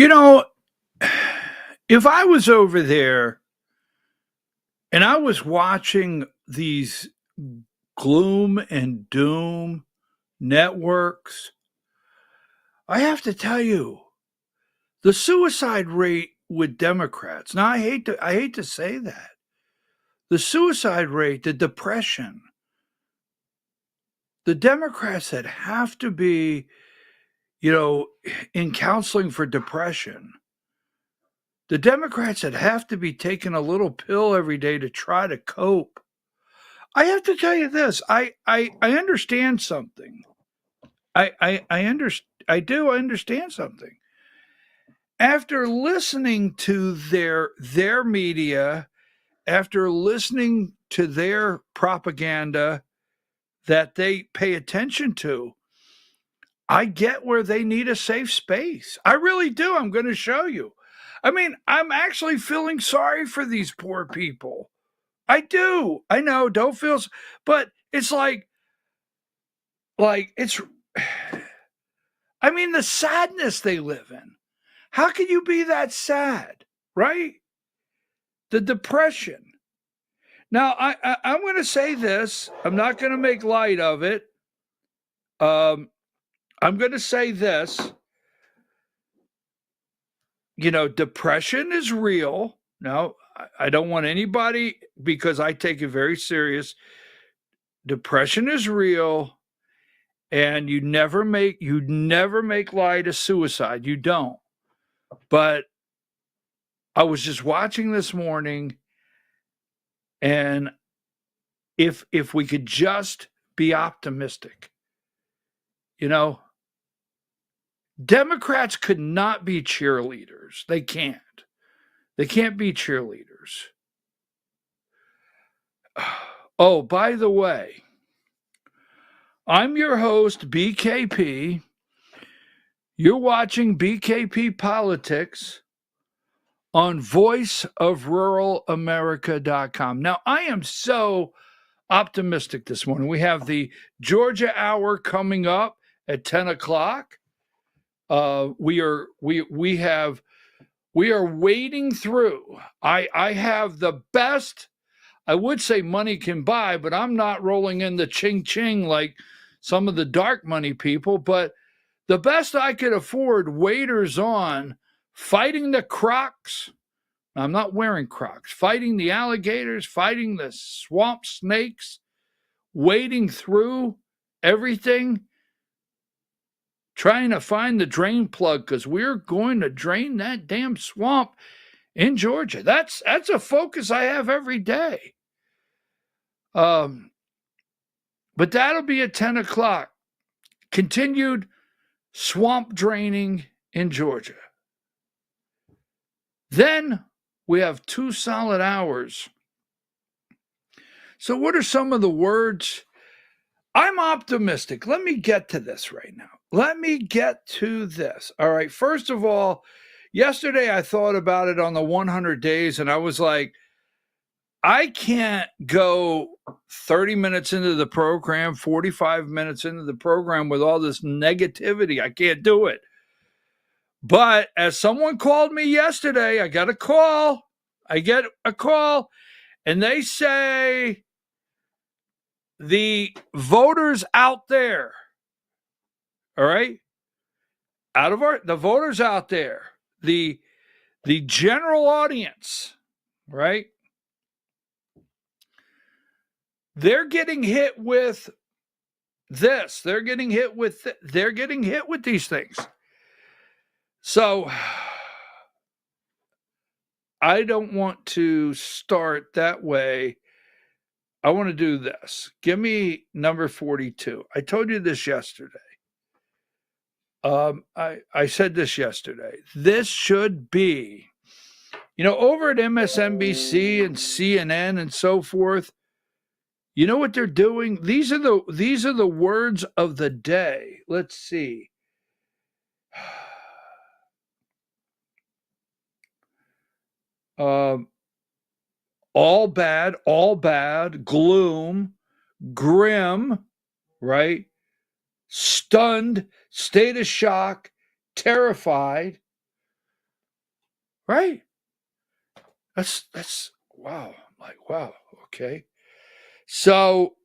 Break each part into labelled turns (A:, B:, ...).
A: You know, if I was over there and I was watching these gloom and doom networks, I have to tell you, the suicide rate with Democrats. Now I hate to say that. The suicide rate, the depression, the Democrats that have to be, you know, in counseling for depression. The Democrats that have to be taking a little pill every day to try to cope. I have to tell you this. I understand something. I do understand something. After listening to their media, after listening to their propaganda that they pay attention to, I get where they need a safe space. I really do. I'm going to show you. I mean, I'm actually feeling sorry for these poor people. I do. I know. Don't feel, but it's like it's. I mean, the sadness they live in. How can you be that sad, right? The depression. Now, I'm going to say this. I'm not going to make light of it. I'm going to say this. Depression is real. Now, I don't want anybody, because I take it very serious. Depression is real, and you never make light of suicide. You don't. But I was just watching this morning, and if we could just be optimistic, Democrats could not be cheerleaders. They can't. They can't be cheerleaders. Oh, by the way, I'm your host, BKP. You're watching BKP Politics on voiceofruralamerica.com. Now, I am so optimistic this morning. We have the Georgia Hour coming up at 10 o'clock. We are wading through. I have the best, I would say, money can buy, but I'm not rolling in the ching like some of the dark money people, but the best I could afford, waders on, fighting the crocs. I'm not wearing crocs. Fighting the alligators, fighting the swamp snakes, wading through everything, trying to find the drain plug, because we're going to drain that damn swamp in Georgia. That's a focus I have every day. But that'll be at 10 o'clock. Continued swamp draining in Georgia. Then we have 2 solid hours. So what are some of the words? I'm optimistic. Let me get to this right now. Let me get to this. All right. First of all, yesterday I thought about it on the 100 days, and I was like, I can't go 30 minutes into the program, 45 minutes into the program with all this negativity. I can't do it. But as someone called me yesterday, I get a call, and they say the voters out there, all right, the voters out there, the general audience, right, they're getting hit with this. They're getting hit with these things. So I don't want to start that way. I want to do this. Give me number 42. I told you this yesterday. I said this yesterday. This should be, over at MSNBC and CNN and so forth. You know what they're doing? These are the words of the day. Let's see. All bad, gloom, grim, right? Stunned, state of shock, terrified. right? That's wow. Like, wow, okay. So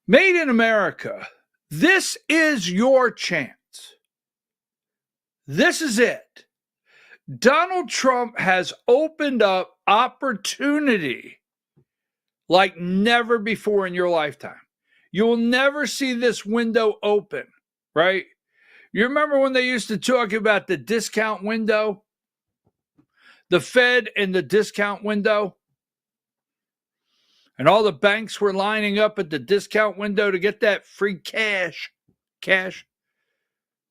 A: Made in America, this is your chance. This is it. Donald Trump has opened up opportunity like never before in your lifetime. You will never see this window open, right? You remember when they used to talk about the discount window? The Fed and the discount window? And all the banks were lining up at the discount window to get that free cash.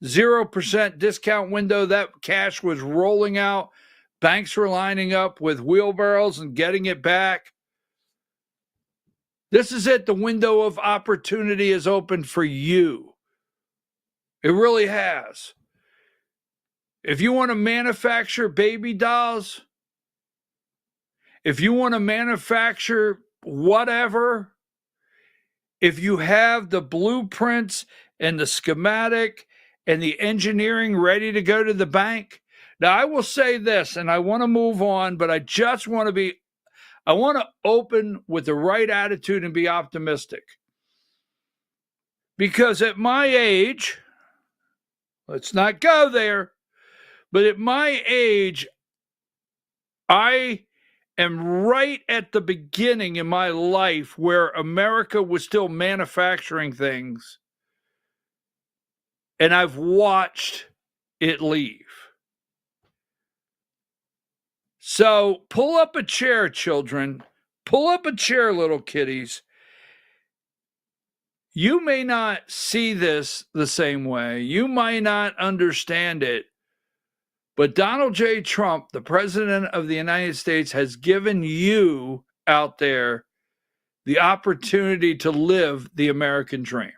A: 0% discount window. That cash was rolling out. Banks were lining up with wheelbarrows and getting it back. This is it. The window of opportunity is open for you. It really has. If you want to manufacture baby dolls, if you want to manufacture whatever, if you have the blueprints and the schematic and the engineering ready to go to the bank. Now, I will say this, and I want to move on, but I want to open with the right attitude and be optimistic. Because at my age, let's not go there, but at my age, I am right at the beginning in my life where America was still manufacturing things, and I've watched it leave. So pull up a chair, children. Pull up a chair, little kiddies. You may not see this the same way. You might not understand it. But Donald J. Trump, the president of the United States, has given you out there the opportunity to live the American dream.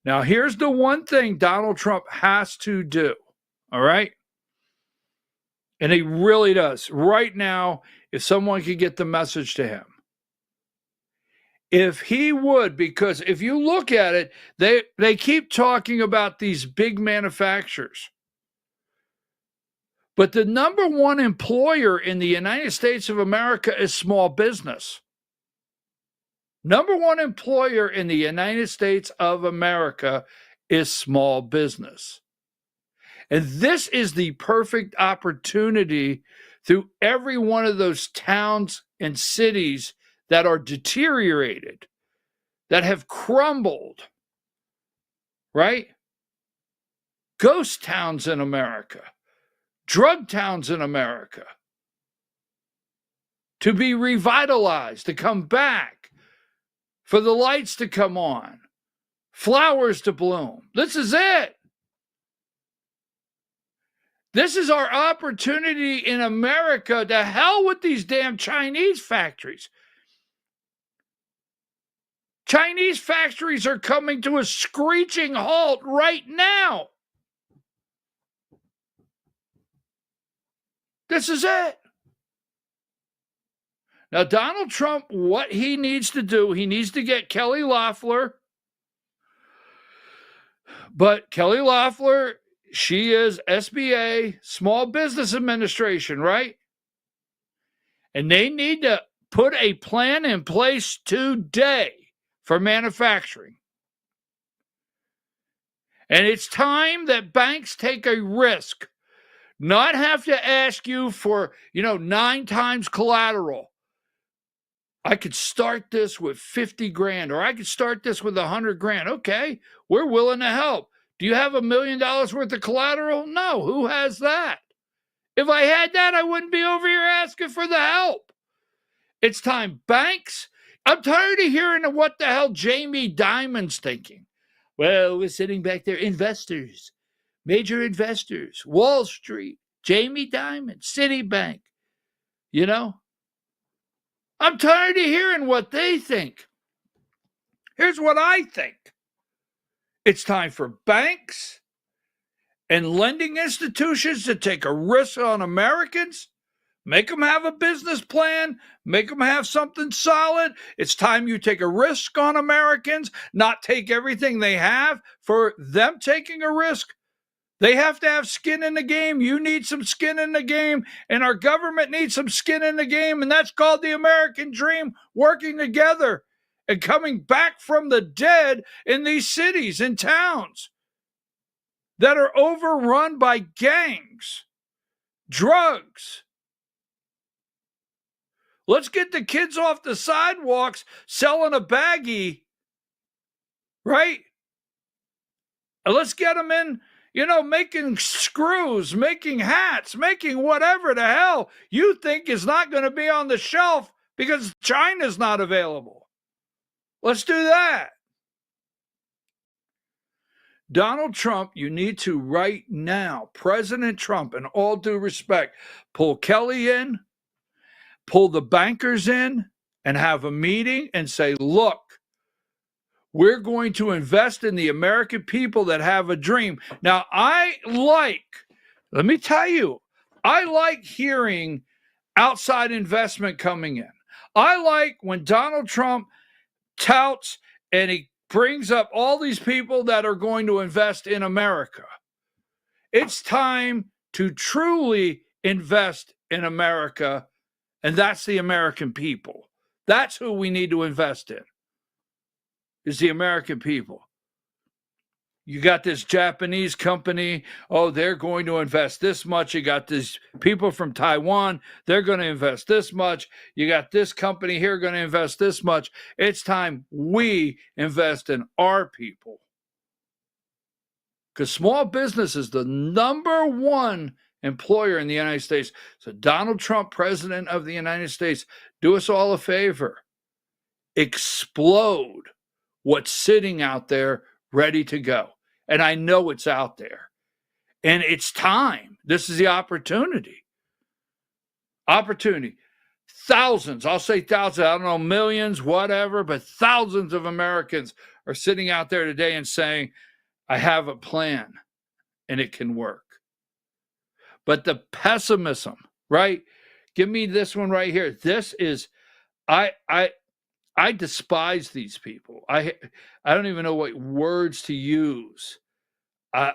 A: Now, here's the one thing Donald Trump has to do, all right? And he really does. Right now, if someone could get the message to him, if he would, because if you look at it, they keep talking about these big manufacturers. But the number one employer in the United States of America is small business. Number one employer in the United States of America is small business. And this is the perfect opportunity through every one of those towns and cities that are deteriorated, that have crumbled, right? Ghost towns in America, drug towns in America, to be revitalized, to come back, for the lights to come on, flowers to bloom. This is it. This is our opportunity in America. To hell with these damn Chinese factories. Chinese factories are coming to a screeching halt right now. This is it. Now, Donald Trump, what he needs to do, he needs to get Kelly Loeffler. But Kelly Loeffler, she is SBA, Small Business Administration, right? And they need to put a plan in place today for manufacturing. And it's time that banks take a risk, not have to ask you for, 9 times collateral. I could start this with 50 grand, or I could start this with 100 grand. Okay, we're willing to help. Do you have $1 million worth of collateral? No, who has that? If I had that, I wouldn't be over here asking for the help. It's time. Banks, I'm tired of hearing what the hell Jamie Dimon's thinking. Well, we're sitting back there. Investors, major investors, Wall Street, Jamie Dimon, Citibank, I'm tired of hearing what they think. Here's what I think. It's time for banks and lending institutions to take a risk on Americans, Make them have a business plan. Make them have something solid. It's time you take a risk on Americans, not take everything they have for them taking a risk. They have to have skin in the game. You need some skin in the game, and our government needs some skin in the game, and that's called the American dream, working together and coming back from the dead in these cities and towns that are overrun by gangs, drugs. Let's get the kids off the sidewalks selling a baggie, right? And let's get them in, making screws, making hats, making whatever the hell you think is not going to be on the shelf because China's not available. Let's do that. Donald Trump, you need to right now, President Trump, in all due respect, pull Kelly in, pull the bankers in, and have a meeting and say, look, we're going to invest in the American people that have a dream. Now, let me tell you, I like hearing outside investment coming in. I like when Donald Trump touts and he brings up all these people that are going to invest in America. It's time to truly invest in America, and that's the American people. That's who we need to invest in, is the American people. You got this Japanese company, they're going to invest this much. You got these people from Taiwan, they're going to invest this much. You got this company here going to invest this much. It's time we invest in our people. Because small business is the number one employer in the United States. So Donald Trump, President of the United States, do us all a favor. Explode what's sitting out there ready to go. And I know it's out there. And it's time. This is the opportunity. Thousands, I'll say thousands, I don't know, millions, whatever, but thousands of Americans are sitting out there today and saying, I have a plan and it can work. But the pessimism, right? Give me this one right here. This is, I despise these people. I don't even know what words to use. I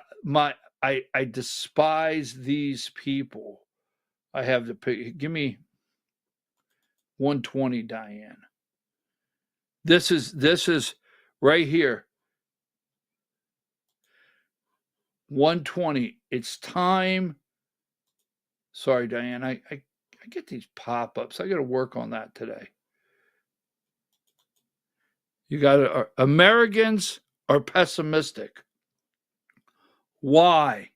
A: despise these people. I have to pick. Give me 120, Diane. This is right here. 120. It's time. Sorry, Diane. I get these pop-ups. I got to work on that today. You got to, Americans are pessimistic. Why?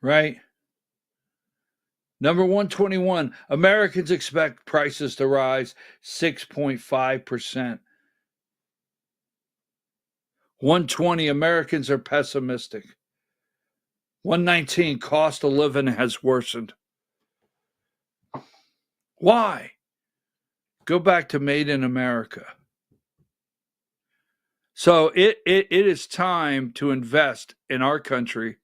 A: Right? Number 121, Americans expect prices to rise 6.5%. 120, Americans are pessimistic. 119, cost of living has worsened. Why? Go back to Made in America. So it is time to invest in our country.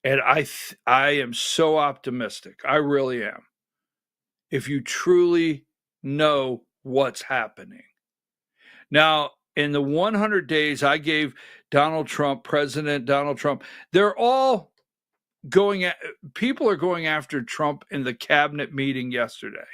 A: And I am so optimistic. I really am. If you truly know what's happening. Now, in the 100 days I gave President Donald Trump, they're all people are going after Trump in the cabinet meeting yesterday.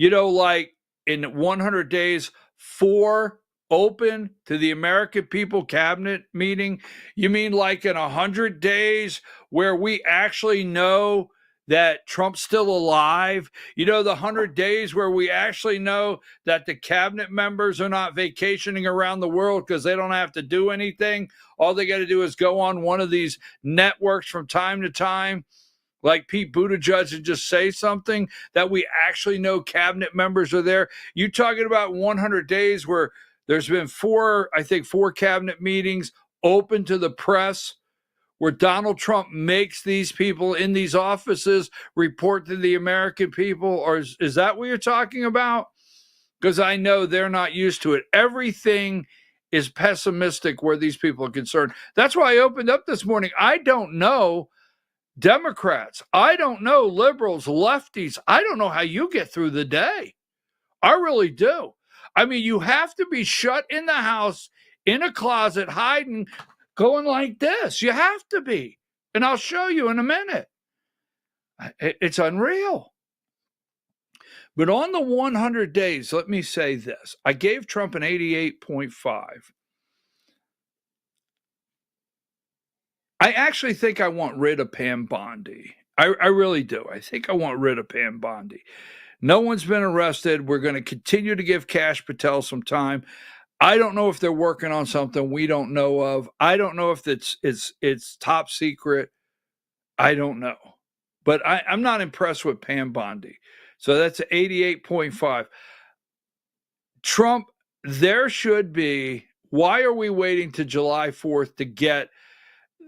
A: Like in 100 days, 4 open to the American people cabinet meeting. You mean like in 100 days where we actually know that Trump's still alive? The 100 days where we actually know that the cabinet members are not vacationing around the world because they don't have to do anything. All they got to do is go on one of these networks from time to time, like Pete Buttigieg, and just say something that we actually know cabinet members are there. You talking about 100 days where there's been 4 cabinet meetings open to the press where Donald Trump makes these people in these offices report to the American people? Or is that what you're talking about? Because I know they're not used to it. Everything is pessimistic where these people are concerned. That's why I opened up this morning. I don't know Democrats, I don't know, liberals, lefties, I don't know how you get through the day. I really do. I mean, you have to be shut in the house, in a closet, hiding, going like this. You have to be. And I'll show you in a minute. It's unreal. But on the 100 days, let me say this. I gave Trump an 88.5. I actually think I want rid of Pam Bondi. I really do. I think I want rid of Pam Bondi. No one's been arrested. We're going to continue to give Kash Patel some time. I don't know if they're working on something we don't know of. I don't know if it's top secret. I don't know. But I'm not impressed with Pam Bondi. So that's 88.5. Trump, there should be, why are we waiting to July 4th to get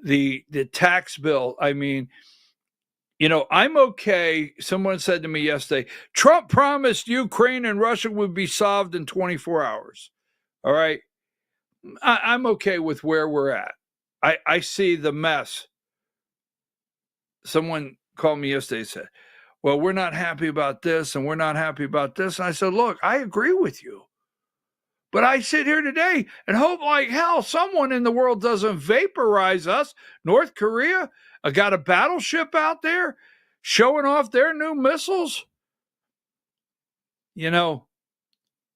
A: the tax bill? I mean, you know, I'm okay. Someone said to me yesterday, Trump promised Ukraine and Russia would be solved in 24 hours. All right. I'm okay with where we're at. I see the mess. Someone called me yesterday and said, well, we're not happy about this and we're not happy about this. And I said, look, I agree with you. But I sit here today and hope like hell someone in the world doesn't vaporize us. North Korea got a battleship out there showing off their new missiles. You know,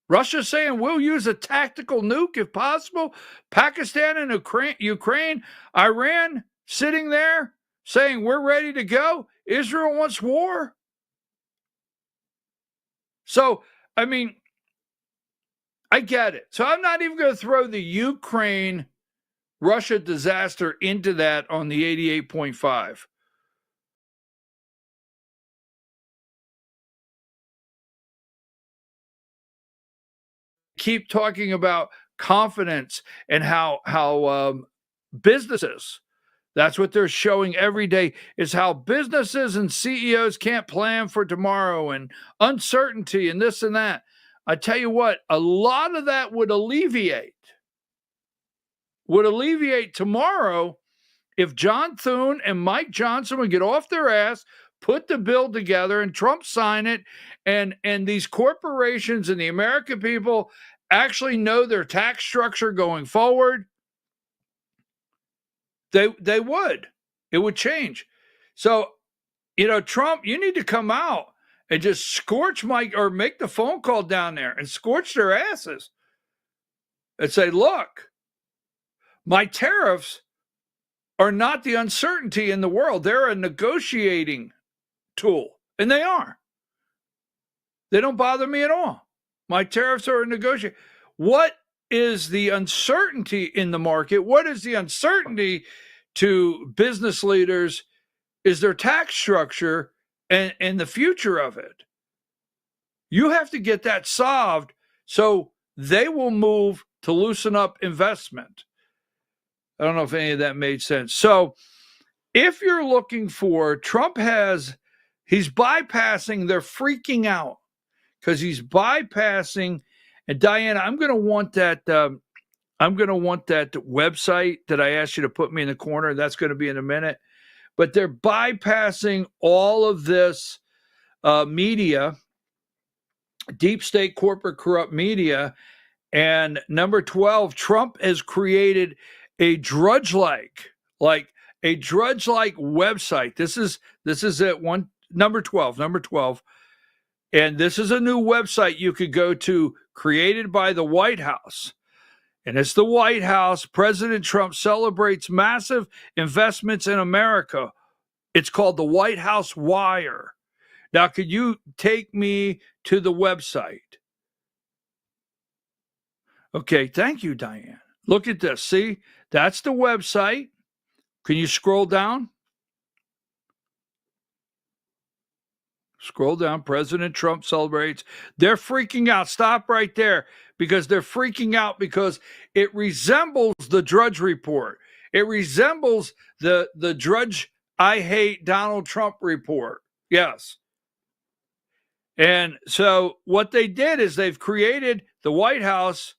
A: Russia's saying we'll use a tactical nuke if possible. Pakistan and Ukraine, Iran sitting there saying we're ready to go. Israel wants war. So, I mean, I get it. So I'm not even going to throw the Ukraine-Russia disaster into that on the 88.5. Keep talking about confidence and how businesses, that's what they're showing every day, is how businesses and CEOs can't plan for tomorrow and uncertainty and this and that. I tell you what, a lot of that would alleviate tomorrow if John Thune and Mike Johnson would get off their ass, put the bill together, and Trump sign it, and these corporations and the American people actually know their tax structure going forward. They would. It would change. So, you know, Trump, you need to come out and just scorch Mike, or make the phone call down there and scorch their asses and say, look, my tariffs are not the uncertainty in the world. They're a negotiating tool, and they are. They don't bother me at all. My tariffs are a negotiation. What is the uncertainty in the market? What is the uncertainty to business leaders is their tax structure and the future of it. You have to get that solved so they will move to loosen up investment. I don't know if any of that made sense. So if you're looking for, Trump he's bypassing, they're freaking out because he's bypassing. And Diana, I'm going to want that website that I asked you to put me in the corner. That's going to be in a minute. But they're bypassing all of this media, deep state, corporate, corrupt media. And number 12, Trump has created a drudge-like website. This is it. Number 12. And this is a new website you could go to, created by the White House. And it's the White House. President Trump celebrates massive investments in America. It's called the White House Wire. Now, could you take me to the website? Okay, thank you, Diane. Look at this. See, that's the website. Can you scroll down? Scroll down. President Trump celebrates. They're freaking out. Stop right there, because they're freaking out because it resembles the Drudge Report. It resembles the Drudge I hate Donald Trump report. Yes. And so what they did is they've created the White House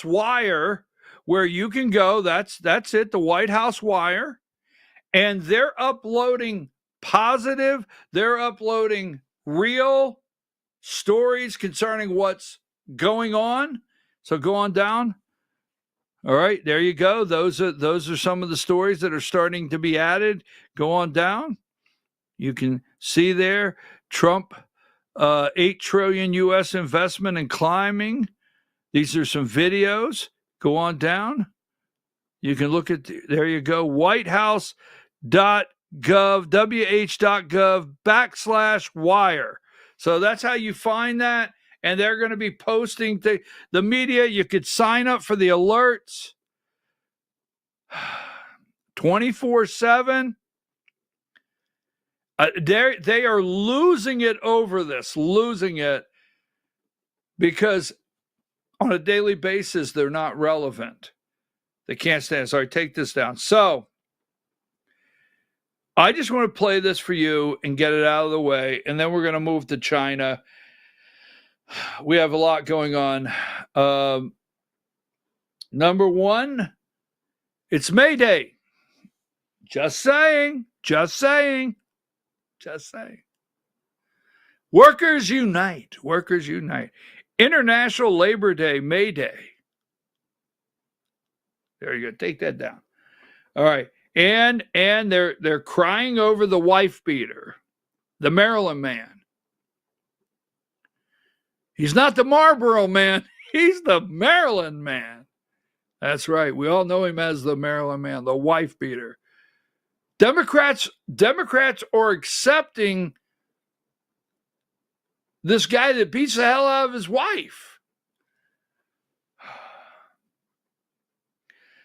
A: Wire, where you can go. That's it, the White House Wire. And they're uploading positive, they're uploading real stories concerning what's going on. So go on down. All right, there you go. Those are some of the stories that are starting to be added. Go on down. You can see there, Trump, 8 trillion U.S. investment in climbing. These are some videos. Go on down. You can look at, there you go, whitehouse.gov, wh.gov/wire. So that's how you find that. And they're going to be posting the media. You could sign up for the alerts 24/7. They are losing it over this, losing it because on a daily basis, they're not relevant. They can't stand. Sorry, take this down. So I just want to play this for you and get it out of the way. And then we're going to move to China. We have a lot going on. Number one, it's May Day. Just saying. Just saying. Just saying. Workers unite. Workers unite. International Labor Day, May Day. There you go. Take that down. All right. And they're crying over the wife beater, the Maryland man. He's not the Marlboro man. He's the Maryland man. That's right. We all know him as the Maryland man, the wife beater. Democrats are accepting this guy that beats the hell out of his wife.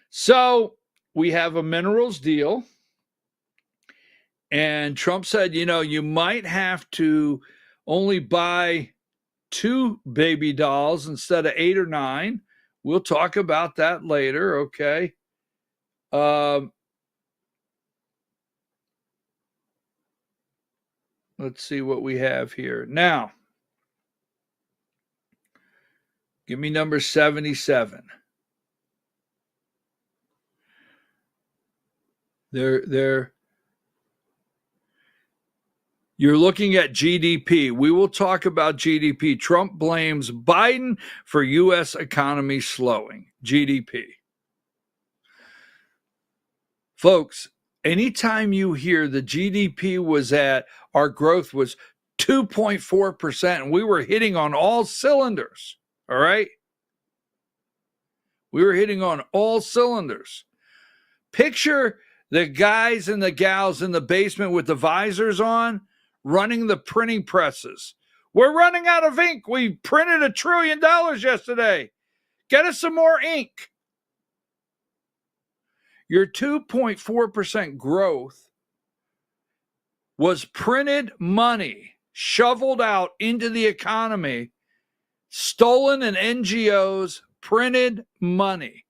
A: So we have a minerals deal. And Trump said, you might have to only buy 2 baby dolls instead of 8 or 9. We'll talk about that later, okay? Let's see what we have here. Now, give me number 77. You're looking at GDP. We will talk about GDP. Trump blames Biden for U.S. economy slowing. GDP. Folks, anytime you hear the GDP was our growth was 2.4%, and we were hitting on all cylinders, all right? We were hitting on all cylinders. Picture the guys and the gals in the basement with the visors on, running the printing presses. We're running out of ink. We printed $1 trillion yesterday. Get us some more ink. Your 2.4% growth was printed money shoveled out into the economy, stolen in NGOs, printed money.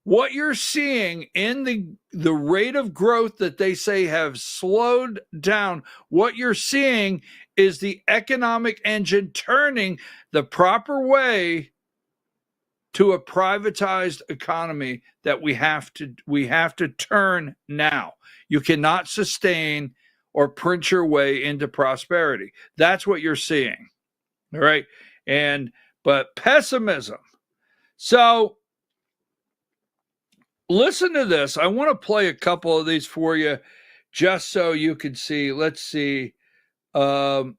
A: What you're seeing in the rate of growth that they say have slowed down, what you're seeing is the economic engine turning the proper way to a privatized economy that we have to turn now. You cannot sustain or print your way into prosperity. That's what you're seeing. All right. But pessimism. So listen to this. I want to play a couple of these for you just so you can see. Let's see. Let's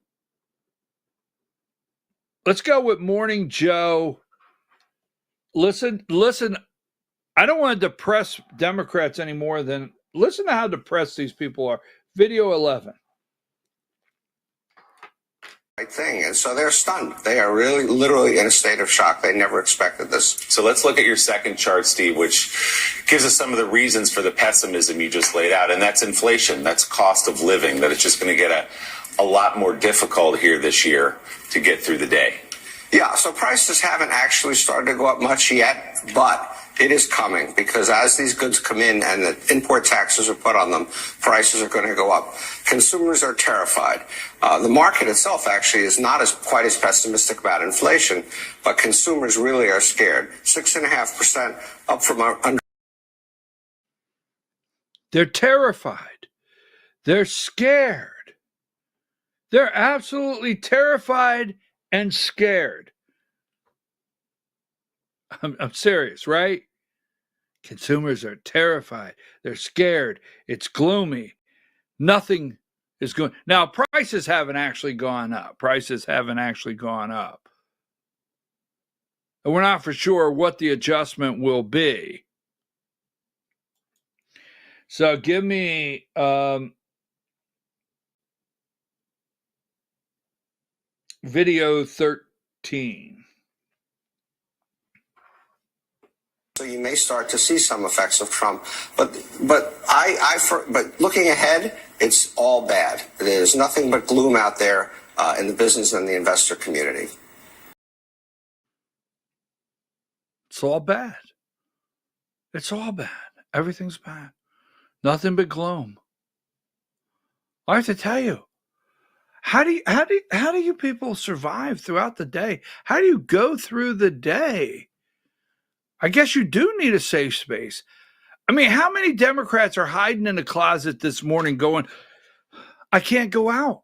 A: go with Morning Joe. Listen. I don't want to depress Democrats any more than listen to how depressed these people are. Video 11.
B: Right thing. And so they're stunned. They are really literally in a state of shock. They never expected this.
C: So let's look at your second chart, Steve, which gives us some of the reasons for the pessimism you just laid out. And that's inflation. That's cost of living, that it's just going to get a lot more difficult here this year to get through the day.
B: Yeah, so prices haven't actually started to go up much yet, but it is coming because as these goods come in and the import taxes are put on them, prices are going to go up. Consumers are terrified. The market itself actually is not quite as pessimistic about inflation, but consumers really are scared. 6.5% up from under.
A: They're terrified. They're scared. They're absolutely terrified and scared. I'm serious, right? Consumers are terrified. They're scared. It's gloomy. Nothing is going. Now, prices haven't actually gone up. Prices haven't actually gone up. And we're not for sure what the adjustment will be. So give me video 13.
B: So you may start to see some effects of Trump, but looking ahead, it's all bad. There's nothing but gloom out there in the business and the investor community.
A: It's all bad. It's all bad. Everything's bad. Nothing but gloom. I have to tell you, how do you people survive throughout the day? How do you go through the day? I guess you do need a safe space. I mean, how many Democrats are hiding in a closet this morning going, I can't go out.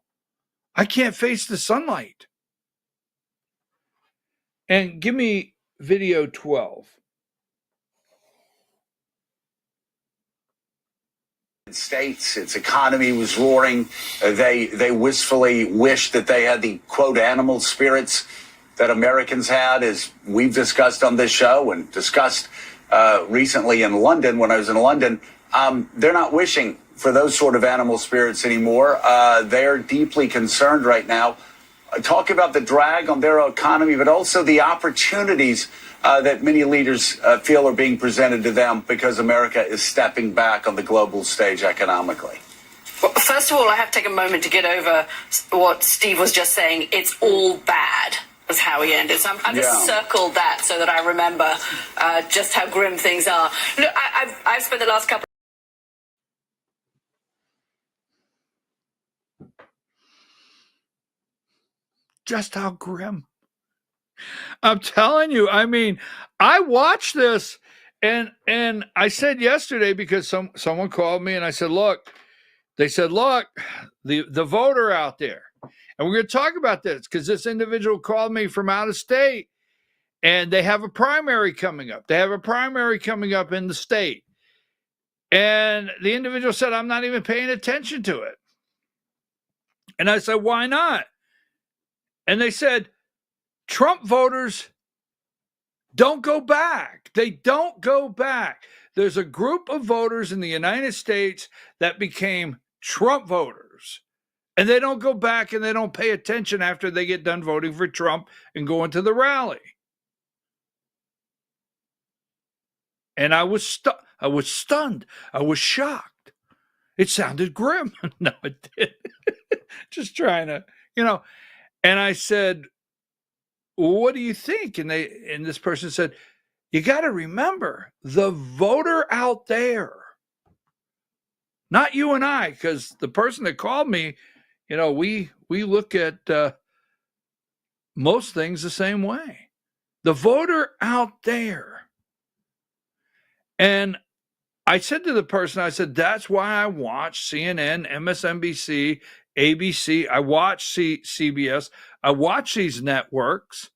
A: I can't face the sunlight. And give me video 12.
D: States, its economy was roaring. They wistfully wished that they had the, quote, animal spirits that Americans had, as we've discussed on this show and discussed recently in London. When I was in London, they're not wishing for those sort of animal spirits anymore. They're deeply concerned right now. Talk about the drag on their economy, but also the opportunities that many leaders feel are being presented to them because America is stepping back on the global stage economically.
E: Well, first of all, I have to take a moment to get over what Steve was just saying. It's all bad, was how he ended. So I've just circled that so that I remember just how grim things are. Look, I've spent the last couple.
A: Just how grim. I'm telling you, I mean, I watched this and I said yesterday, because someone called me and I said, look, the voter out there, and we're going to talk about this because this individual called me from out of state and they have a primary coming up. They have a primary coming up in the state. And the individual said, I'm not even paying attention to it. And I said, why not? And they said, Trump voters don't go back. They don't go back. There's a group of voters in the United States that became Trump voters, and they don't go back and they don't pay attention after they get done voting for Trump and going to the rally. And I was stunned. I was shocked. It sounded grim. No, it didn't. Just trying to, and I said, what do you think? And this person said, you got to remember the voter out there, not you and I, because the person that called me, we look at most things the same way. The voter out there. And I said to the person, I said, that's why I watch CNN, MSNBC, ABC. I watch CBS. I watch these networks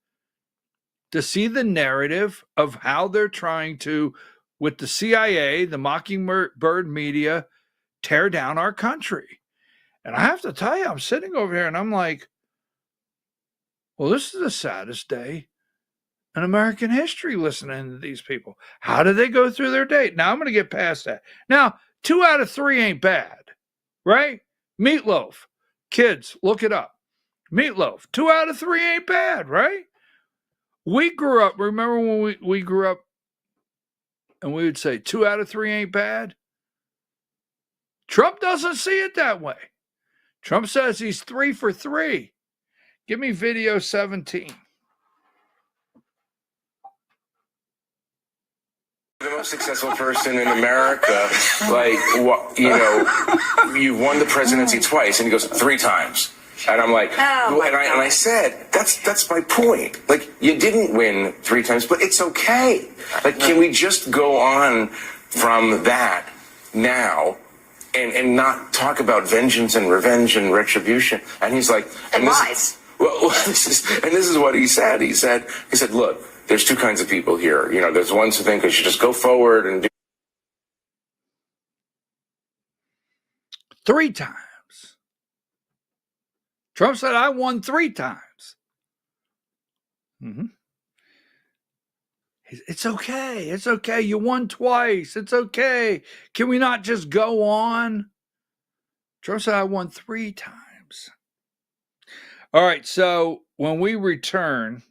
A: to see the narrative of how they're trying to, with the CIA, the Mockingbird media, tear down our country. And I have to tell you, I'm sitting over here and I'm like, well, this is the saddest day in American history listening to these people. How do they go through their day? Now, I'm going to get past that. Now, 2 out of 3 ain't bad, right? Meatloaf. Kids, look it up. Meatloaf. 2 out of 3 ain't bad, right? We grew up, remember when we grew up and we would say 2 out of 3 ain't bad? Trump doesn't see it that way. Trump says he's 3 for 3. Give me video 17.
F: The most successful person in America, you've won the presidency twice, and he goes 3 times. And I'm like, and I said, that's my point. Like, you didn't win 3 times, but it's okay. Like, can we just go on from that now and not talk about vengeance and revenge and retribution. And he's like,
E: and lies.
F: This is what he said. He said, look, there's two kinds of people here. You know, there's ones who think they should just go forward and do.
A: 3 times. Trump said, I won 3 times. Mm-hmm. It's okay. It's okay. You won twice. It's okay. Can we not just go on? Trump said, I won 3 times. All right. So when we return,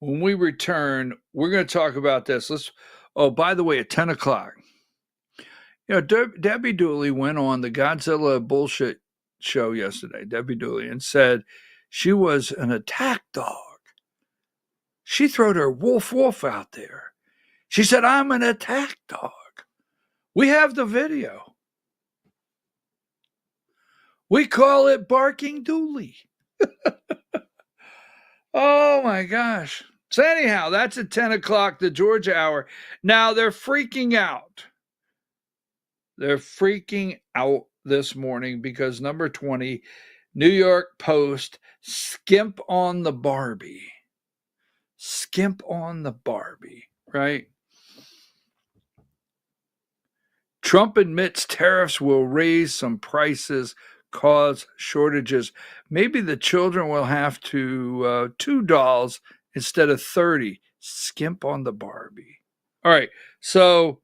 A: we're going to talk about this. By the way, at 10 o'clock, Debbie Dooley went on the Godzilla bullshit show yesterday, Debbie Dooley, and said she was an attack dog. She throwed her wolf out there. She said, I'm an attack dog. We have the video. We call it Barking Dooley. Oh my gosh. So anyhow, that's at 10 o'clock, the Georgia hour. Now they're freaking out. They're freaking out this morning because number 20, New York Post, skimp on the Barbie. Skimp on the Barbie, right? Trump admits tariffs will raise some prices, cause shortages. Maybe the children will have to $2 instead of 30. Skimp on the Barbie. All right, so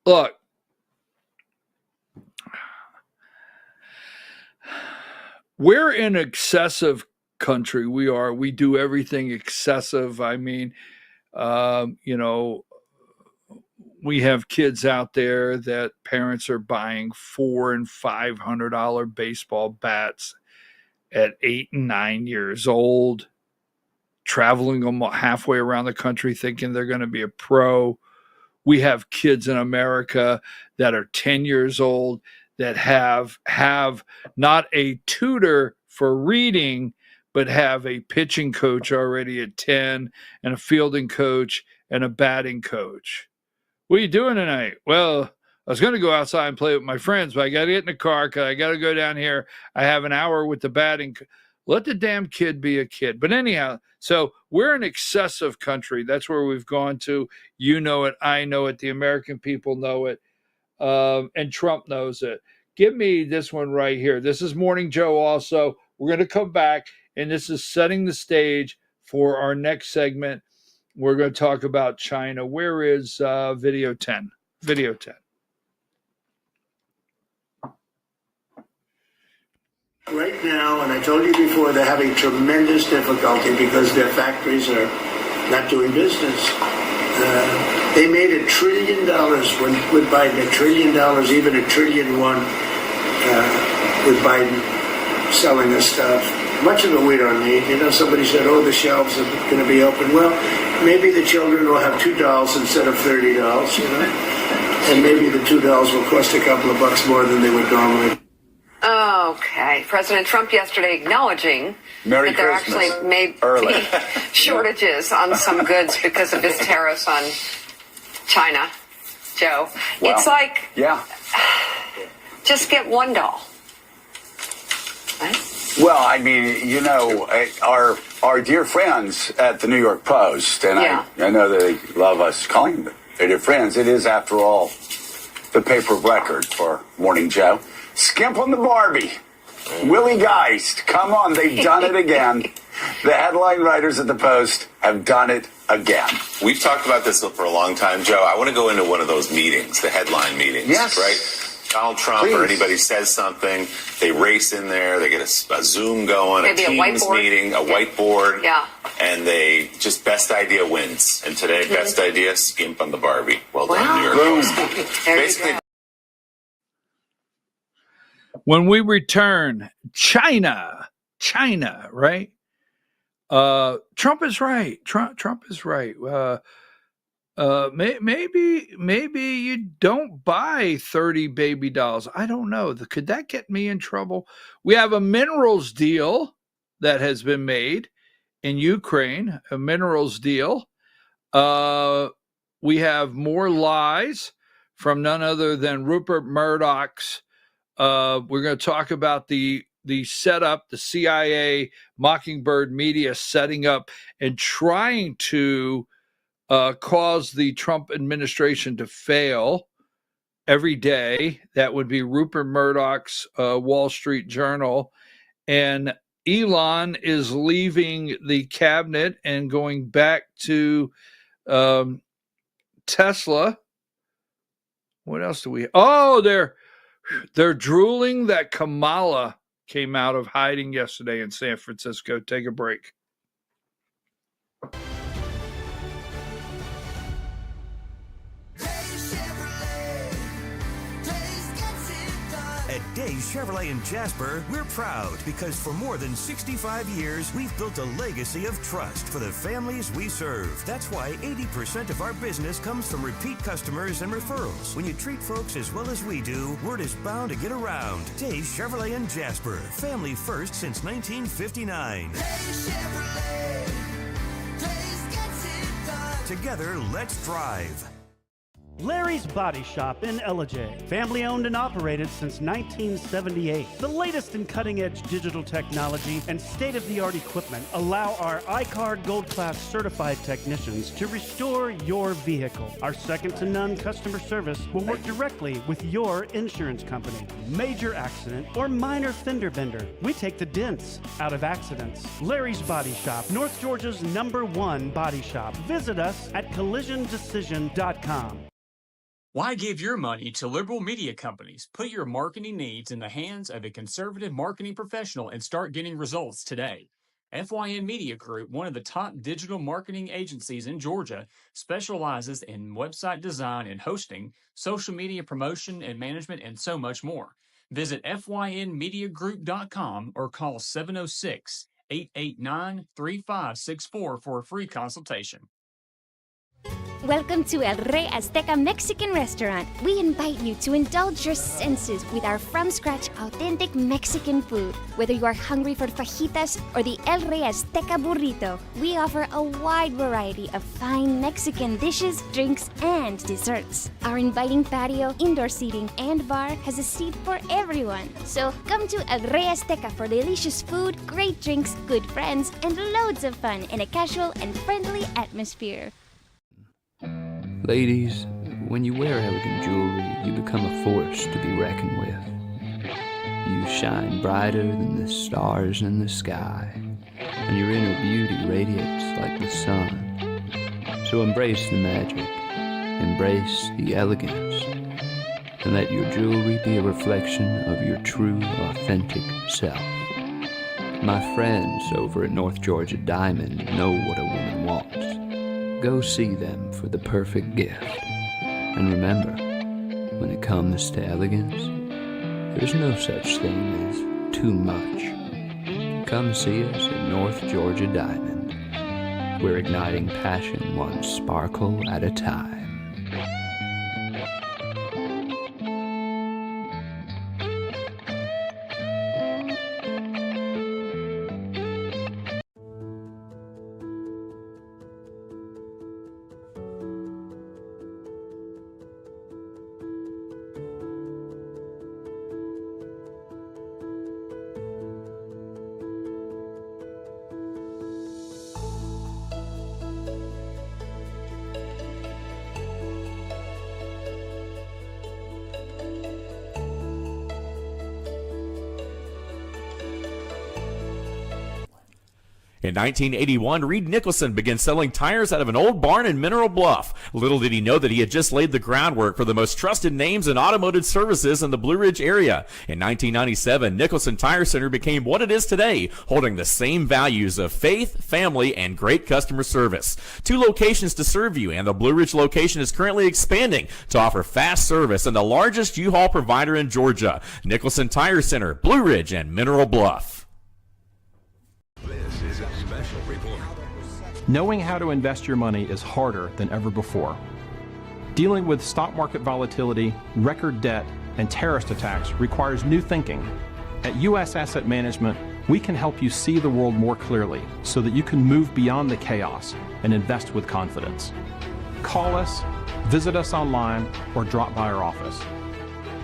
A: look, we're in excessive country. We do everything excessive. I mean, we have kids out there that parents are buying $400 and $500 baseball bats at 8 and 9 years old, traveling them halfway around the country thinking they're going to be a pro. We have kids in America that are 10 years old that have not a tutor for reading, but have a pitching coach already at 10 and a fielding coach and a batting coach. What are you doing tonight? Well, I was going to go outside and play with my friends, but I got to get in the car because I got to go down here. I have an hour with the batting. Let the damn kid be a kid. But anyhow, so we're an excessive country. That's where we've gone to. You know it. I know it. The American people know it. And Trump knows it. Give me this one right here. This is Morning Joe also. We're going to come back, and this is setting the stage for our next segment. We're going to talk about China. Where is video 10? Video 10.
G: Right now, and I told you before, they're having tremendous difficulty because their factories are not doing business. They made $1 trillion with Biden, $1 trillion, even $1.1 trillion with Biden selling this stuff. Much of it we don't need. You know, somebody said, the shelves are going to be open. Well, maybe the children will have $2 instead of $30, you know? And maybe the $2 will cost a couple of bucks more than they would normally.
E: Okay. President Trump yesterday acknowledging that there actually may be shortages on some goods because of his tariffs on China. Joe, it's like, just get $1. Right?
D: Well, I mean, you know, our dear friends at the New York Post, and I know they love us calling them their dear friends. It is, after all, the paper of record for Morning Joe. Skimp on the Barbie. Willie Geist. Come on, they've done it again. The headline writers at the Post have done it again.
C: We've talked about this for a long time, Joe. I want to go into one of those meetings, the headline meetings, right? Donald Trump or anybody says something, they race in there, they get a Zoom going, maybe a Teams meeting, a whiteboard, and they just best idea wins. And today, best idea, skimp on the Barbie. Well done, New York Post. Basically.
A: When we return, China, right? Trump is right. Trump is right. Maybe you don't buy 30 baby dolls. I don't know. Could that get me in trouble? We have a minerals deal that has been made in Ukraine, a minerals deal. we have more lies from none other than Rupert Murdoch's. We're going to talk about the setup, the CIA, Mockingbird media setting up and trying to cause the Trump administration to fail every day. That would be Rupert Murdoch's Wall Street Journal. And Elon is leaving the cabinet and going back to Tesla. What else do we? Oh, they're drooling that Kamala came out of hiding yesterday in San Francisco. Take a break.
H: At Days Chevrolet in Jasper, we're proud because for more than 65 years, we've built a legacy of trust for the families we serve. That's why 80% of our business comes from repeat customers and referrals. When you treat folks as well as we do, word is bound to get around. Days Chevrolet in Jasper, family first since 1959. Days Chevrolet, Days gets it done. Together, let's drive.
I: Larry's Body Shop in Ellijay. Family owned and operated since 1978. The latest in cutting-edge digital technology and state-of-the-art equipment allow our iCard Gold Class certified technicians to restore your vehicle. Our second-to-none customer service will work directly with your insurance company. Major accident or minor fender bender, we take the dents out of accidents. Larry's Body Shop, North Georgia's #1 body shop. Visit us at collisiondecision.com.
J: Why give your money to liberal media companies? Put your marketing needs in the hands of a conservative marketing professional and start getting results today. FYN Media Group, one of the top digital marketing agencies in Georgia, specializes in website design and hosting, social media promotion and management, and so much more. Visit FYNmediagroup.com or call 706-889-3564 for a free consultation.
K: Welcome to El Rey Azteca Mexican Restaurant. We invite you to indulge your senses with our from-scratch authentic Mexican food. Whether you are hungry for fajitas or the El Rey Azteca burrito, we offer a wide variety of fine Mexican dishes, drinks, and desserts. Our inviting patio, indoor seating, and bar has a seat for everyone. So come to El Rey Azteca for delicious food, great drinks, good friends, and loads of fun in a casual and friendly atmosphere.
L: Ladies, when you wear elegant jewelry, you become a force to be reckoned with. You shine brighter than the stars in the sky, and your inner beauty radiates like the sun. So embrace the magic, embrace the elegance, and let your jewelry be a reflection of your true, authentic self. My friends over at North Georgia Diamond know what a woman wants. Go see them for the perfect gift. And remember, when it comes to elegance, there's no such thing as too much. Come see us at North Georgia Diamond. We're igniting passion one sparkle at a time.
M: In 1981, Reed Nicholson began selling tires out of an old barn in Mineral Bluff. Little did he know that he had just laid the groundwork for the most trusted names in automotive services in the Blue Ridge area. In 1997, Nicholson Tire Center became what it is today, holding the same values of faith, family, and great customer service. 2 locations to serve you, and the Blue Ridge location is currently expanding to offer fast service and the largest U-Haul provider in Georgia. Nicholson Tire Center, Blue Ridge, and Mineral Bluff.
N: This is a special report. Knowing how to invest your money is harder than ever before. Dealing with stock market volatility, record debt, and terrorist attacks requires new thinking. At U.S. Asset Management, we can help you see the world more clearly so that you can move beyond the chaos and invest with confidence. Call us, visit us online, or drop by our office.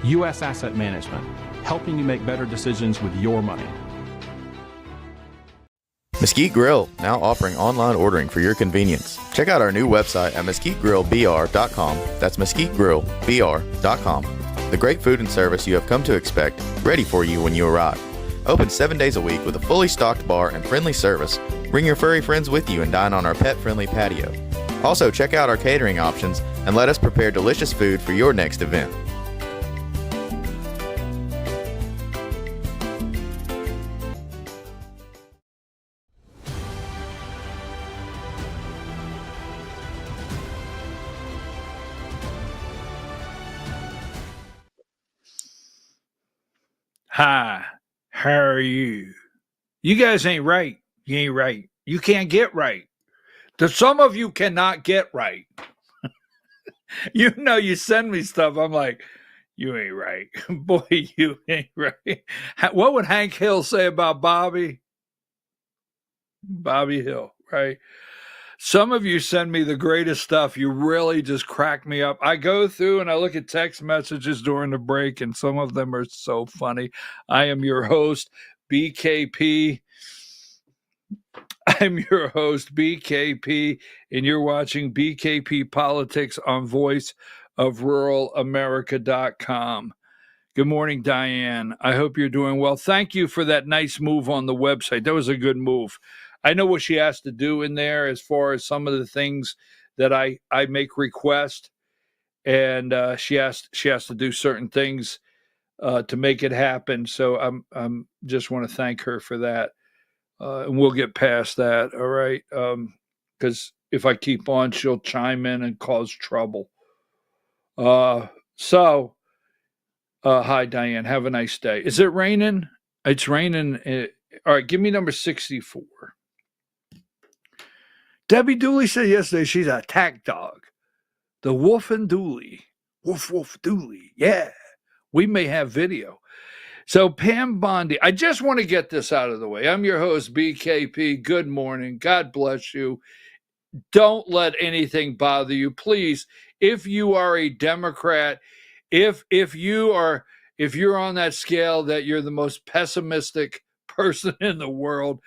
N: U.S. Asset Management, helping you make better decisions with your money.
O: Mesquite Grill, now offering online ordering for your convenience. Check out our new website at mesquitegrillbr.com. That's mesquitegrillbr.com. The great food and service you have come to expect, ready for you when you arrive. Open 7 days a week with a fully stocked bar and friendly service. Bring your furry friends with you and dine on our pet-friendly patio. Also, check out our catering options and let us prepare delicious food for your next event.
A: Hi, how are you? You guys ain't right. You ain't right. You can't get right. Some of you cannot get right. You know, you send me stuff. I'm like, you ain't right. Boy, you ain't right. What would Hank Hill say about Bobby? Bobby Hill, right? Some of you send me the greatest stuff. You really just crack me up. I go through and I look at text messages during the break, and some of them are so funny. I am your host, BKP. I'm your host, BKP, and you're watching BKP Politics on voiceofruralamerica.com. Good morning, Diane. I hope you're doing well. Thank you for that nice move on the website. That was a good move. I know what she has to do in there as far as some of the things that I make request, and she has to do certain things to make it happen. So I'm just want to thank her for that, and we'll get past that. All right, because if I keep on, she'll chime in and cause trouble. Hi, Diane. Have a nice day. Is it raining? It's raining. All right, give me number 64. Debbie Dooley said yesterday she's a attack dog. The Wolf and Dooley. Woof, woof, Dooley. Yeah. We may have video. So Pam Bondi, I just want to get this out of the way. I'm your host, BKP. Good morning. God bless you. Don't let anything bother you. Please, if you are a Democrat, if you're on that scale that you're the most pessimistic person in the world,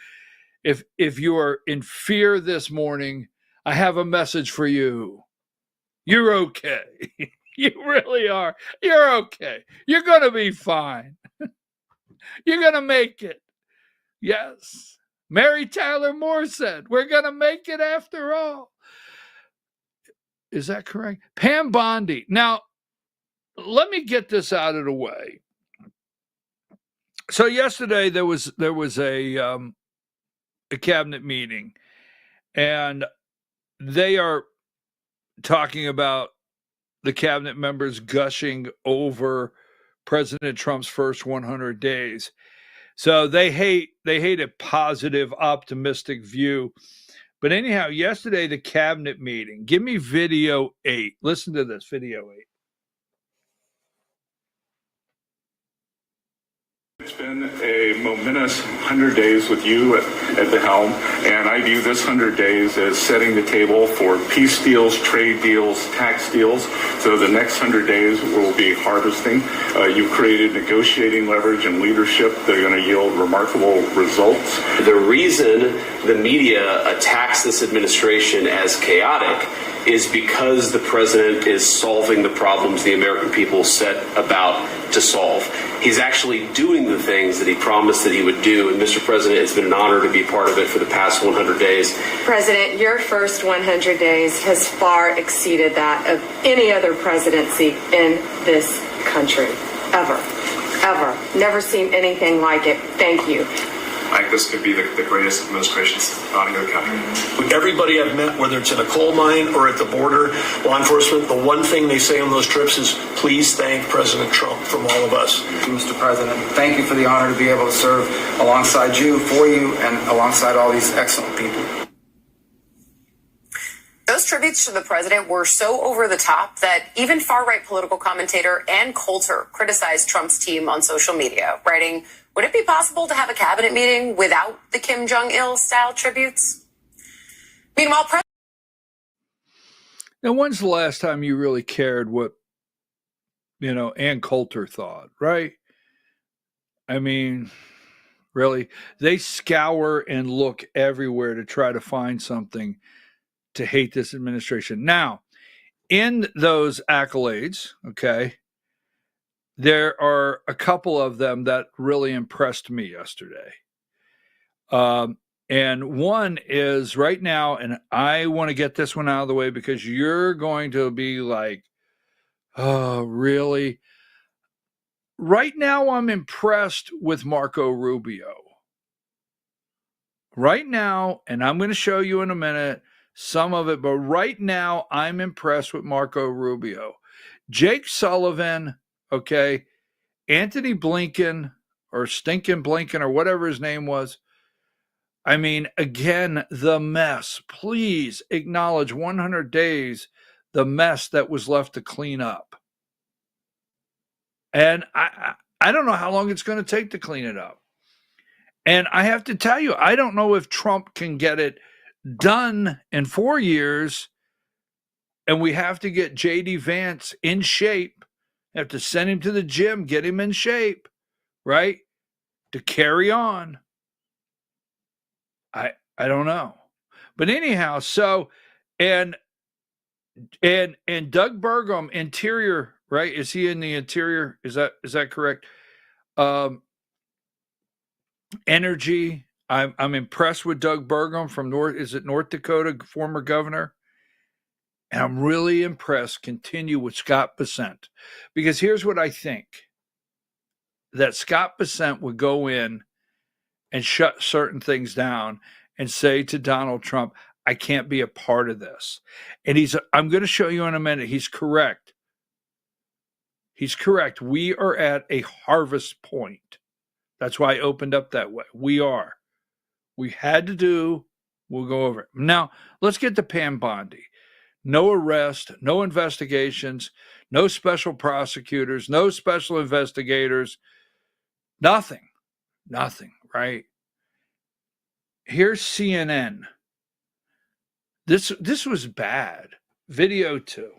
A: if you are in fear this morning, I have a message for you. You're okay. You really are. You're okay. You're going to be fine. You're going to make it. Yes. Mary Tyler Moore said, we're going to make it after all. Is that correct? Pam Bondi. Now, let me get this out of the way. So yesterday there was a cabinet meeting, and they are talking about the cabinet members gushing over President Trump's first 100 days. So they hate a positive, optimistic view. But anyhow, yesterday, the cabinet meeting, give me video 8. Listen to this, video 8.
P: It's been a momentous 100 days with you at the helm, and I view this 100 days as setting the table for peace deals, trade deals, tax deals. So the next 100 days will be harvesting. You've created negotiating leverage and leadership that are going to yield remarkable results.
Q: The reason the media attacks this administration as chaotic is because the president is solving the problems the American people set about to solve. He's actually doing the things that he promised that he would do. And Mr. President, it's been an honor to be part of it for the past 100 days.
R: President, your first 100 days has far exceeded that of any other presidency in this country. Ever. Never seen anything like it. Thank you.
S: I think this could be the greatest administration since the founding of the country.
T: Everybody I've met, whether it's in a coal mine or at the border, law enforcement, the one thing they say on those trips is, please thank President Trump from all of us.
U: Mr. President, thank you for the honor to be able to serve alongside you, for you, and alongside all these excellent people.
V: Those tributes to the president were so over the top that even far-right political commentator Ann Coulter criticized Trump's team on social media, writing, would it be possible to have a cabinet meeting without the Kim Jong-il style tributes? Meanwhile,
A: Now, when's the last time you really cared what, Ann Coulter thought, right? I mean, really, they scour and look everywhere to try to find something to hate this administration. Now, in those accolades, okay, there are a couple of them that really impressed me yesterday. And one is right now, and I want to get this one out of the way because you're going to be like, oh, really? Right now, I'm impressed with Marco Rubio. Right now, and I'm going to show you in a minute some of it, but right now, I'm impressed with Marco Rubio. Jake Sullivan, okay, Anthony Blinken, or Stinkin' Blinken, or whatever his name was. I mean, again, the mess. Please acknowledge 100 days, the mess that was left to clean up. And I don't know how long it's going to take to clean it up. And I have to tell you, I don't know if Trump can get it done in 4 years. And we have to get J.D. Vance in shape. Have to send him to the gym, get him in shape, right? To carry on. I don't know. But anyhow, so and Doug Burgum, Interior, right? Is he in the Interior? Is that correct? Energy. I'm impressed with Doug Burgum from North Dakota, former governor. And I'm really impressed. Continue with Scott Bessent. Because here's what I think. That Scott Bessent would go in and shut certain things down and say to Donald Trump, I can't be a part of this. And I'm going to show you in a minute. He's correct. He's correct. We are at a harvest point. That's why I opened up that way. We are. We had to do, we'll go over it. Now, let's get to Pam Bondi. No arrest, no investigations, no special prosecutors, no special investigators, nothing, right? Here's CNN. This was bad. Video 2.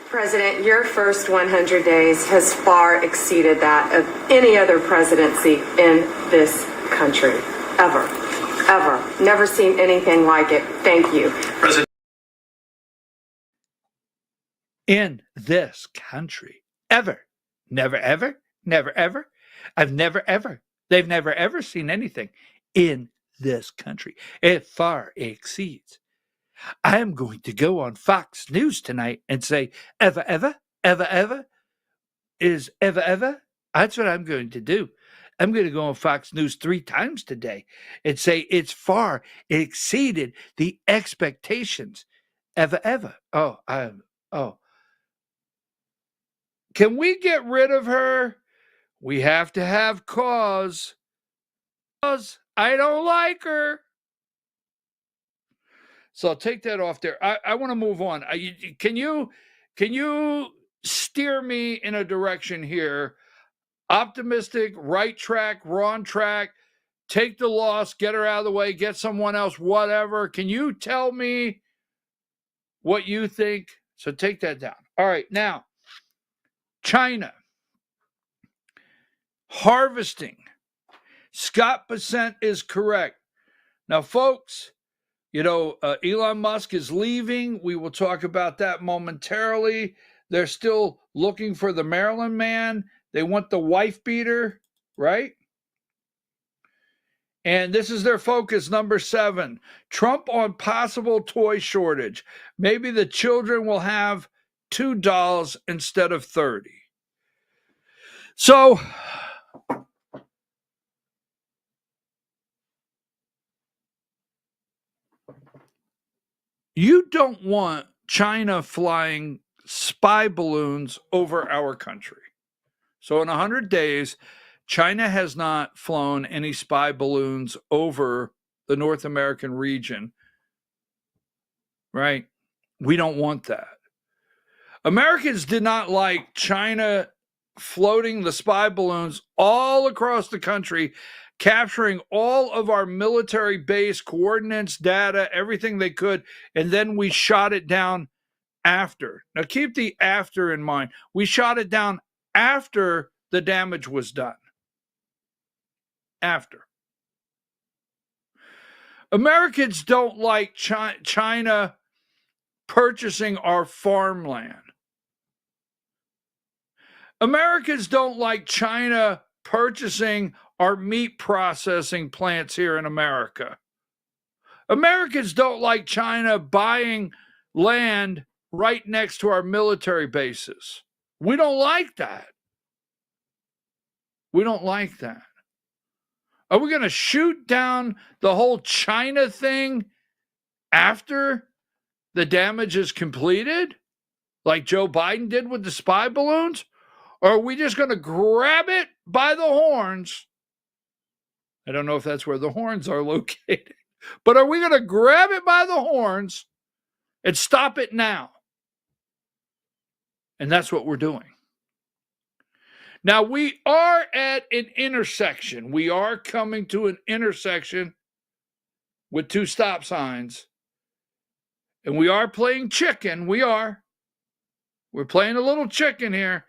R: President, your first 100 days has far exceeded that of any other presidency in this country. Ever. Never seen anything like it. Thank you.
T: President.
A: In this country. Ever. Never, ever. Never, ever. They've never, ever seen anything in this country. It far exceeds. I am going to go on Fox News tonight and say, ever is ever. That's what I'm going to do. I'm going to go on Fox News 3 times today and say it's far exceeded the expectations. Ever. Oh. Can we get rid of her? We have to have cause. I don't like her. So I'll take that off there. I want to move on. Can you steer me in a direction here? Optimistic, right track, wrong track, take the loss, get her out of the way, get someone else, whatever. Can you tell me what you think? So take that down. All right, now, China. Harvesting. Scott Bessent is correct. Now, folks, Elon Musk is leaving. We will talk about that momentarily. They're still looking for the Maryland man. They want the wife beater, right? And this is their focus, number 7. Trump on possible toy shortage. Maybe the children will have 2 dolls instead of 30. So, you don't want China flying spy balloons over our country. So in 100 days, China has not flown any spy balloons over the North American region, right? We don't want that. Americans did not like China floating the spy balloons all across the country capturing all of our military base coordinates, data, everything they could, and then we shot it down after. Now keep the after in mind. We shot it down after the damage was done. After. Americans don't like China purchasing our farmland. Americans don't like China purchasing our meat processing plants here in America. Americans don't like China buying land right next to our military bases. We don't like that. We don't like that. Are we going to shoot down the whole China thing after the damage is completed, like Joe Biden did with the spy balloons? Or are we just going to grab it by the horns? I don't know if that's where the horns are located. But are we going to grab it by the horns and stop it now? And that's what we're doing. Now, we are at an intersection. We are coming to an intersection with 2 stop signs. And we are playing chicken. We're playing a little chicken here.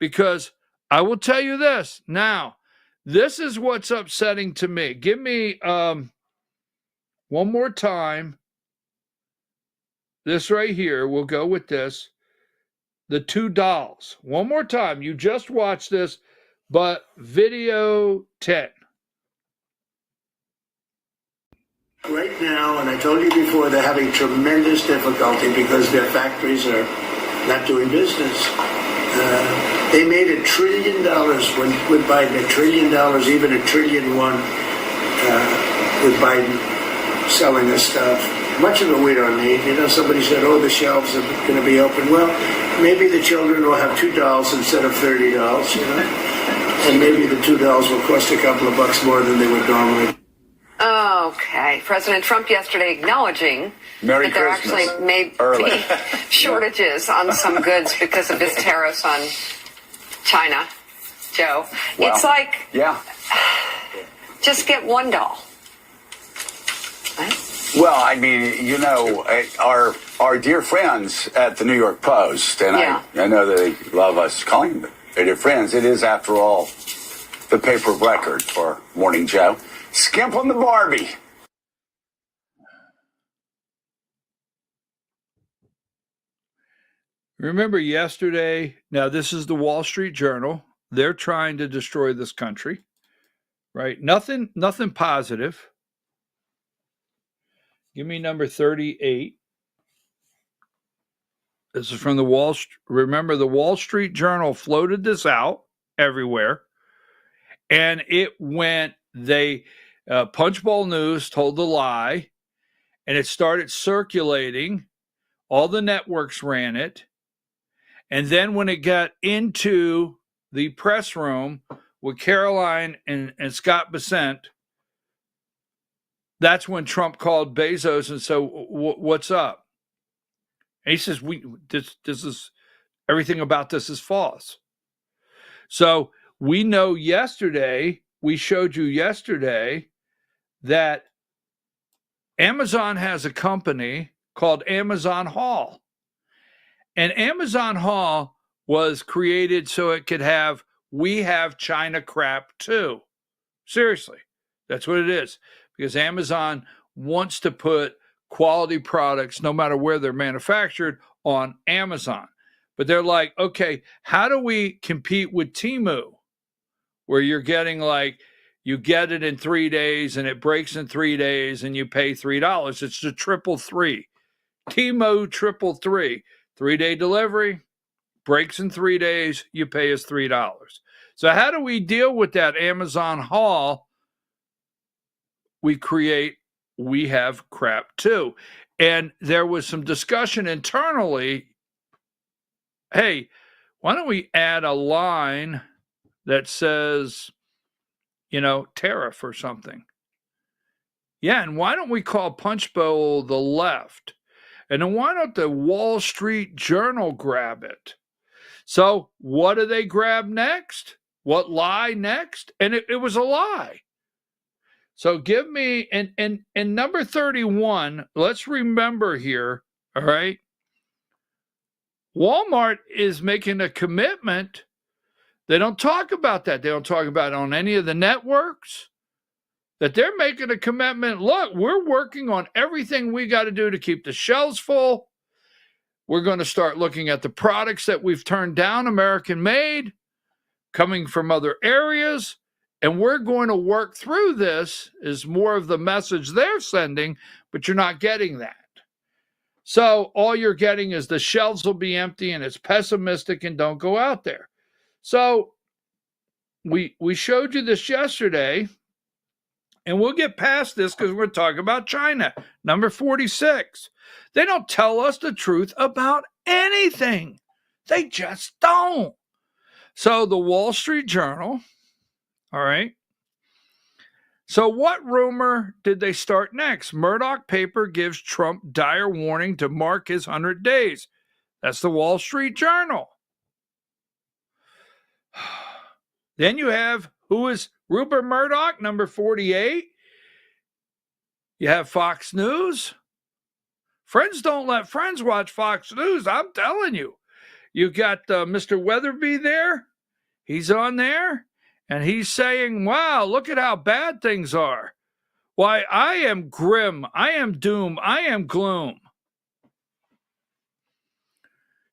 A: Because I will tell you this. Now, this is what's upsetting to me. Give me one more time. This right here. We'll go with this. The 2 dolls. One more time. You just watched this, but video 10.
G: Right now, and I told you before, they're having tremendous difficulty because their factories are not doing business. They made $1 trillion with Biden, $1 trillion, even $1.1 trillion with Biden selling us stuff. Much of it we don't need. You know, somebody said, oh, the shelves are going to be open. Well, maybe the children will have 2 dolls instead of 30 dolls, you know. And maybe the 2 dolls will cost a couple of bucks more than they would normally.
V: Okay. President Trump yesterday acknowledging that there actually may be shortages on some goods because of his tariffs on China. Joe,
D: Well,
V: it's like,
D: yeah.
V: just get 1 doll. Right?
D: Well, I mean, you know, our dear friends at the New York Post, and I know that they love us calling them their dear friends. It is, after all, the paper of record for Morning Joe. Skimp on the Barbie.
A: Remember yesterday, now this is the Wall Street Journal. They're trying to destroy this country, right? Nothing positive. Give me number 38. This is from the remember, the Wall Street Journal floated this out everywhere. And it went, Punchbowl News told the lie, and it started circulating. All the networks ran it. And then when it got into the press room with Caroline and Scott Bessent, that's when Trump called Bezos and said, what's up? And he says, this is, everything about this is false. So we know we showed you yesterday that Amazon has a company called Amazon Hall. And Amazon Hall was created so it could have, we have China crap too. Seriously, that's what it is. Because Amazon wants to put quality products, no matter where they're manufactured, on Amazon. But they're like, okay, how do we compete with Temu? Where you're getting you get it in 3 days and it breaks in 3 days and you pay $3. It's the 333. Temu 333. 3-day delivery, breaks in 3 days, you pay us $3. So how do we deal with that Amazon Hall? We have crap too. And there was some discussion internally. Hey, why don't we add a line that says, tariff or something? Yeah, and why don't we call Punchbowl the left? And then why don't the Wall Street Journal grab it? So what do they grab next? What lie next? And it was a lie. So give me, and number 31, let's remember here, all right? Walmart is making a commitment. They don't talk about that. They don't talk about it on any of the networks, that they're making a commitment. Look, we're working on everything we got to do to keep the shelves full. We're going to start looking at the products that we've turned down, American made, coming from other areas. And we're going to work through this, is more of the message they're sending, but you're not getting that. So all you're getting is the shelves will be empty and it's pessimistic and don't go out there. So we showed you this yesterday, and we'll get past this because we're talking about China. Number 46. They don't tell us the truth about anything. They just don't. So the Wall Street Journal, all right. So what rumor did they start next? Murdoch paper gives Trump dire warning to mark his 100 days. That's the Wall Street Journal. Then you have, who is Rupert Murdoch, number 48. You have Fox News. Friends don't let friends watch Fox News, I'm telling you. You got Mr. Weatherby there. He's on there. And he's saying, wow, look at how bad things are. Why, I am grim. I am doom. I am gloom.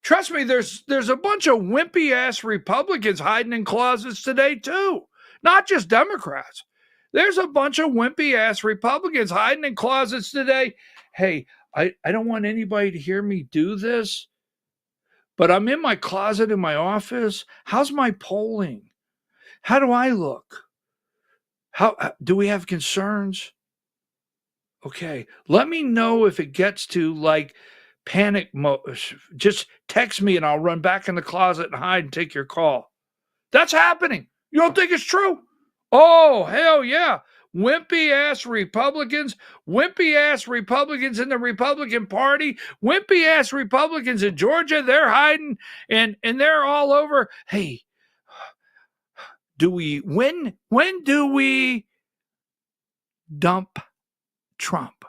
A: Trust me, there's a bunch of wimpy-ass Republicans hiding in closets today, too. Not just Democrats. There's a bunch of wimpy-ass Republicans hiding in closets today. Hey, I don't want anybody to hear me do this, but I'm in my closet in my office. How's my polling? How do I look? How do we have concerns? Okay, let me know if it gets to like panic mode. Just text me and I'll run back in the closet and hide and take your call. That's happening. You don't think it's true? Oh, hell yeah. Wimpy-ass Republicans in the Republican Party, wimpy-ass Republicans in Georgia, they're hiding and they're all over. Hey, when do we dump Trump?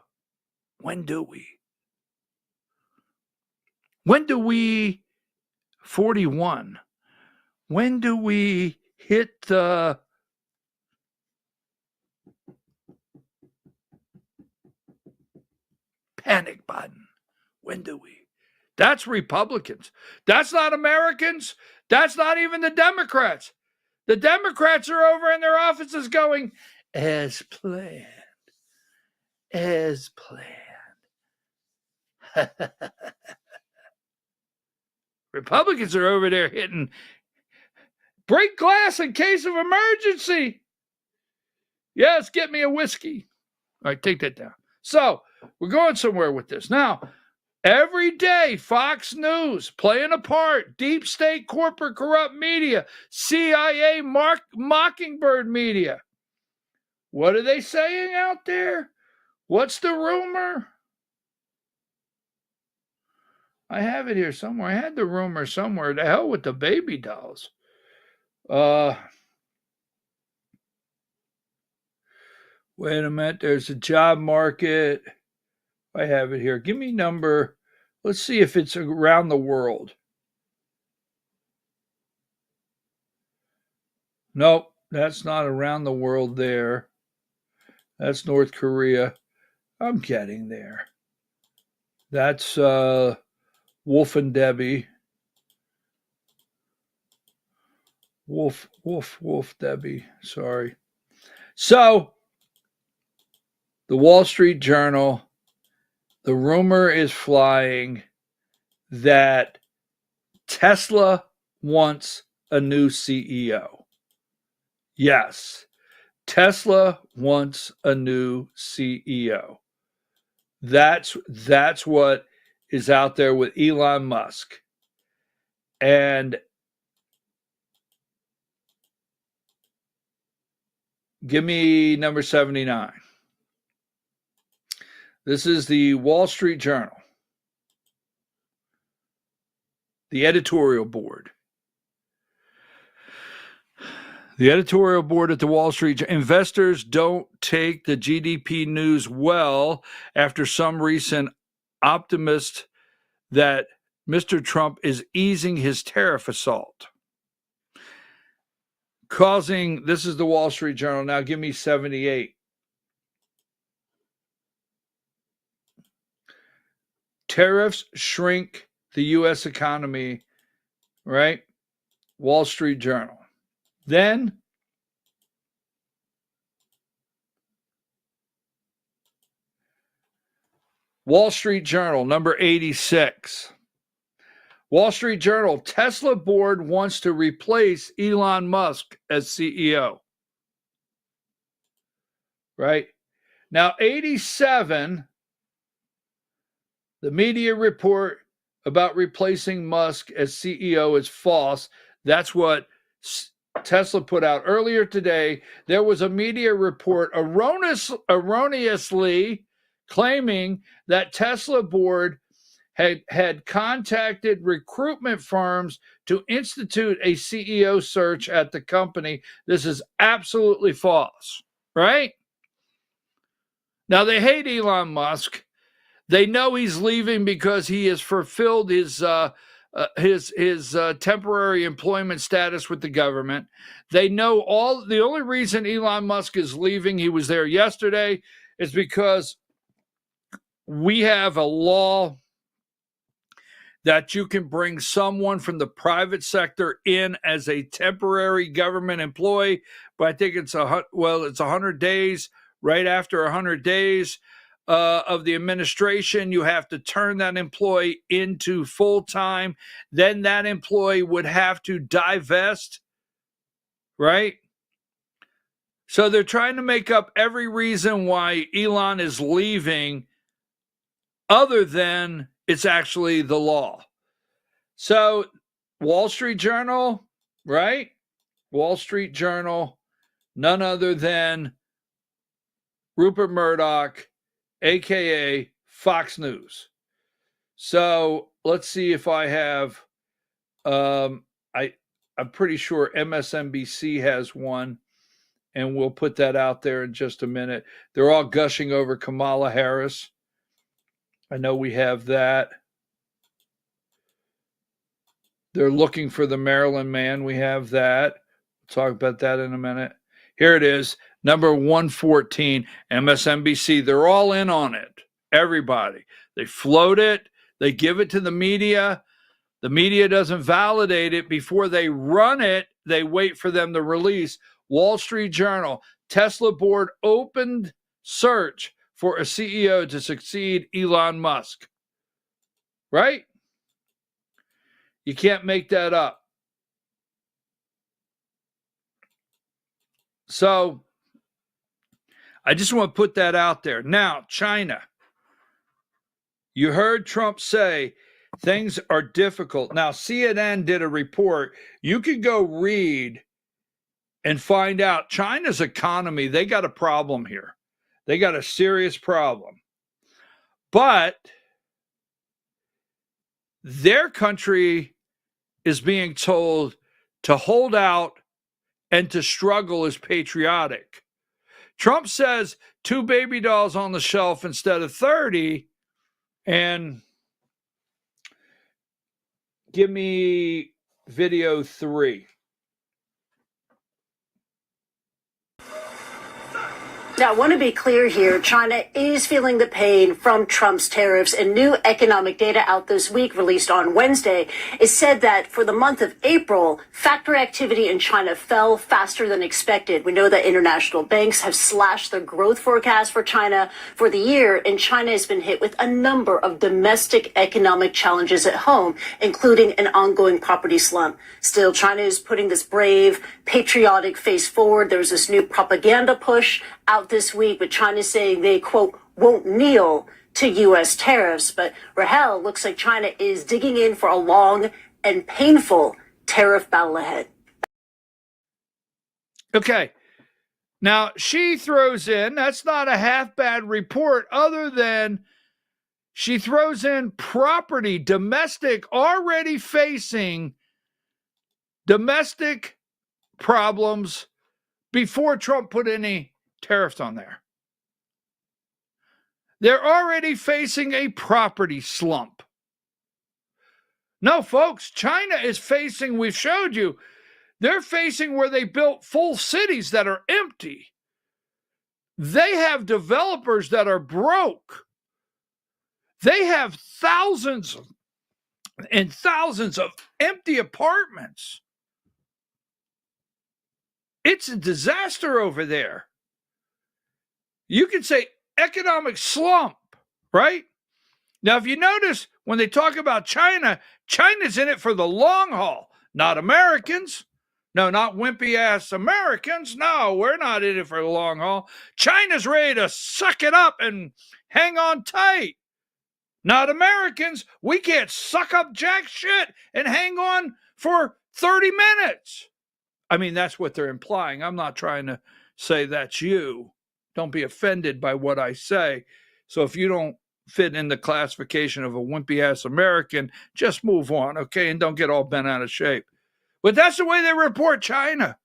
A: When do we? When do we 41? When do we hit the panic button? When do we? That's Republicans. That's not Americans. That's not even the Democrats. The Democrats are over in their offices going, as planned. As planned. Republicans are over there hitting break glass in case of emergency. Yes, get me a whiskey. All right, take that down. So we're going somewhere with this. Now, every day, Fox News playing a part, deep state, corporate, corrupt media, CIA, Mockingbird media. What are they saying out there? What's the rumor? I have it here somewhere. I had the rumor somewhere. The hell with the baby dolls. Wait a minute. There's a job market. I have it here. Give me number. Let's see if it's around the world. Nope, that's not around the world there. That's North Korea. I'm getting there. That's Wolf and Debbie. Wolf, Debbie. Sorry. So, the Wall Street Journal, the rumor is flying that Tesla wants a new CEO. Yes, Tesla wants a new CEO. That's what is out there with Elon Musk. And give me number 79. This is the Wall Street Journal, the editorial board. The editorial board at the Wall Street, investors don't take the GDP news well after some recent optimist that Mr. Trump is easing his tariff assault, causing, this is the Wall Street Journal, now give me 78. Tariffs shrink the U.S. economy, right? Wall Street Journal. Then Wall Street Journal, number 86. Wall Street Journal, Tesla board wants to replace Elon Musk as CEO. Right? Now, 87, the media report about replacing Musk as CEO is false. That's what Tesla put out earlier today. There was a media report erroneously claiming that Tesla board had contacted recruitment firms to institute a CEO search at the company. This is absolutely false, right? Now, they hate Elon Musk. They know he's leaving because he has fulfilled his temporary employment status with the government. They know the only reason Elon Musk is leaving, he was there yesterday, is because we have a law that you can bring someone from the private sector in as a temporary government employee, but I think it's 100 days. Right after 100 days of the administration, you have to turn that employee into full-time. Then that employee would have to divest, right? So they're trying to make up every reason why Elon is leaving other than it's actually the law. So Wall Street Journal, right? Wall Street Journal, none other than Rupert Murdoch, a.k.a. Fox News. So let's see if I have, I'm pretty sure MSNBC has one, and we'll put that out there in just a minute. They're all gushing over Kamala Harris. I know we have that. They're looking for the Maryland man. We have that. We'll talk about that in a minute. Here it is. Number 114, MSNBC. They're all in on it. Everybody. They float it. They give it to the media. The media doesn't validate it. Before they run it, they wait for them to release. Wall Street Journal. Tesla board opened search for a CEO to succeed Elon Musk. Right? You can't make that up. So I just want to put that out there. Now, China. You heard Trump say things are difficult. Now, CNN did a report. You could go read and find out China's economy, they got a problem here. They got a serious problem. But their country is being told to hold out and to struggle is patriotic. Trump says 2 baby dolls on the shelf instead of 30. And give me video 3.
B: Now, I want to be clear here. China is feeling the pain from Trump's tariffs, and new economic data out this week, released on Wednesday, is said that for the month of April, factory activity in China fell faster than expected. We know that international banks have slashed their growth forecast for China for the year, and China has been hit with a number of domestic economic challenges at home, including an ongoing property slump. Still, China is putting this brave, patriotic face forward. There's this new propaganda push out this week, but China saying they, quote, won't kneel to U.S. tariffs. But Rahel, looks like China is digging in for a long and painful tariff battle ahead.
A: Okay. Now, she throws in, that's not a half bad report, other than she throws in property, domestic, already facing domestic problems before Trump put any tariffs on there. They're already facing a property slump. No, folks, China is facing, we've showed you, they're facing where they built full cities that are empty. They have developers that are broke. They have thousands and thousands of empty apartments. It's a disaster over there. You could say economic slump, right? Now, if you notice, when they talk about China, China's in it for the long haul, not Americans. No, not wimpy-ass Americans. No, we're not in it for the long haul. China's ready to suck it up and hang on tight. Not Americans. We can't suck up jack shit and hang on for 30 minutes. I mean, that's what they're implying. I'm not trying to say that's you. Don't be offended by what I say. So if you don't fit in the classification of a wimpy-ass American, just move on, okay? And don't get all bent out of shape. But that's the way they report China.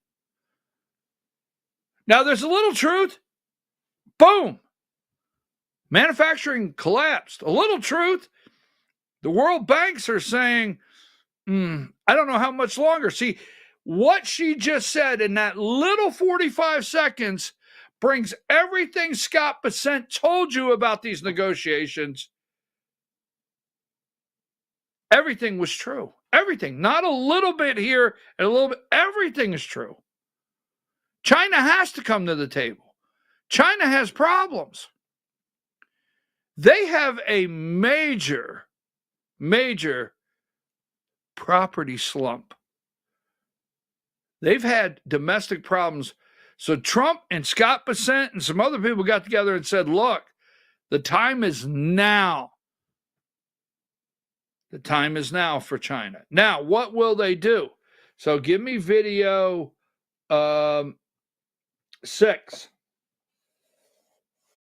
A: Now, there's a little truth. Boom. Manufacturing collapsed. A little truth. The world banks are saying, I don't know how much longer. See, what she just said in that little 45 seconds brings everything Scott Bessent told you about these negotiations. Everything was true. Everything. Not a little bit here and a little bit. Everything is true. China has to come to the table. China has problems. They have a major property slump. They've had domestic problems. So Trump and Scott Bessent and some other people got together and said, look, the time is now. The time is now for China. Now, what will they do? So give me video 6.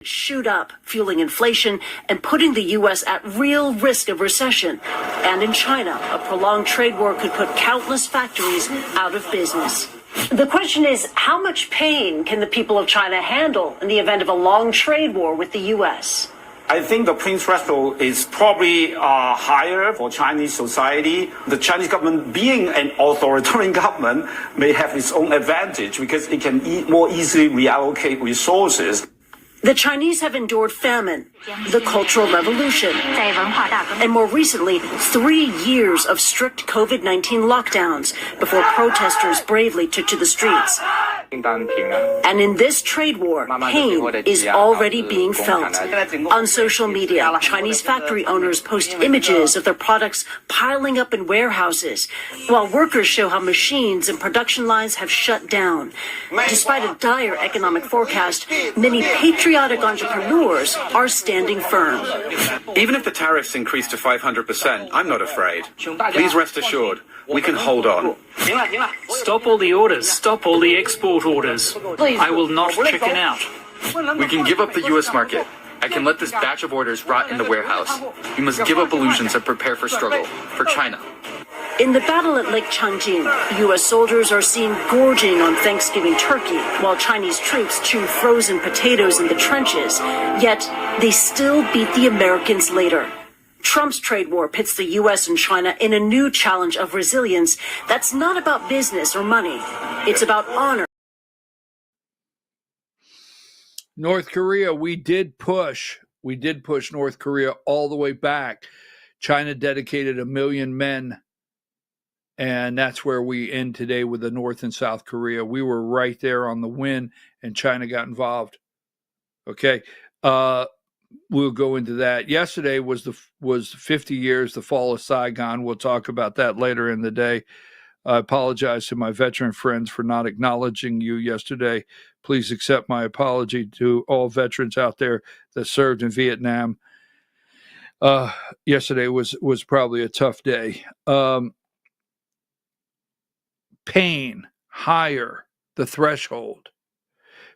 B: Shoot up, fueling inflation and putting the U.S. at real risk of recession. And in China, a prolonged trade war could put countless factories out of business. The question is, how much pain can the people of China handle in the event of a long trade war with the U.S.?
E: I think the pain threshold is probably higher for Chinese society. The Chinese government, being an authoritarian government, may have its own advantage because it can more easily reallocate resources.
B: The Chinese have endured famine, the Cultural Revolution, and more recently, 3 years of strict COVID-19 lockdowns before protesters bravely took to the streets. And in this trade war, pain is already being felt. On social media, Chinese factory owners post images of their products piling up in warehouses, while workers show how machines and production lines have shut down. Despite a dire economic forecast, many patriotic entrepreneurs are standing firm.
F: Even if the tariffs increase to 500%, I'm not afraid. Please rest assured, we can hold on.
W: Stop all the orders. Stop all the export orders. I will not chicken out.
F: We can give up the U.S. market. I can let this batch of orders rot in the warehouse. We must give up illusions and prepare for struggle. For China.
B: In the battle at Lake Changjin, U.S. soldiers are seen gorging on Thanksgiving turkey, while Chinese troops chew frozen potatoes in the trenches. Yet, they still beat the Americans later. Trump's trade war pits the U.S. and China in a new challenge of resilience that's not about business or money. It's about honor.
A: North Korea, we did push North Korea all the way back. China dedicated 1 million men. And that's where we end today with the North and South Korea. We were right there on the win, and China got involved. Okay, we'll go into that. Yesterday was 50 years, the fall of Saigon. We'll talk about that later in the day. I apologize to my veteran friends for not acknowledging you yesterday. Please accept my apology to all veterans out there that served in Vietnam. Yesterday was probably a tough day. Pain, higher, the threshold.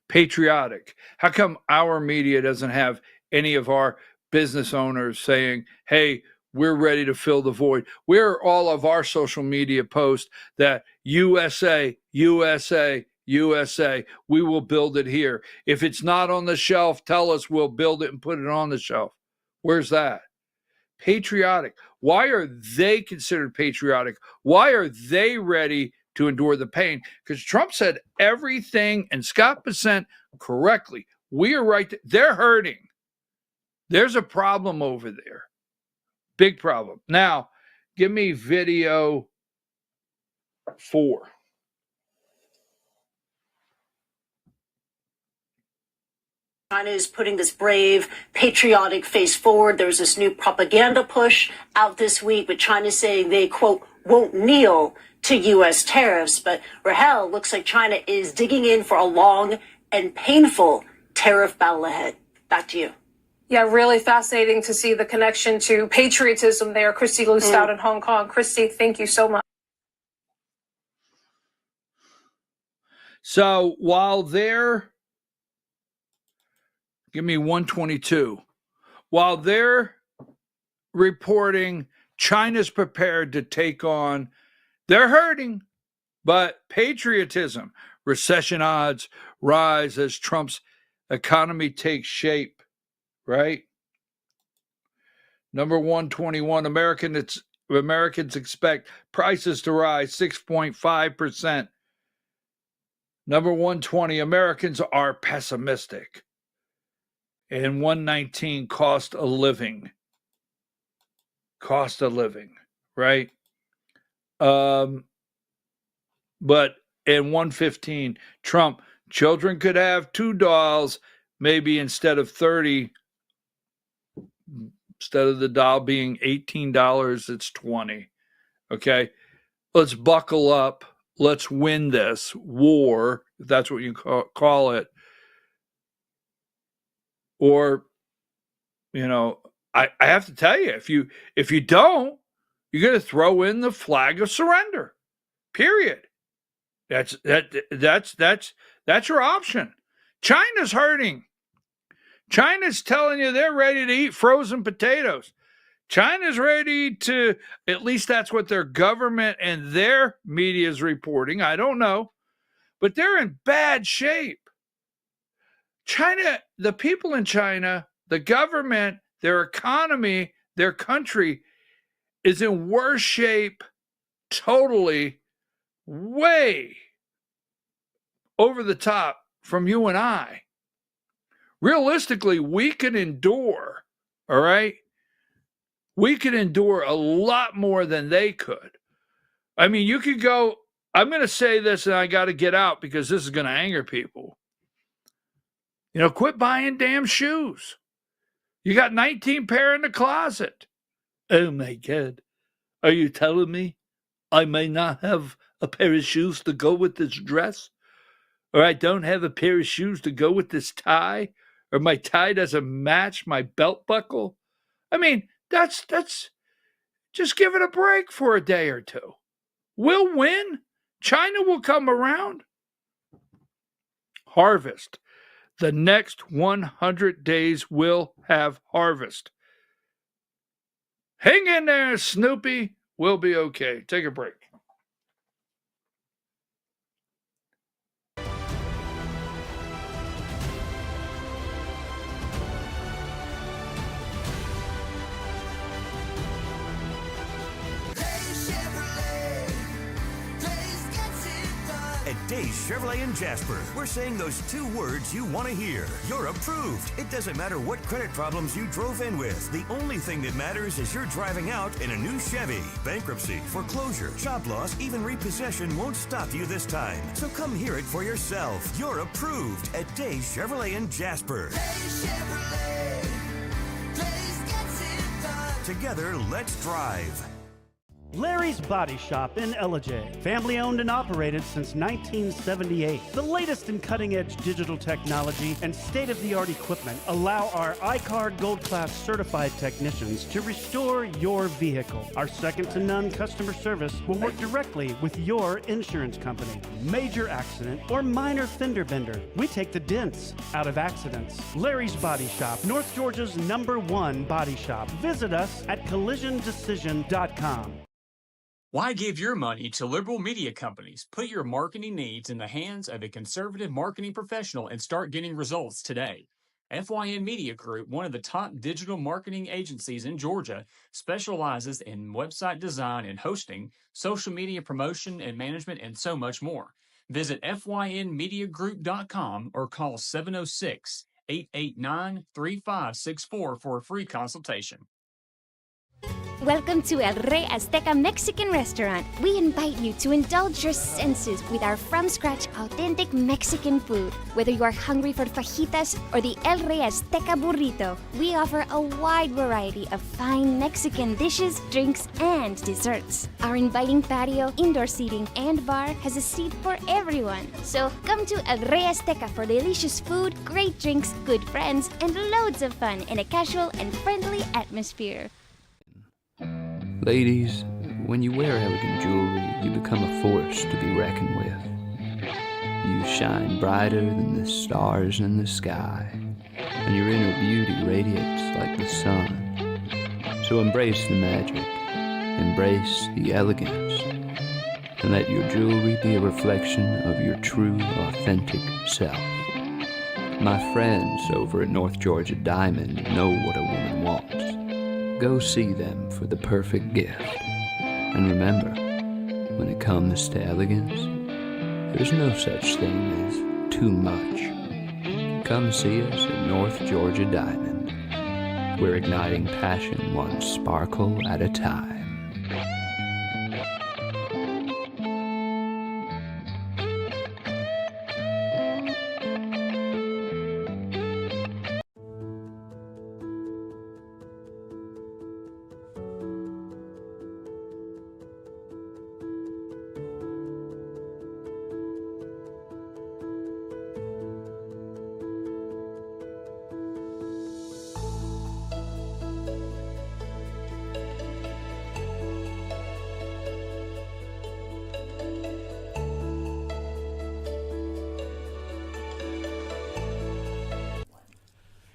A: Patriotic. How come our media doesn't have any of our business owners saying, hey, we're ready to fill the void? Where are all of our social media posts that USA, USA, USA. We will build it here. If it's not on the shelf, tell us, we'll build it and put it on the shelf. Where's that? Patriotic. Why are they considered patriotic? Why are they ready to endure the pain? Because Trump said everything, and Scott Bessent correctly. We are right. They're hurting. There's a problem over there. Big problem. Now, give me video 4.
B: China is putting this brave, patriotic face forward. There's this new propaganda push out this week with China saying they, quote, won't kneel to U.S. tariffs. But Rahel, looks like China is digging in for a long and painful tariff battle ahead. Back to you.
C: Yeah, really fascinating to see the connection to patriotism there. Christy Lustau in Hong Kong. Christy, thank you so much.
A: So while they're, give me 122, while they're reporting China's prepared to take on, they're hurting, but patriotism, recession odds rise as Trump's economy takes shape, right? Number 121, Americans expect prices to rise 6.5%. Number 120, Americans are pessimistic. And 119, cost of living, right? But in 115, Trump, children could have 2 dolls, maybe instead of 30, instead of the doll being $18, it's 20. Okay, let's buckle up. Let's win this war, if that's what you call it. Or, you know, I have to tell you, if you don't, you're going to throw in the flag of surrender. Period. That's your option. China's hurting. China's telling you they're ready to eat frozen potatoes. China's ready to, at least that's what their government and their media is reporting. I don't know, but they're in bad shape. China, the people in China, the government, their economy, their country is in worse shape, totally, way over the top from you and I. Realistically, we can endure, all right? We could endure a lot more than they could. I mean, you could go, I'm going to say this and I got to get out because this is going to anger people. You know, quit buying damn shoes. You got 19 pair in the closet. Oh my God. Are you telling me I may not have a pair of shoes to go with this dress? Or I don't have a pair of shoes to go with this tie? Or my tie doesn't match my belt buckle? I mean, that's just give it a break for a day or two. We'll win. China will come around. Harvest. The next 100 days will have harvest. Hang in there, Snoopy. We'll be okay. Take a break.
H: At Days Chevrolet in Jasper, we're saying those 2 words you want to hear. You're approved. It doesn't matter what credit problems you drove in with. The only thing that matters is you're driving out in a new Chevy. Bankruptcy, foreclosure, job loss, even repossession won't stop you this time. So come hear it for yourself. You're approved at Days Chevrolet in Jasper. Days Chevrolet. Days gets it done. Together, let's drive.
I: Larry's Body Shop in Ellijay. Family owned and operated since 1978. The latest in cutting-edge digital technology and state-of-the-art equipment allow our iCar Gold Class certified technicians to restore your vehicle. Our second-to-none customer service will work directly with your insurance company. Major accident or minor fender bender, we take the dents out of accidents. Larry's Body Shop, North Georgia's #1 body shop. Visit us at collisiondecision.com.
J: Why give your money to liberal media companies? Put your marketing needs in the hands of a conservative marketing professional and start getting results today. FYN Media Group, one of the top digital marketing agencies in Georgia, specializes in website design and hosting, social media promotion and management, and so much more. Visit FYNmediagroup.com or call 706-889-3564 for a free consultation.
K: Welcome to El Rey Azteca Mexican Restaurant. We invite you to indulge your senses with our from-scratch authentic Mexican food. Whether you are hungry for fajitas or the El Rey Azteca burrito, we offer a wide variety of fine Mexican dishes, drinks, and desserts. Our inviting patio, indoor seating, and bar has a seat for everyone. So come to El Rey Azteca for delicious food, great drinks, good friends, and loads of fun in a casual and friendly atmosphere.
L: Ladies, when you wear elegant jewelry, you become a force to be reckoned with. You shine brighter than the stars in the sky, and your inner beauty radiates like the sun. So embrace the magic, embrace the elegance, and let your jewelry be a reflection of your true, authentic self. My friends over at North Georgia Diamond know what a woman wants. Go see them for the perfect gift. And remember, when it comes to elegance, there's no such thing as too much. Come see us at North Georgia Diamond. We're igniting passion one sparkle at a time.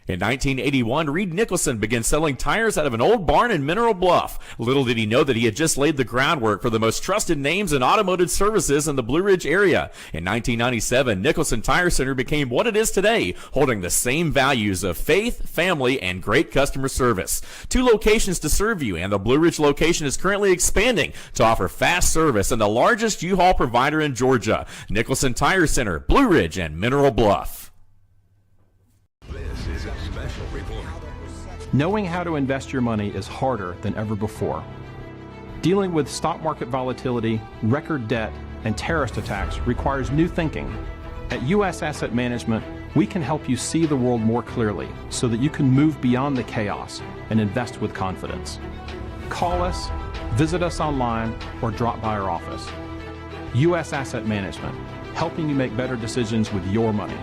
M: In 1981, Reed Nicholson began selling tires out of an old barn in Mineral Bluff. Little did he know that he had just laid the groundwork for the most trusted names in automotive services in the Blue Ridge area. In 1997, Nicholson Tire Center became what it is today, holding the same values of faith, family, and great customer service. 2 locations to serve you, and the Blue Ridge location is currently expanding to offer fast service and the largest U-Haul provider in Georgia. Nicholson Tire Center, Blue Ridge, and Mineral Bluff.
H: This is a special report.
N: Knowing how to invest your money is harder than ever before. Dealing with stock market volatility, record debt, and terrorist attacks requires new thinking. At U.S. Asset Management, we can help you see the world more clearly so that you can move beyond the chaos and invest with confidence. Call us, visit us online, or drop by our office. U.S. Asset Management, helping you make better decisions with your money.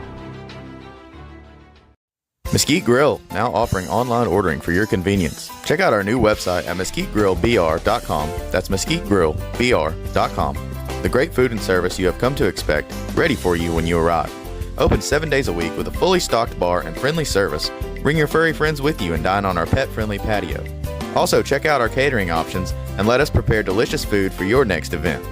O: Mesquite Grill, now offering online ordering for your convenience. Check out our new website at mesquitegrillbr.com. That's mesquitegrillbr.com. The great food and service you have come to expect, ready for you when you arrive. Open 7 days a week with a fully stocked bar and friendly service. Bring your furry friends with you and dine on our pet-friendly patio. Also, check out our catering options and let us prepare delicious food for your next event.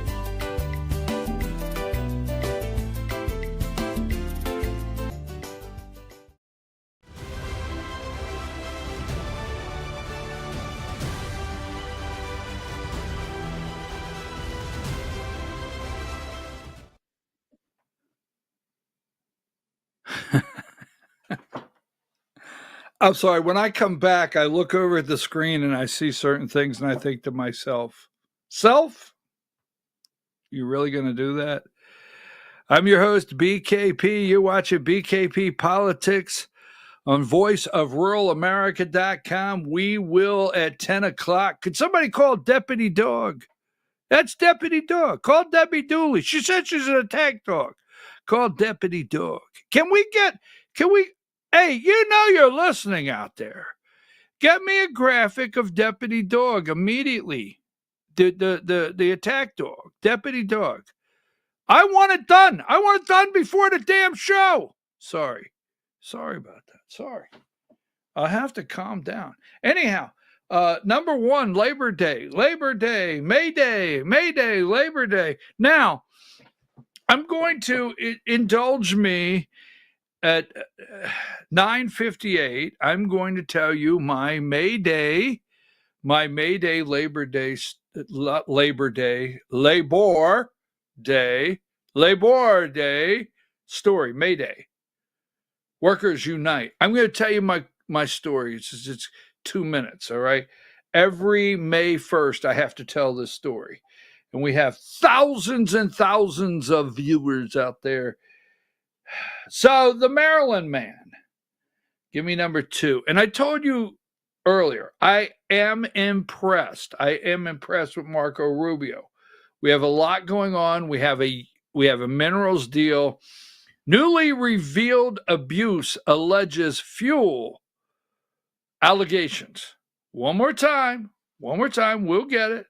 A: I'm sorry. When I come back, I look over at the screen and I see certain things and I think to myself, self, you really going to do that? I'm your host, BKP. You're watching BKP Politics on voiceofruralamerica.com. We will at 10 o'clock. Could somebody call Deputy Dog? That's Deputy Dog. Call Debbie Dooley. She said she's an attack dog. Call Deputy Dog. Can we, hey, you know you're listening out there. Get me a graphic of Deputy Dog immediately. The attack dog, Deputy Dog. I want it done. I want it done before the damn show. Sorry about that. Sorry. I'll have to calm down. Anyhow, Number one, Labor Day, May Day, Labor Day. Now, I'm going to indulge me at 9:58. I'm going to tell you my May Day, Labor Day story. May Day. Workers unite. I'm going to tell you my story. It's 2 minutes, all right? Every May 1st, I have to tell this story. And we have thousands and thousands of viewers out there. So, the Maryland man. Give me number 2. And I told you earlier, I am impressed. With Marco Rubio. We have a lot going on. We have a minerals deal. Newly revealed abuse alleges fuel allegations. One more time, we'll get it.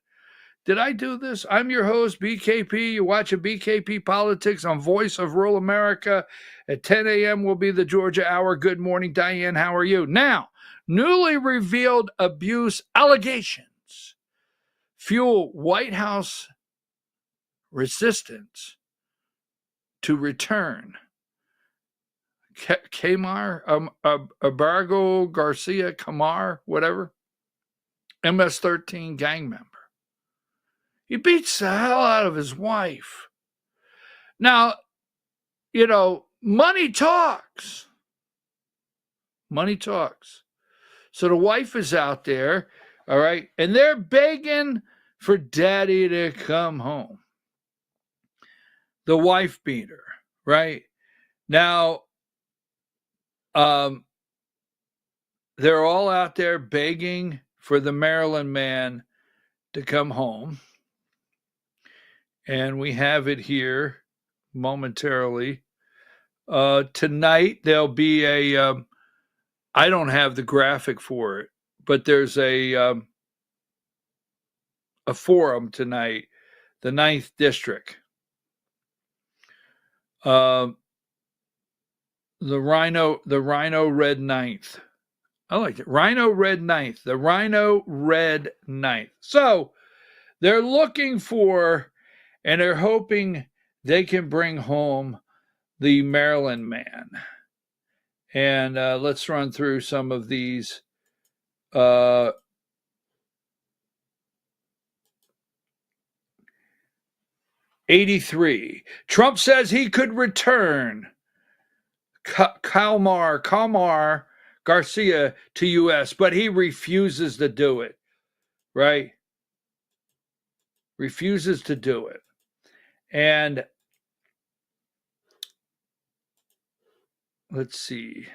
A: Did I do this? I'm your host, BKP. You're watching BKP Politics on Voice of Rural America. At 10 a.m. will be the Georgia Hour. Good morning, Diane. How are you? Now, newly revealed abuse allegations fuel White House resistance to return Kamar, Abargo Garcia Kamar, whatever, MS-13 gang member. He beats the hell out of his wife. Now, money talks. Money talks. So the wife is out there, all right, and they're begging for daddy to come home. The wife beater, right? Now, they're all out there begging for the Maryland man to come home. And we have it here momentarily. Tonight, there'll be I don't have the graphic for it, but there's a forum tonight, the 9th District. The Rhino Red 9th. I like it. Rhino Red 9th. The Rhino Red 9th. So they're looking for, and they're hoping they can bring home the Maryland man. And let's run through some of these. 83. Trump says he could return Kamar Garcia to U.S., but he refuses to do it, right? Refuses to do it. And let's see.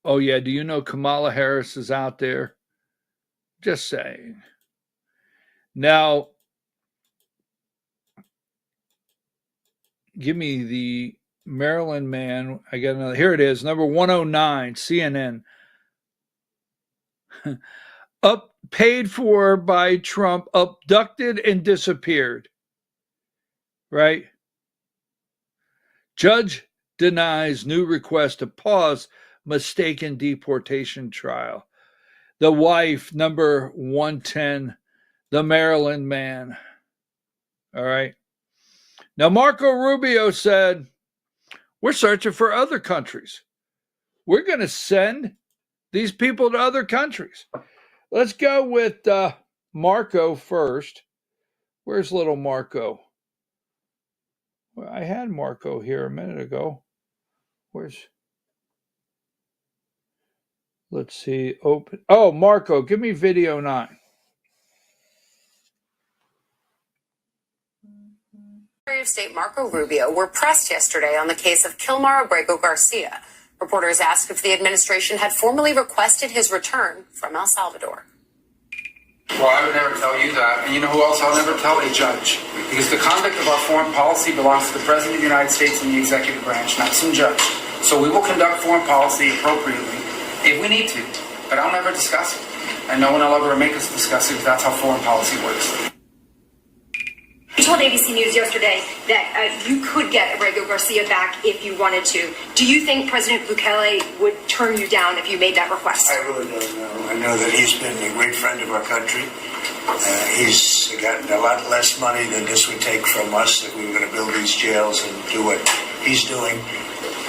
A: Oh, yeah. Do you know Kamala Harris is out there? Just saying. Now, give me the Maryland man. I got another. Here it is. Number 109, CNN. Paid for by Trump, abducted and disappeared. Right? Judge denies new request to pause mistaken deportation trial. The wife, number 110, the Maryland man. All right. Now, Marco Rubio said, we're searching for other countries. We're going to send these people to other countries. Let's go with Marco first. Where's little Marco? Well, I had Marco here a minute ago. Let's see, open. Oh, Marco, give me video 9.
V: Secretary of State Marco Rubio were pressed yesterday on the case of Kilmar Abrego Garcia. Reporters asked if the administration had formally requested his return from El Salvador.
U: Well, I would never tell you that. And you know who else I'll never tell? A judge. Because the conduct of our foreign policy belongs to the President of the United States and the executive branch, not some judge. So we will conduct foreign policy appropriately if we need to. But I'll never discuss it. And no one will ever make us discuss it because that's how foreign policy works.
P: told ABC News yesterday that you could get Abrego Garcia back if you wanted to. Do you think President Bukele would turn you down if you made that request?
G: I really don't know. I know that he's been a great friend of our country. He's gotten a lot less money than this would take from us if we were going to build these jails and do what he's doing.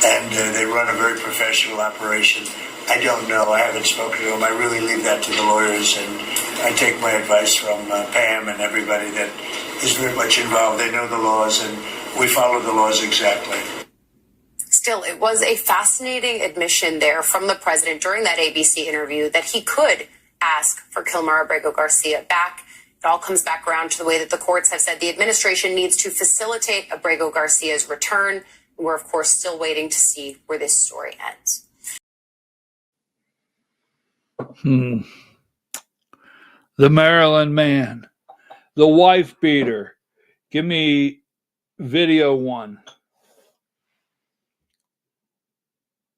G: And they run a very professional operation. I don't know. I haven't spoken to him. I really leave that to the lawyers, and I take my advice from Pam and everybody that is very much involved. They know the laws, and we follow the laws exactly.
V: Still, it was a fascinating admission there from the president during that ABC interview that he could ask for Kilmar Abrego Garcia back. It all comes back around to the way that the courts have said the administration needs to facilitate Abrego Garcia's return. We're, of course, still waiting to see where this story ends.
A: The Maryland man, the wife beater. Give me video 1.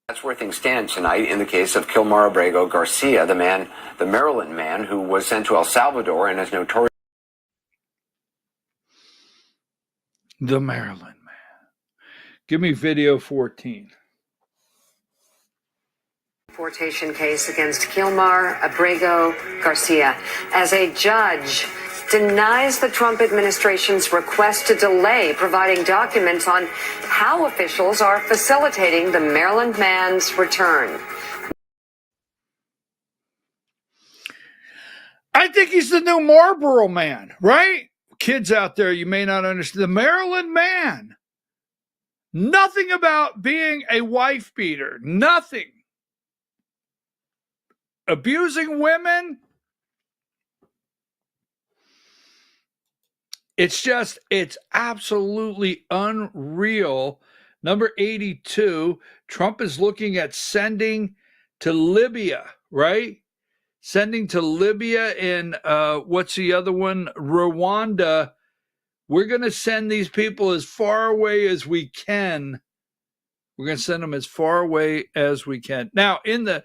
Q: That's where things stand tonight in the case of Kilmar Abrego Garcia, the Maryland man who was sent to El Salvador and is notorious.
A: The Maryland man. Give me video 14.
R: Deportation case against Kilmar Abrego Garcia as a judge denies the Trump administration's request to delay providing documents on how officials are facilitating the Maryland man's return.
A: I think he's the new Marlboro man, right? Kids out there, you may not understand. The Maryland man. Nothing about being a wife beater. Nothing. Abusing women. It's absolutely unreal. Number 82, Trump is looking at sending to Libya, right? Sending to Libya and what's the other one? Rwanda. We're going to send these people as far away as we can. We're going to send them as far away as we can. Now, I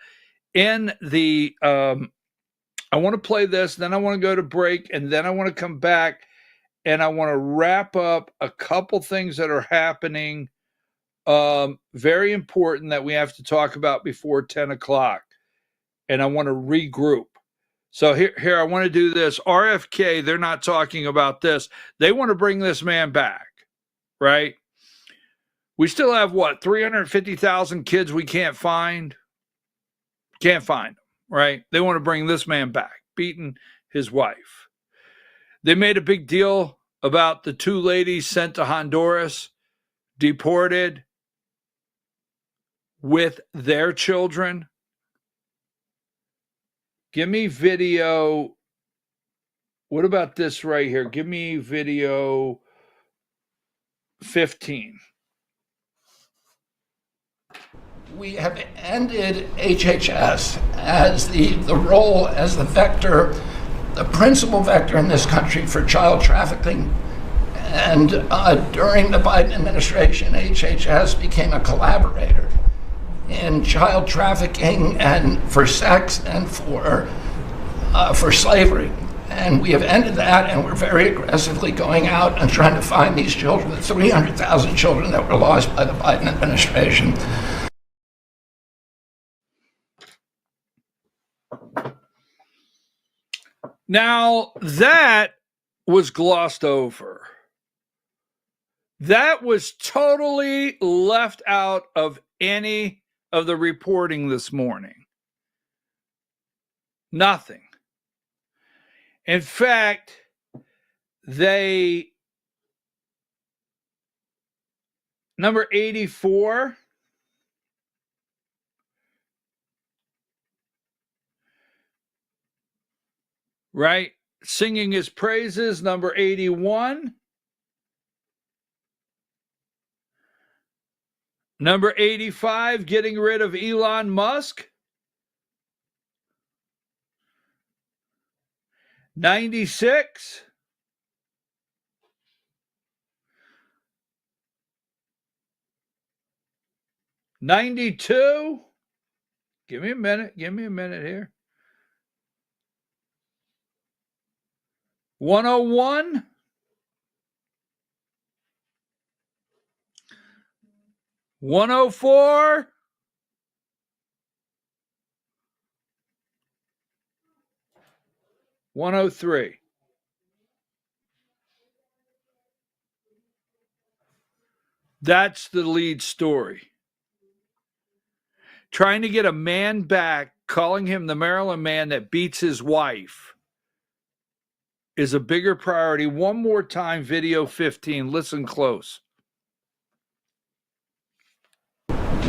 A: want to play this, then I want to go to break, and then I want to come back, and I want to wrap up a couple things that are happening, very important that we have to talk about before 10 o'clock, and I want to regroup. So here, I want to do this. RFK, they're not talking about this. They want to bring this man back, right? We still have, 350,000 kids we can't find? Can't find them, right? They want to bring this man back, beating his wife. They made a big deal about the 2 ladies sent to Honduras, deported with their children. Give me video. What about this right here? Give me video 15.
S: We have ended HHS as the role as the vector, the principal vector in this country for child trafficking. And during the Biden administration, HHS became a collaborator in child trafficking and for sex and for slavery. And we have ended that, and we're very aggressively going out and trying to find these children, the 300,000 children that were lost by the Biden administration.
A: Now, that was glossed over. That was totally left out of any of the reporting this morning. Nothing. In fact, number 84, right? Singing his praises, number 81. Number 85, getting rid of Elon Musk. 96. $92. Give me a minute here. 101. 104. $103. That's the lead story. Trying to get a man back, calling him the Maryland man that beats his wife, is a bigger priority. One more time, video 15. Listen close.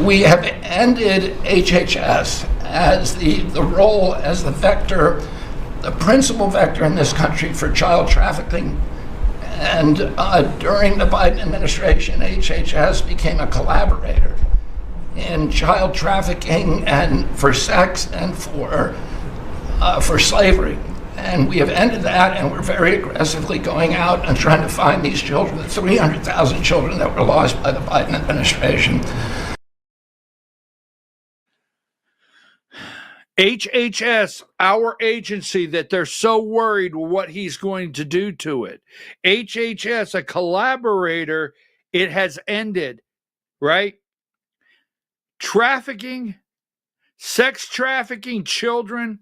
S: We have ended HHS as the role as the vector, the principal vector in this country for child trafficking. And during the Biden administration, HHS became a collaborator in child trafficking and for sex and for slavery. And we have ended that, and we're very aggressively going out and trying to find these children, the 300,000 children that were lost by the Biden administration.
A: HHS, our agency that they're so worried what he's going to do to it. HHS, a collaborator, it has ended, right? Trafficking, sex trafficking children.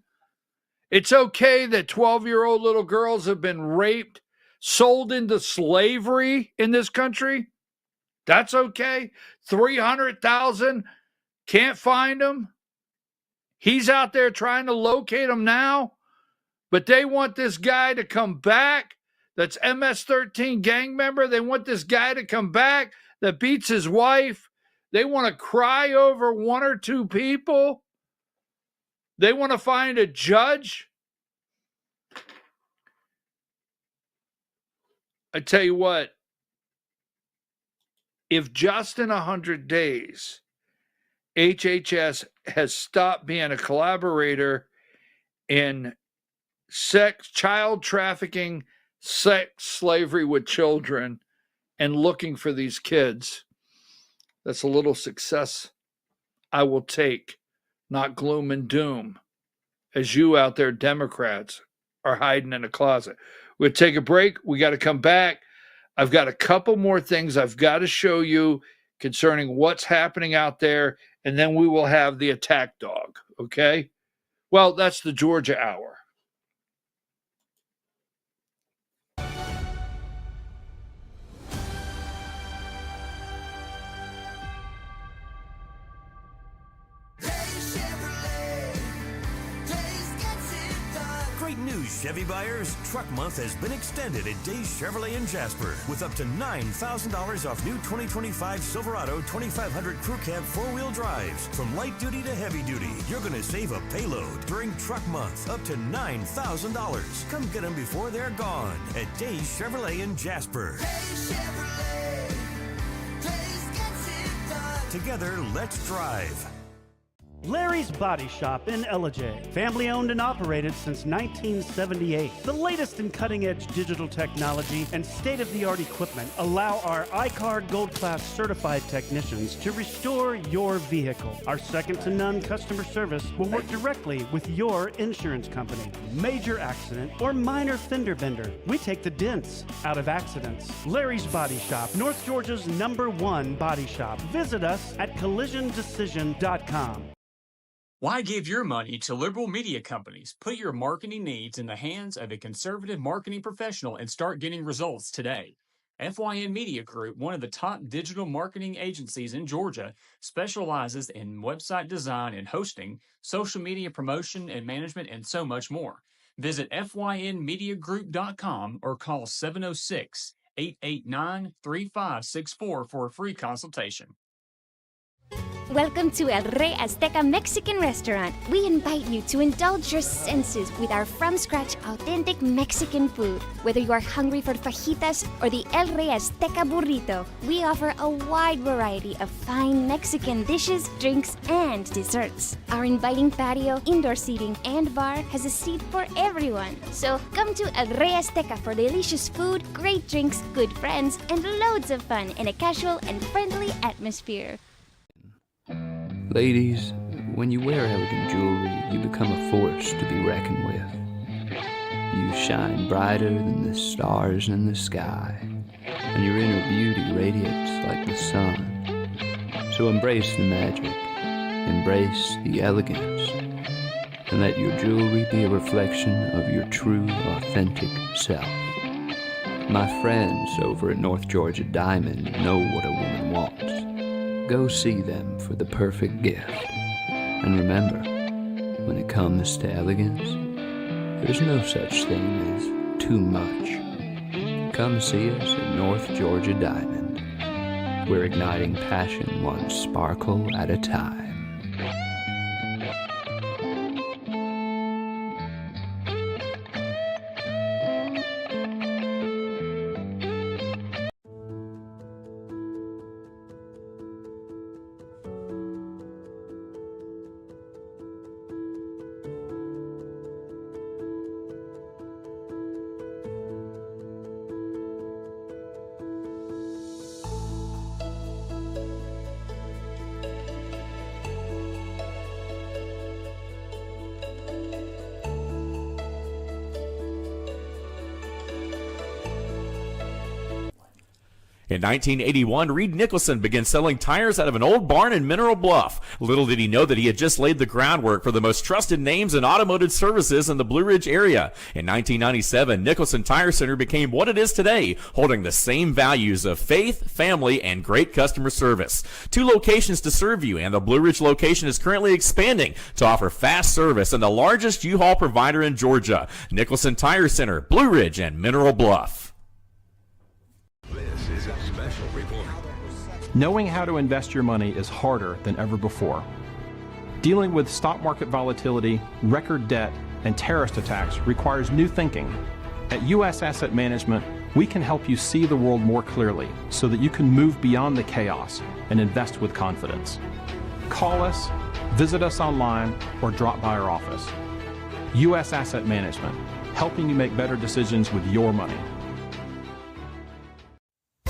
A: It's okay that 12-year-old little girls have been raped, sold into slavery in this country. That's okay. 300,000, can't find them. He's out there trying to locate them now, but they want this guy to come back. That's MS-13 gang member. They want this guy to come back that beats his wife. They want to cry over one or two people. They want to find a judge. I tell you what, if just in 100 days, HHS has stopped being a collaborator in sex, child trafficking, sex slavery with children, and looking for these kids, that's a little success I will take, not gloom and doom, as you out there, Democrats, are hiding in a closet. We'll take a break. We got to come back. I've got a couple more things I've got to show you concerning what's happening out there, and then we will have the attack dog, okay? Well, that's the Georgia Hour.
H: Great news, Chevy buyers. Truck Month has been extended at Days Chevrolet in Jasper with up to $9,000 off new 2025 Silverado 2500 Crew Cab 4-wheel drives. From light duty to heavy duty, you're going to save a payload during Truck Month up to $9,000. Come get them before they're gone at Days Chevrolet in Jasper. Together, let's drive.
I: Larry's Body Shop in Ellijay. Family owned and operated since 1978. The latest in cutting-edge digital technology and state-of-the-art equipment allow our iCard Gold Class certified technicians to restore your vehicle. Our second-to-none customer service will work directly with your insurance company. Major accident or minor fender bender, we take the dents out of accidents. Larry's Body Shop, North Georgia's #1 body shop. Visit us at collisiondecision.com.
J: Why give your money to liberal media companies? Put your marketing needs in the hands of a conservative marketing professional and start getting results today. FYN Media Group, one of the top digital marketing agencies in Georgia, specializes in website design and hosting, social media promotion and management, and so much more. Visit FYNmediagroup.com or call 706-889-3564 for a free consultation.
K: Welcome to El Rey Azteca Mexican Restaurant. We invite you to indulge your senses with our from-scratch authentic Mexican food. Whether you are hungry for fajitas or the El Rey Azteca burrito, we offer a wide variety of fine Mexican dishes, drinks, and desserts. Our inviting patio, indoor seating, and bar has a seat for everyone. So come to El Rey Azteca for delicious food, great drinks, good friends, and loads of fun in a casual and friendly atmosphere.
L: Ladies, when you wear elegant jewelry, you become a force to be reckoned with. You shine brighter than the stars in the sky, and your inner beauty radiates like the sun. So embrace the magic, embrace the elegance, and let your jewelry be a reflection of your true, authentic self. My friends over at North Georgia Diamond know what a woman wants. Go see them for the perfect gift. And remember, when it comes to elegance, there's no such thing as too much. Come see us at North Georgia Diamond. We're igniting passion one sparkle at a time.
M: In 1981, Reed Nicholson began selling tires out of an old barn in Mineral Bluff. Little did he know that he had just laid the groundwork for the most trusted names in automotive services in the Blue Ridge area. In 1997, Nicholson Tire Center became what it is today, holding the same values of faith, family, and great customer service. 2 locations to serve you, and the Blue Ridge location is currently expanding to offer fast service and the largest U-Haul provider in Georgia. Nicholson Tire Center, Blue Ridge, and Mineral Bluff.
H: This is a special report.
N: Knowing how to invest your money is harder than ever before. Dealing with stock market volatility, record debt, and terrorist attacks requires new thinking. At U.S. Asset Management, we can help you see the world more clearly so that you can move beyond the chaos and invest with confidence. Call us, visit us online, or drop by our office. U.S. Asset Management, helping you make better decisions with your money.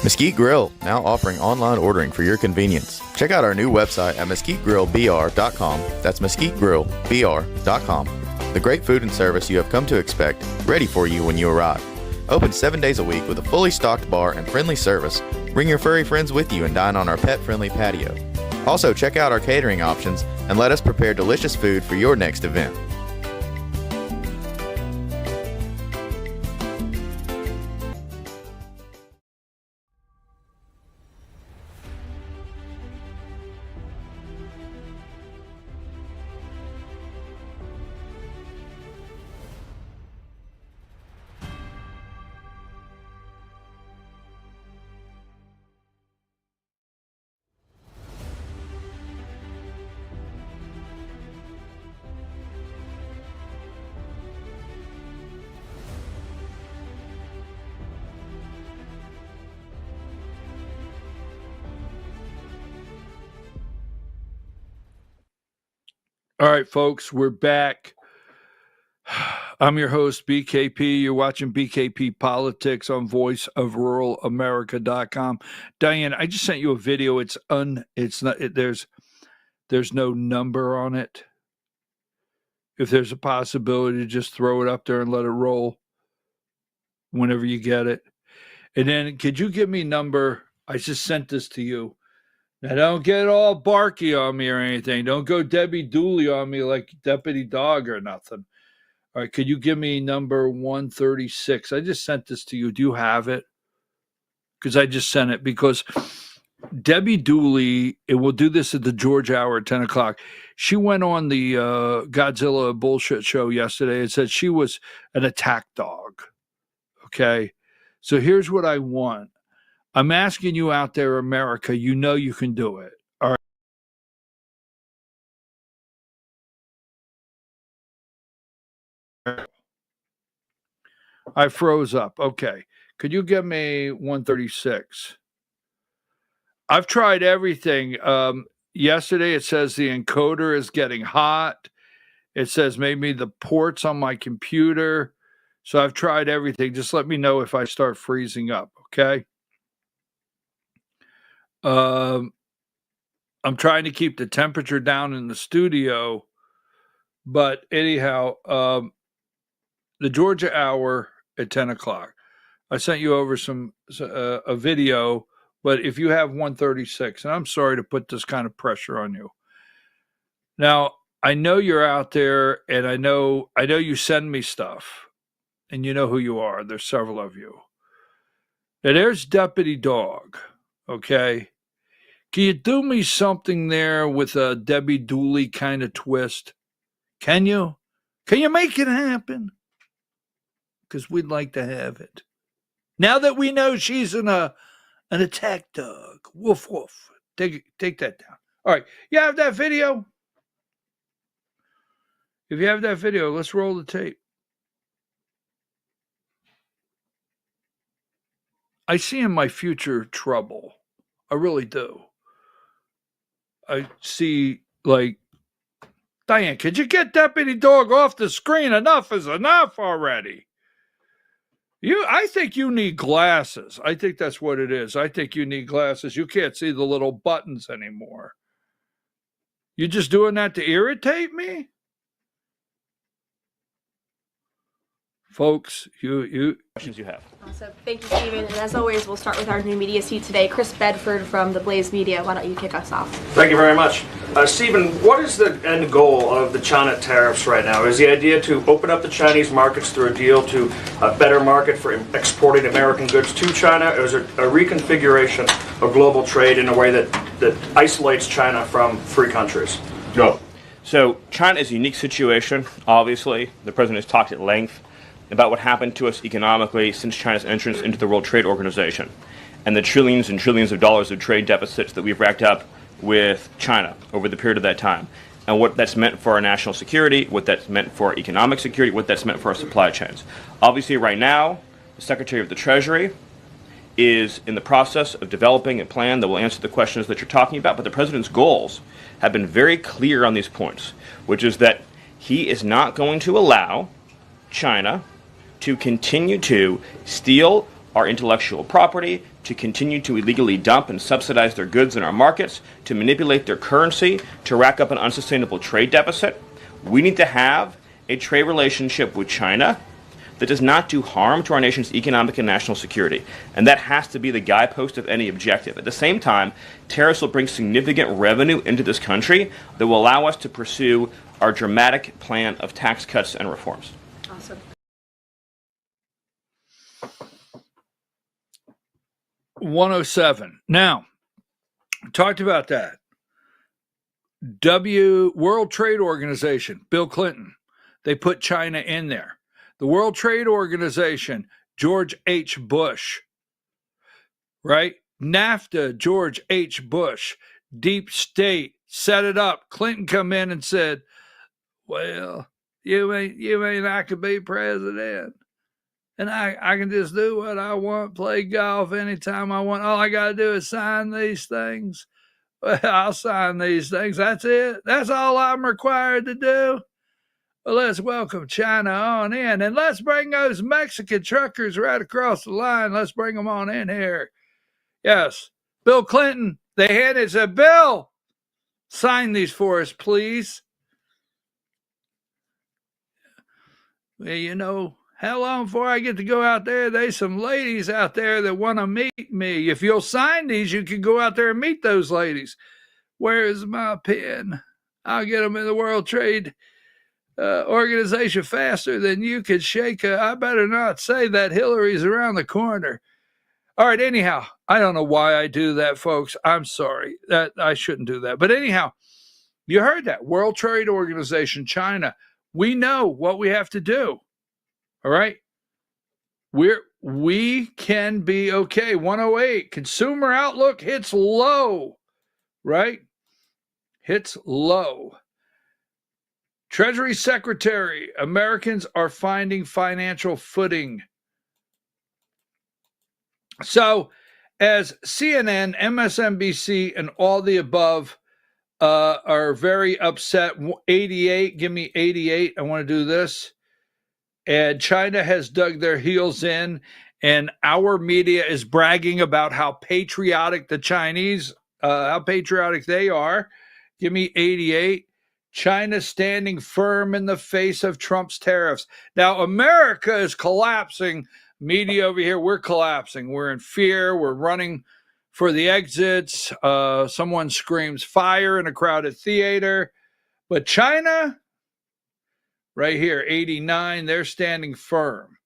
O: Mesquite Grill, now offering online ordering for your convenience. Check out our new website at mesquitegrillbr.com. That's mesquitegrillbr.com. The great food and service you have come to expect, ready for you when you arrive. Open 7 days a week with a fully stocked bar and friendly service. Bring your furry friends with you and dine on our pet-friendly patio. Also, check out our catering options and let us prepare delicious food for your next event.
A: All right, folks, we're back. I'm your host, BKP. You're watching BKP Politics on voiceofruralamerica.com. Diane, I just sent you a video. There's no number on it. If there's a possibility to just throw it up there and let it roll whenever you get it. And then could you give me number? I just sent this to you. Now, don't get all barky on me or anything. Don't go Debbie Dooley on me like Deputy Dog or nothing. All right, could you give me number 136? I just sent this to you. Do you have it? Because I just sent it because Debbie Dooley, and we'll do this at the George Hour at 10 o'clock. She went on the Godzilla bullshit show yesterday and said she was an attack dog. Okay, so here's what I want. I'm asking you out there, America, you know you can do it. All right. I froze up. Okay. Could you give me 136? I've tried everything. Yesterday it says the encoder is getting hot. It says maybe the ports on my computer. So I've tried everything. Just let me know if I start freezing up, okay? I'm trying to keep the temperature down in the studio, but anyhow, the Georgia Hour at 10 o'clock. I sent you over a video but if you have 136, and I'm sorry to put this kind of pressure on you. Now, I know you're out there, and I know you send me stuff, and you know who you are. There's several of you. Now, there's Deputy Dog, okay? Can you do me something there with a Debbie Dooley kind of twist? Can you? Can you make it happen? Because we'd like to have it. Now that we know she's an attack dog. Woof, woof. Take that down. All right. You have that video? If you have that video, let's roll the tape. I see in my future trouble. I really do. I see, like, Diane, could you get Deputy Dog off the screen? Enough is enough already. I think you need glasses. I think that's what it is. I think you need glasses. You can't see the little buttons anymore. You just doing that to irritate me? Folks, you
D: questions you have.
E: Awesome. Thank you, Stephen. And as always, we'll start with our new media seat today. Chris Bedford from the Blaze Media. Why don't you kick us off?
T: Thank you very much. Stephen, what is the end goal of the China tariffs right now? Is the idea to open up the Chinese markets through a deal to a better market for exporting American goods to China? Or is it a reconfiguration of global trade in a way that isolates China from free countries?
D: No. So China is a unique situation, obviously. The president has talked at length about what happened to us economically since China's entrance into the World Trade Organization and the trillions and trillions of dollars of trade deficits that we've racked up with China over the period of that time, and what that's meant for our national security, what that's meant for our economic security, what that's meant for our supply chains. Obviously, right now, the Secretary of the Treasury is in the process of developing a plan that will answer the questions that you're talking about, but the president's goals have been very clear on these points, which is that he is not going to allow China to continue to steal our intellectual property, to continue to illegally dump and subsidize their goods in our markets, to manipulate their currency, to rack up an unsustainable trade deficit. We need to have a trade relationship with China that does not do harm to our nation's economic and national security. And that has to be the guidepost of any objective. At the same time, tariffs will bring significant revenue into this country that will allow us to pursue our dramatic plan of tax cuts and reforms.
E: Awesome.
A: 107. Now, talked about that. World Trade Organization, Bill Clinton, they put China in there. The World Trade Organization, George H. Bush, right? NAFTA, George H. Bush, Deep State, set it up. Clinton come in and said, well, you ain't not to be president. And I can just do what I want, play golf anytime I want. All I got to do is sign these things. Well, I'll sign these things. That's it. That's all I'm required to do. Well, let's welcome China on in. And let's bring those Mexican truckers right across the line. Let's bring them on in here. Yes. Bill Clinton, they handed said, Bill, sign these for us, please. Well, you know, how long before I get to go out there? There's some ladies out there that want to meet me. If you'll sign these, you can go out there and meet those ladies. Where is my pen? I'll get them in the World Trade Organization faster than you could shake I better not say that. Hillary's around the corner. All right, anyhow, I don't know why I do that, folks. I'm sorry. That I shouldn't do that. But anyhow, you heard that. World Trade Organization, China. We know what we have to do. All right. We can be okay. 108. Consumer outlook hits low. Right? Hits low. Treasury Secretary, Americans are finding financial footing. So, as CNN, MSNBC, and all the above are very upset, 88, give me 88. I want to do this. And China has dug their heels in, and our media is bragging about how patriotic the Chinese, how patriotic they are. Give me 88. China standing firm in the face of Trump's tariffs. Now, America is collapsing. Media over here, we're collapsing. We're in fear. We're running for the exits. Someone screams fire in a crowded theater. But China, right here, 89, they're standing firm.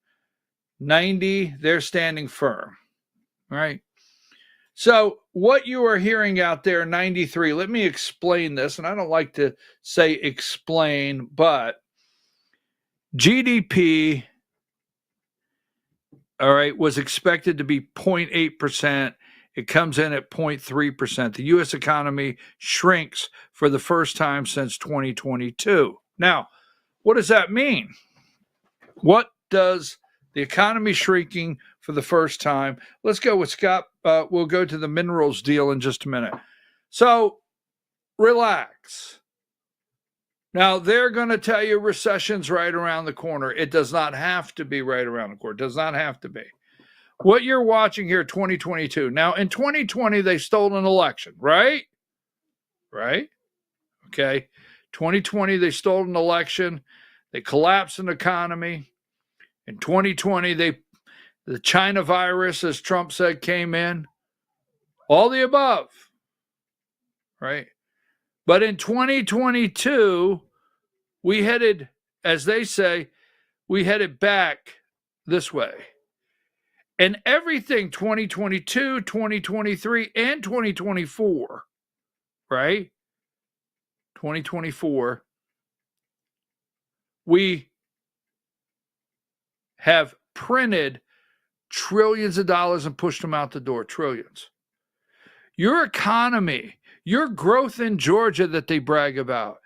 A: 90, they're standing firm. All right. So what you are hearing out there, 93, let me explain this. And I don't like to say explain, but GDP, all right, was expected to be 0.8%. It comes in at 0.3%. The U.S. economy shrinks for the first time since 2022. Now, what does that mean? What does the economy shrinking for the first time? Let's go with Scott. We'll go to the minerals deal in just a minute. So, relax. Now, they're going to tell you recession's right around the corner. It does not have to be right around the corner. It does not have to be. What you're watching here, 2022. Now, in 2020, they stole an election, right? Right? Okay. 2020, they stole an election. They collapsed an economy. In 2020, the China virus, as Trump said, came in. All the above, right? But in 2022, we headed, as they say, we headed back this way. And everything 2022, 2023, and 2024, right? 2024, we have printed trillions of dollars and pushed them out the door, trillions. Your economy, your growth in Georgia that they brag about,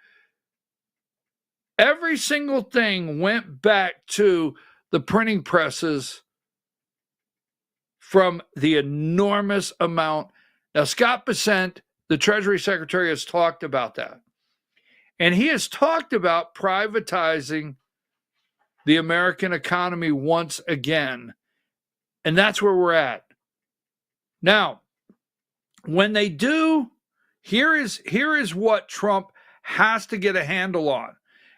A: every single thing went back to the printing presses from the enormous amount. Now, Scott Bessent, the Treasury Secretary, has talked about that. And he has talked about privatizing the American economy once again. And that's where we're at. Now, when they do, here is what Trump has to get a handle on.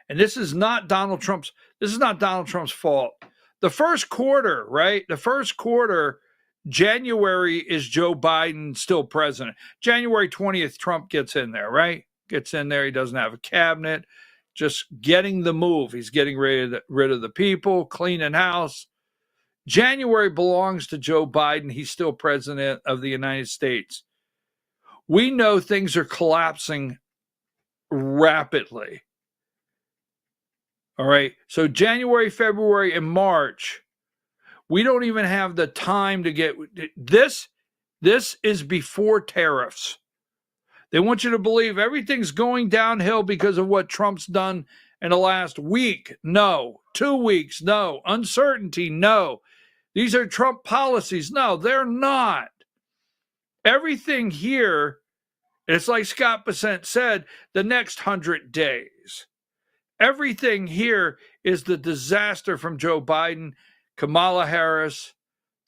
A: And this is not Donald Trump's fault. The first quarter, right? The first quarter, January is Joe Biden still president. January 20th, Trump gets in there, right? Gets in there. He doesn't have a cabinet. Just getting the move. He's getting rid of the people, cleaning house. January belongs to Joe Biden. He's still president of the United States. We know things are collapsing rapidly. All right. So January, February, and March, we don't even have the time to get this. This is before tariffs. They want you to believe everything's going downhill because of what Trump's done in the last week. No. 2 weeks. No. Uncertainty. No. These are Trump policies. No, they're not. Everything here, it's like Scott Bessent said, the next 100 days. Everything here is the disaster from Joe Biden, Kamala Harris,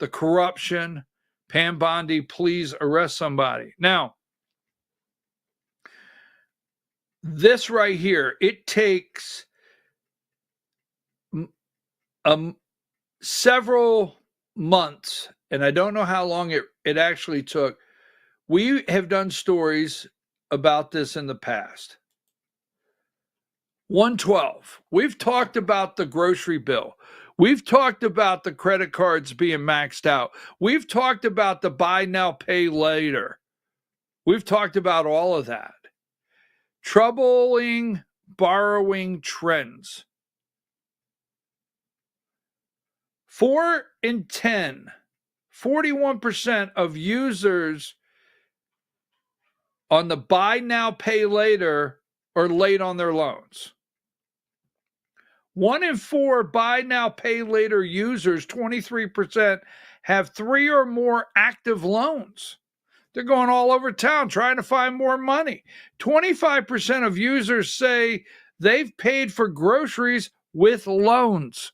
A: the corruption. Pam Bondi, please arrest somebody. Now, this right here, it takes several months, and I don't know how long it actually took. We have done stories about this in the past. 112. We've talked about the grocery bill. We've talked about the credit cards being maxed out. We've talked about the buy now, pay later. We've talked about all of that. Troubling borrowing trends. 4 in 10, 41% of users on the buy now, pay later are late on their loans. 1 in 4 buy now, pay later users, 23%, have 3 or more active loans. They're going all over town trying to find more money. 25% of users say they've paid for groceries with loans.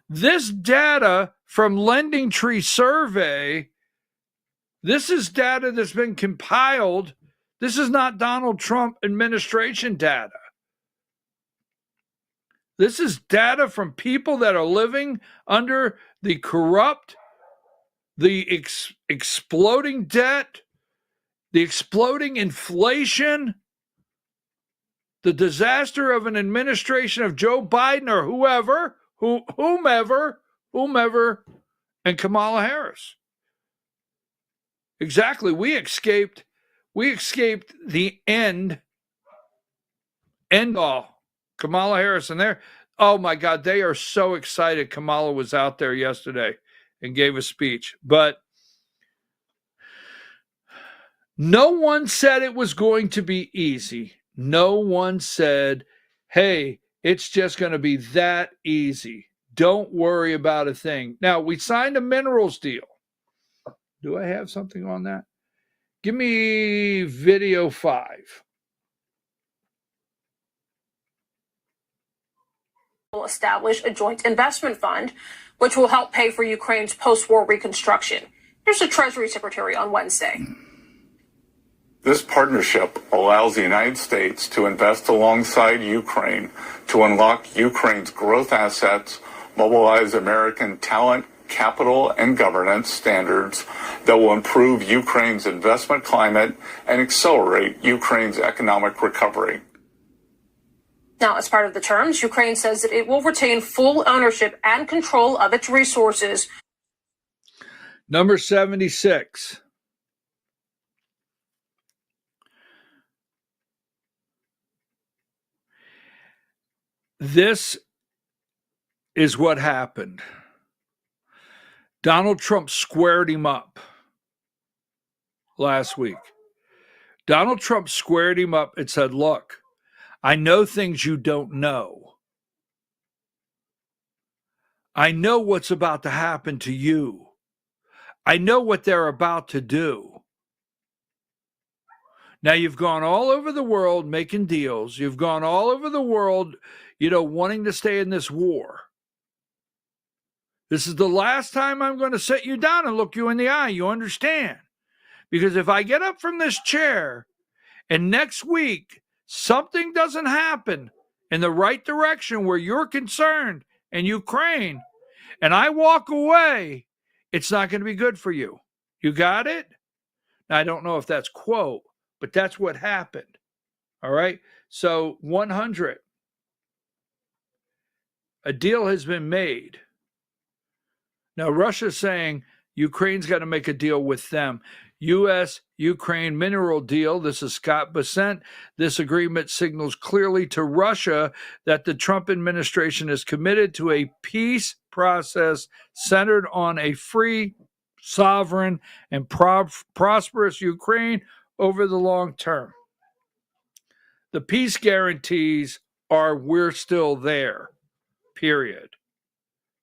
A: This data from Lending Tree Survey, this is data that's been compiled. This is not Donald Trump administration data. This is data from people that are living under the corrupt the exploding debt, the exploding inflation, the disaster of an administration of Joe Biden or whomever, and Kamala Harris. Exactly. We escaped the end all. Kamala Harris and there. Oh my God, they are so excited. Kamala was out there yesterday and gave a speech, but no one said it was going to be easy. No one said, hey, it's just going to be that easy. Don't worry about a thing. Now, we signed a minerals deal. Do I have something on that? Give me video 5.
C: Will establish a joint investment fund, which will help pay for Ukraine's post-war reconstruction. Here's the Treasury Secretary on Wednesday.
B: This partnership allows the United States to invest alongside Ukraine to unlock Ukraine's growth assets, mobilize American talent, capital, and governance standards that will improve Ukraine's investment climate and accelerate Ukraine's economic recovery.
C: Now, as part of the terms, Ukraine says that it will retain full ownership and control of its resources.
A: Number 76. This is what happened. Donald Trump squared him up last week. Donald Trump squared him up and said, look, I know things you don't know. I know what's about to happen to you. I know what they're about to do. Now, you've gone all over the world making deals. You've gone all over the world, wanting to stay in this war. This is the last time I'm going to sit you down and look you in the eye. You understand? Because if I get up from this chair and next week something doesn't happen in the right direction where you're concerned in Ukraine, and I walk away, it's not going to be good for you. You got it? Now, I don't know if that's quote, but that's what happened. All right? So 100. A deal has been made. Now, Russia's saying Ukraine's got to make a deal with them. U.S.-Ukraine mineral deal. This is Scott Bessent. This agreement signals clearly to Russia that the Trump administration is committed to a peace process centered on a free, sovereign, and prosperous Ukraine over the long term. The peace guarantees are we're still there, period.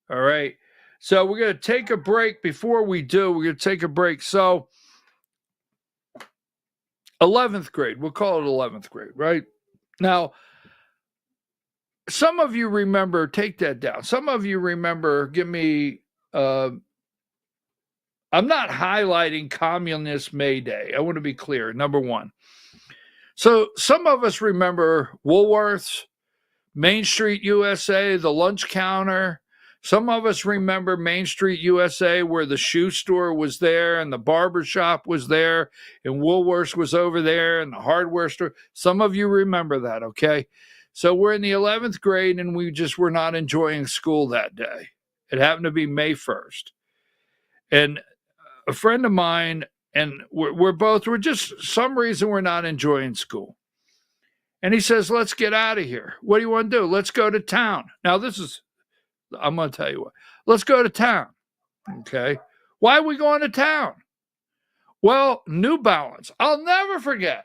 A: All right. So we're going to take a break. Before we do, we're going to take a break. So 11th grade, we'll call it 11th grade, right? Now, some of you remember, take that down. Some of you remember, give me, I'm not highlighting Communist May Day. I want to be clear, number one. So some of us remember Woolworths, Main Street USA, the lunch counter. Some of us remember Main Street USA where the shoe store was there and the barber shop was there and Woolworths was over there and the hardware store. Some of you remember that, okay? So we're in the 11th grade and we just were not enjoying school that day. It happened to be May 1st. And a friend of mine, and we're just, some reason we're not enjoying school. And he says, let's get out of here. What do you want to do? Let's go to town. Now, I'm going to tell you what. Let's go to town. Okay. Why are we going to town? Well, New Balance. I'll never forget.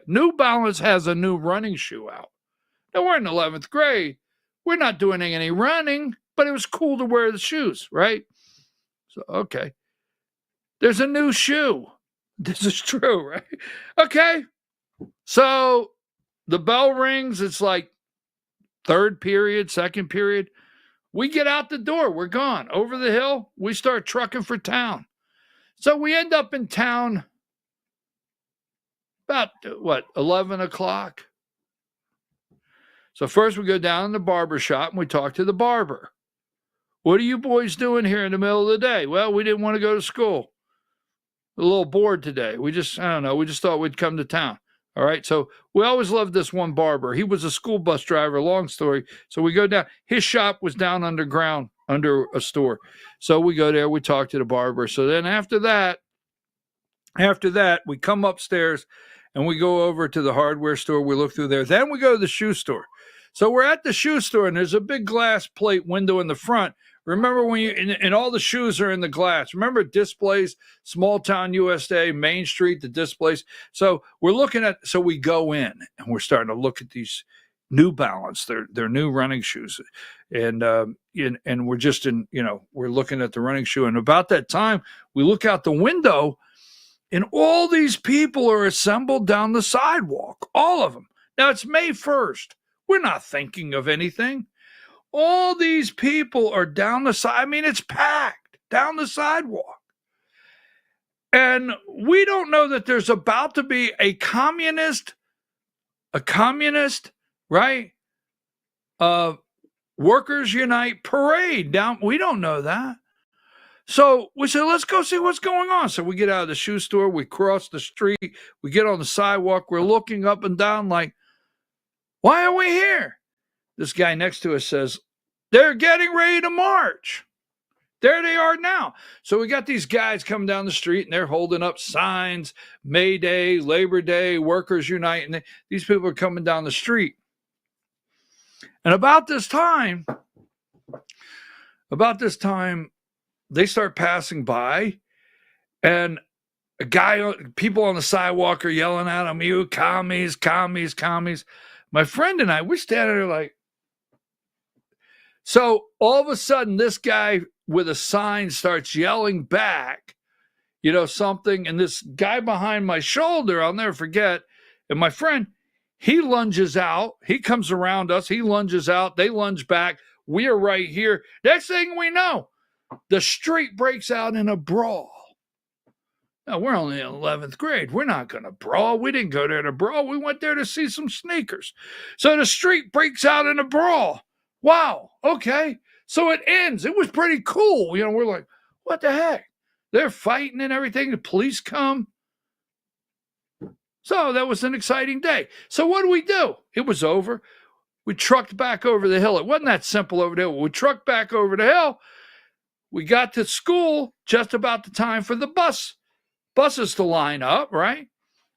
A: New Balance has a new running shoe out. Now, we're in 11th grade. We're not doing any running, but it was cool to wear the shoes, right? So, okay. There's a new shoe. This is true, right? Okay. So the bell rings. It's like third period, second period. We get out the door. We're gone. Over the hill, we start trucking for town. So we end up in town about, 11 o'clock? So first we go down to the barber shop and we talk to the barber. what are you boys doing here in the middle of the day? Well, we didn't want to go to school. A little bored today. We just thought we'd come to town. All right. So we always loved this one barber. He was a school bus driver, long story. So we go down. His shop was down underground under a store. So we go there. We talk to the barber. So then after that, we come upstairs and we go over to the hardware store. We look through there. Then we go to the shoe store. So we're at the shoe store and there's a big glass plate window in the front. Remember when you, and all the shoes are in the glass. Remember displays, small town USA, Main Street, the displays. So we're looking at, so we go in and we're starting to look at these New Balance, their new running shoes. And we're just we're looking at the running shoe. And about that time, we look out the window and all these people are assembled down the sidewalk, all of them. Now it's May 1st. We're not thinking of anything. All these people are down the side. I mean, it's packed down the sidewalk. And we don't know that there's about to be a communist, right? Workers Unite parade down. We don't know that. So we said, let's go see what's going on. So we get out of the shoe store. We cross the street. We get on the sidewalk. We're looking up and down like, why are we here? This guy next to us says, they're getting ready to march. There they are now. So we got these guys coming down the street and they're holding up signs, May Day, Labor Day, Workers Unite. And these people are coming down the street. And about this time, they start passing by and people on the sidewalk are yelling at them, you commies, commies, commies. My friend and I, we're standing there like, so all of a sudden, this guy with a sign starts yelling back, something. And this guy behind my shoulder, I'll never forget. And my friend, he lunges out. He comes around us. He lunges out. They lunge back. We are right here. Next thing we know, the street breaks out in a brawl. Now, we're only in 11th grade. We're not going to brawl. We didn't go there to brawl. We went there to see some sneakers. So the street breaks out in a brawl. Wow. Okay. So it ends. It was pretty cool. We're like, what the heck? They're fighting and everything. The police come. So that was an exciting day. So what do? It was over. We trucked back over the hill. It wasn't that simple over there. We trucked back over the hill. We got to school just about the time for the buses to line up, right?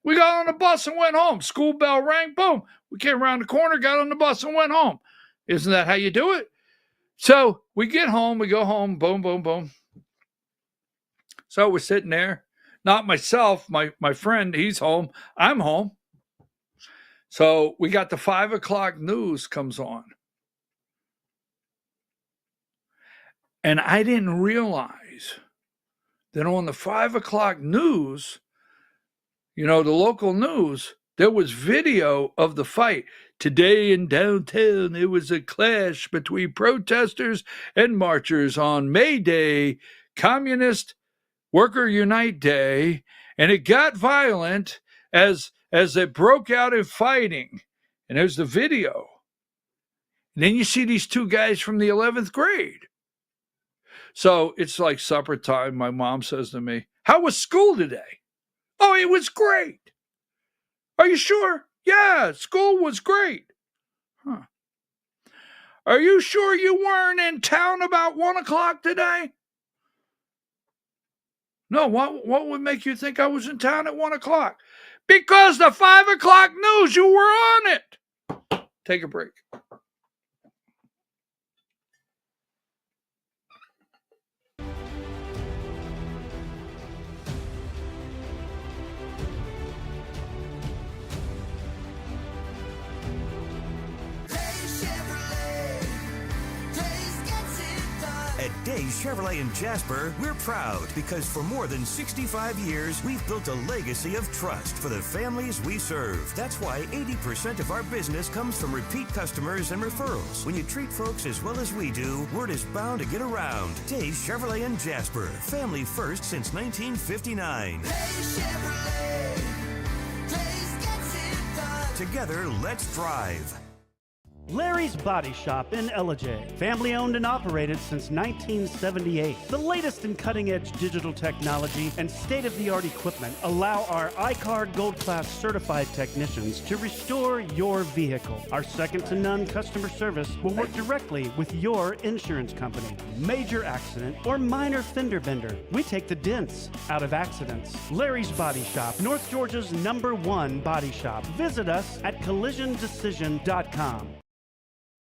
A: We got on the bus and went home. School bell rang. Boom. We came around the corner, got on the bus and went home. Isn't that how you do it? So we get home, we go home, boom, boom, boom. So we're sitting there. Not myself, my friend, he's home. I'm home. So we got the 5 o'clock news comes on. And I didn't realize that on the 5 o'clock news, the local news, there was video of the fight. Today in downtown, there was a clash between protesters and marchers on May Day, Communist Worker Unite Day, and it got violent as it broke out in fighting. And there's the video. And then you see these two guys from the 11th grade. So it's like supper time. My mom says to me, how was school today? Oh, it was great. Are you sure? Yeah, school was great. Huh. Are you sure you weren't in town about 1 o'clock today? No, what would make you think I was in town at 1 o'clock? Because the 5 o'clock news, you were on it. Take a break.
H: At Days Chevrolet in Jasper, we're proud because for more than 65 years, we've built a legacy of trust for the families we serve. That's why 80% of our business comes from repeat customers and referrals. When you treat folks as well as we do, word is bound to get around. Days Chevrolet in Jasper, family first since 1959. Days Chevrolet, Days gets it done. Together, let's drive.
I: Larry's Body Shop in Ellijay. Family owned and operated since 1978. The latest in cutting-edge digital technology and state-of-the-art equipment allow our iCard Gold Class certified technicians to restore your vehicle. Our second-to-none customer service will work directly with your insurance company. Major accident or minor fender bender. We take the dents out of accidents. Larry's Body Shop, North Georgia's #1 body shop. Visit us at collisiondecision.com.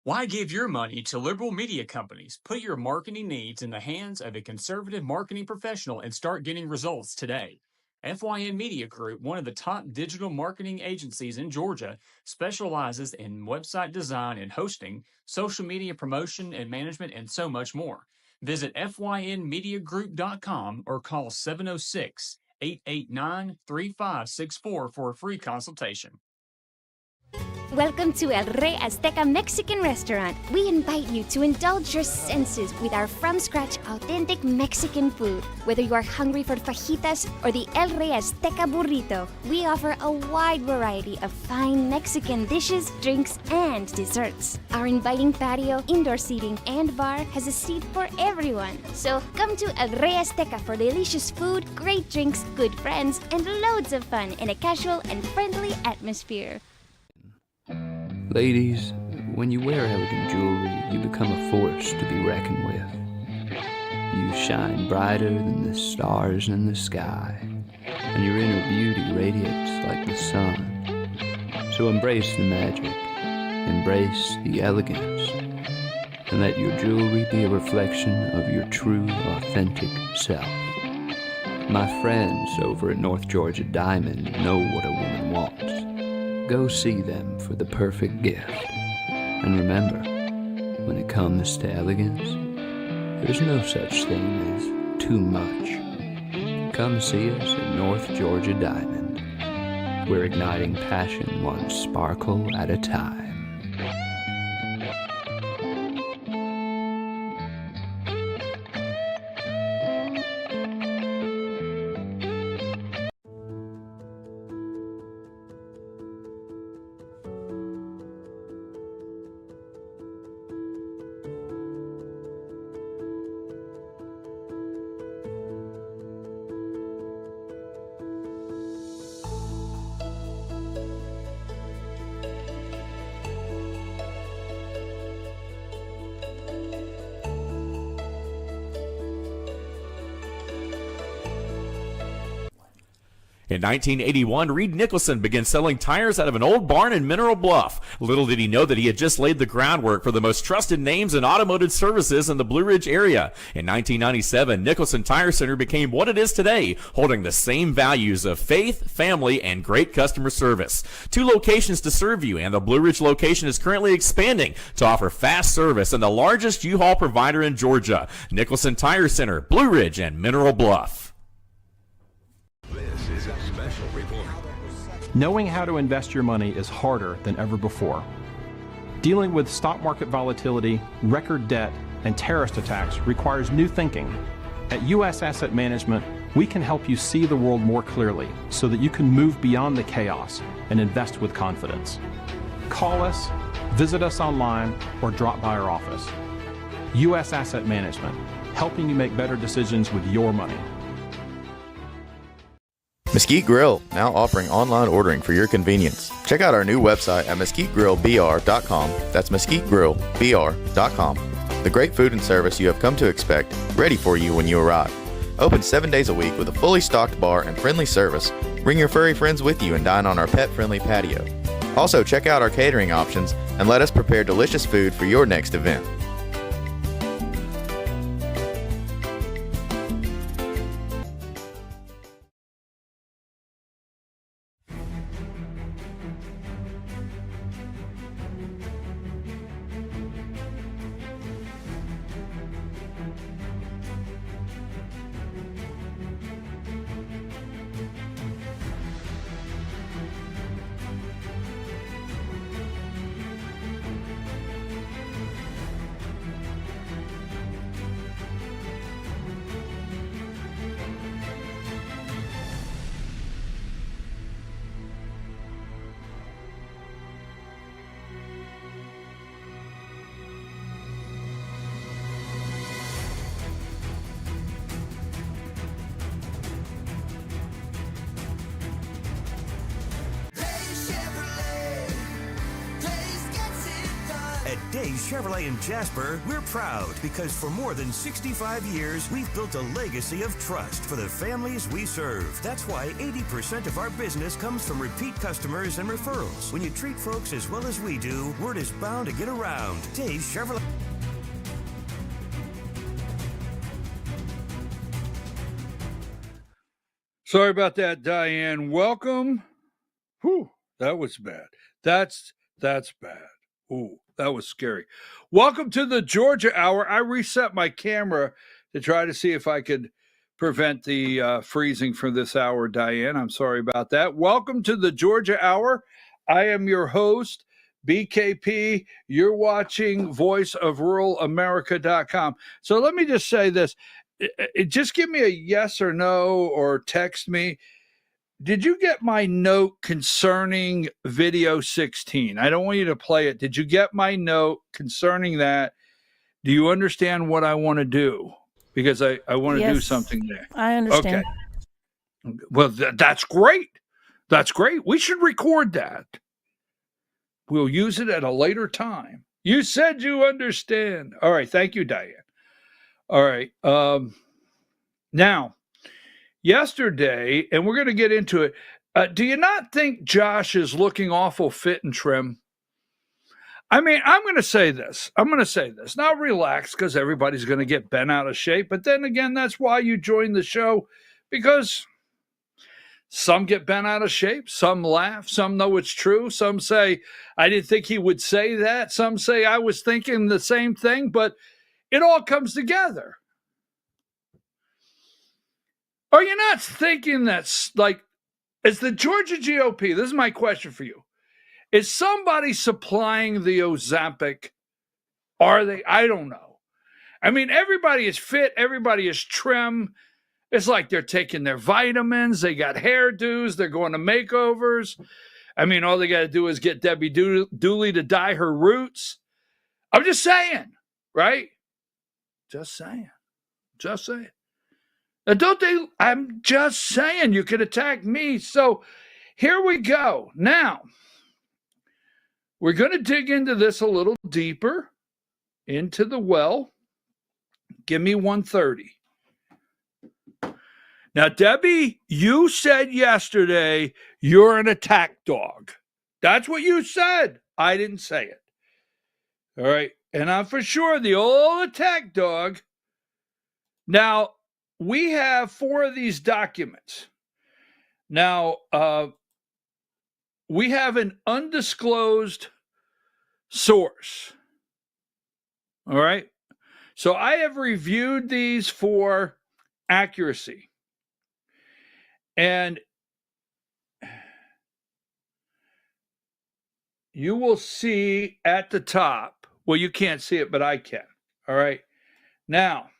J: Why give your money to liberal media companies? Put your marketing needs in the hands of a conservative marketing professional and start getting results today. FYN Media Group, one of the top digital marketing agencies in Georgia, specializes in website design and hosting, social media promotion and management, and so much more. Visit FYNmediagroup.com or call 706-889-3564 for a free consultation.
K: Welcome to El Rey Azteca Mexican Restaurant. We invite you to indulge your senses with our from-scratch authentic Mexican food. Whether you are hungry for fajitas or the El Rey Azteca burrito, we offer a wide variety of fine Mexican dishes, drinks, and desserts. Our inviting patio, indoor seating, and bar has a seat for everyone. So come to El Rey Azteca for delicious food, great drinks, good friends, and loads of fun in a casual and friendly atmosphere.
L: Ladies, when you wear elegant jewelry, you become a force to be reckoned with. You shine brighter than the stars in the sky, and your inner beauty radiates like the sun. So embrace the magic, embrace the elegance, and let your jewelry be a reflection of your true, authentic self. My friends over at North Georgia Diamond know what a woman wants. Go see them for the perfect gift. And remember, when it comes to elegance, there's no such thing as too much. Come see us at North Georgia Diamond. We're igniting passion one sparkle at a time.
M: In 1981, Reed Nicholson began selling tires out of an old barn in Mineral Bluff. Little did he know that he had just laid the groundwork for the most trusted names in automotive services in the Blue Ridge area. In 1997, Nicholson Tire Center became what it is today, holding the same values of faith, family, and great customer service. 2 locations to serve you, and the Blue Ridge location is currently expanding to offer fast service and the largest U-Haul provider in Georgia. Nicholson Tire Center, Blue Ridge, and Mineral Bluff.
H: This is a special report.
N: Knowing how to invest your money is harder than ever before. Dealing with stock market volatility, record debt, and terrorist attacks requires new thinking. At U.S. Asset Management, we can help you see the world more clearly so that you can move beyond the chaos and invest with confidence. Call us, visit us online, or drop by our office. U.S. Asset Management, helping you make better decisions with your money.
O: Mesquite Grill, now offering online ordering for your convenience. Check out our new website at mesquitegrillbr.com. That's mesquitegrillbr.com. The great food and service you have come to expect, ready for you when you arrive. Open 7 days a week with a fully stocked bar and friendly service. Bring your furry friends with you and dine on our pet-friendly patio. Also, check out our catering options and let us prepare delicious food for your next event.
H: Days Chevrolet in Jasper, we're proud because for more than 65 years, we've built a legacy of trust for the families we serve. That's why 80% of our business comes from repeat customers and referrals. When you treat folks as well as we do, word is bound to get around. Days Chevrolet.
A: Sorry about that, Diane. Welcome. Whew, that was bad. That's bad. Ooh, that was scary. Welcome to the Georgia Hour. I reset my camera to try to see if I could prevent the freezing for this hour, Diane. I'm sorry about that. Welcome to the Georgia Hour. I am your host, BKP. You're watching voiceofruralamerica.com. So let me just say this. Just give me a yes or no or text me. Did you get my note concerning video 16? I don't want you to play it. Did you get my note concerning that? Do you understand what I want to do? Because I want to do something there.
F: I understand.
A: Okay. Well, that's great. That's great. We should record that. We'll use it at a later time. You said you understand. All right. Thank you, Diane. All right. Now, yesterday, and we're going to get into it, do you not think Josh is looking awful fit and trim? I mean, I'm going to say this. Now relax, because everybody's going to get bent out of shape. But then again, that's why you join the show, because some get bent out of shape. Some laugh. Some know it's true. Some say, I didn't think he would say that. Some say, I was thinking the same thing. But it all comes together. Are you not thinking that's like, is the Georgia GOP, this is my question for you, is somebody supplying the Ozempic? Are they? I don't know. I mean, everybody is fit. Everybody is trim. It's like they're taking their vitamins. They got hairdos. They're going to makeovers. I mean, all they got to do is get Debbie Dooley to dye her roots. I'm just saying, right? Just saying. Don't they? I'm just saying, you could attack me. So here we go. Now, we're going to dig into this a little deeper, into the well. Give me 130. Now, Debbie, you said yesterday you're an attack dog. That's what you said. I didn't say it. All right. And I'm for sure the old attack dog. Now, we have 4 of these documents. Now, we have an undisclosed source. All right. So I have reviewed these for accuracy. And you will see at the top, well, you can't see it, but I can. All right. Now,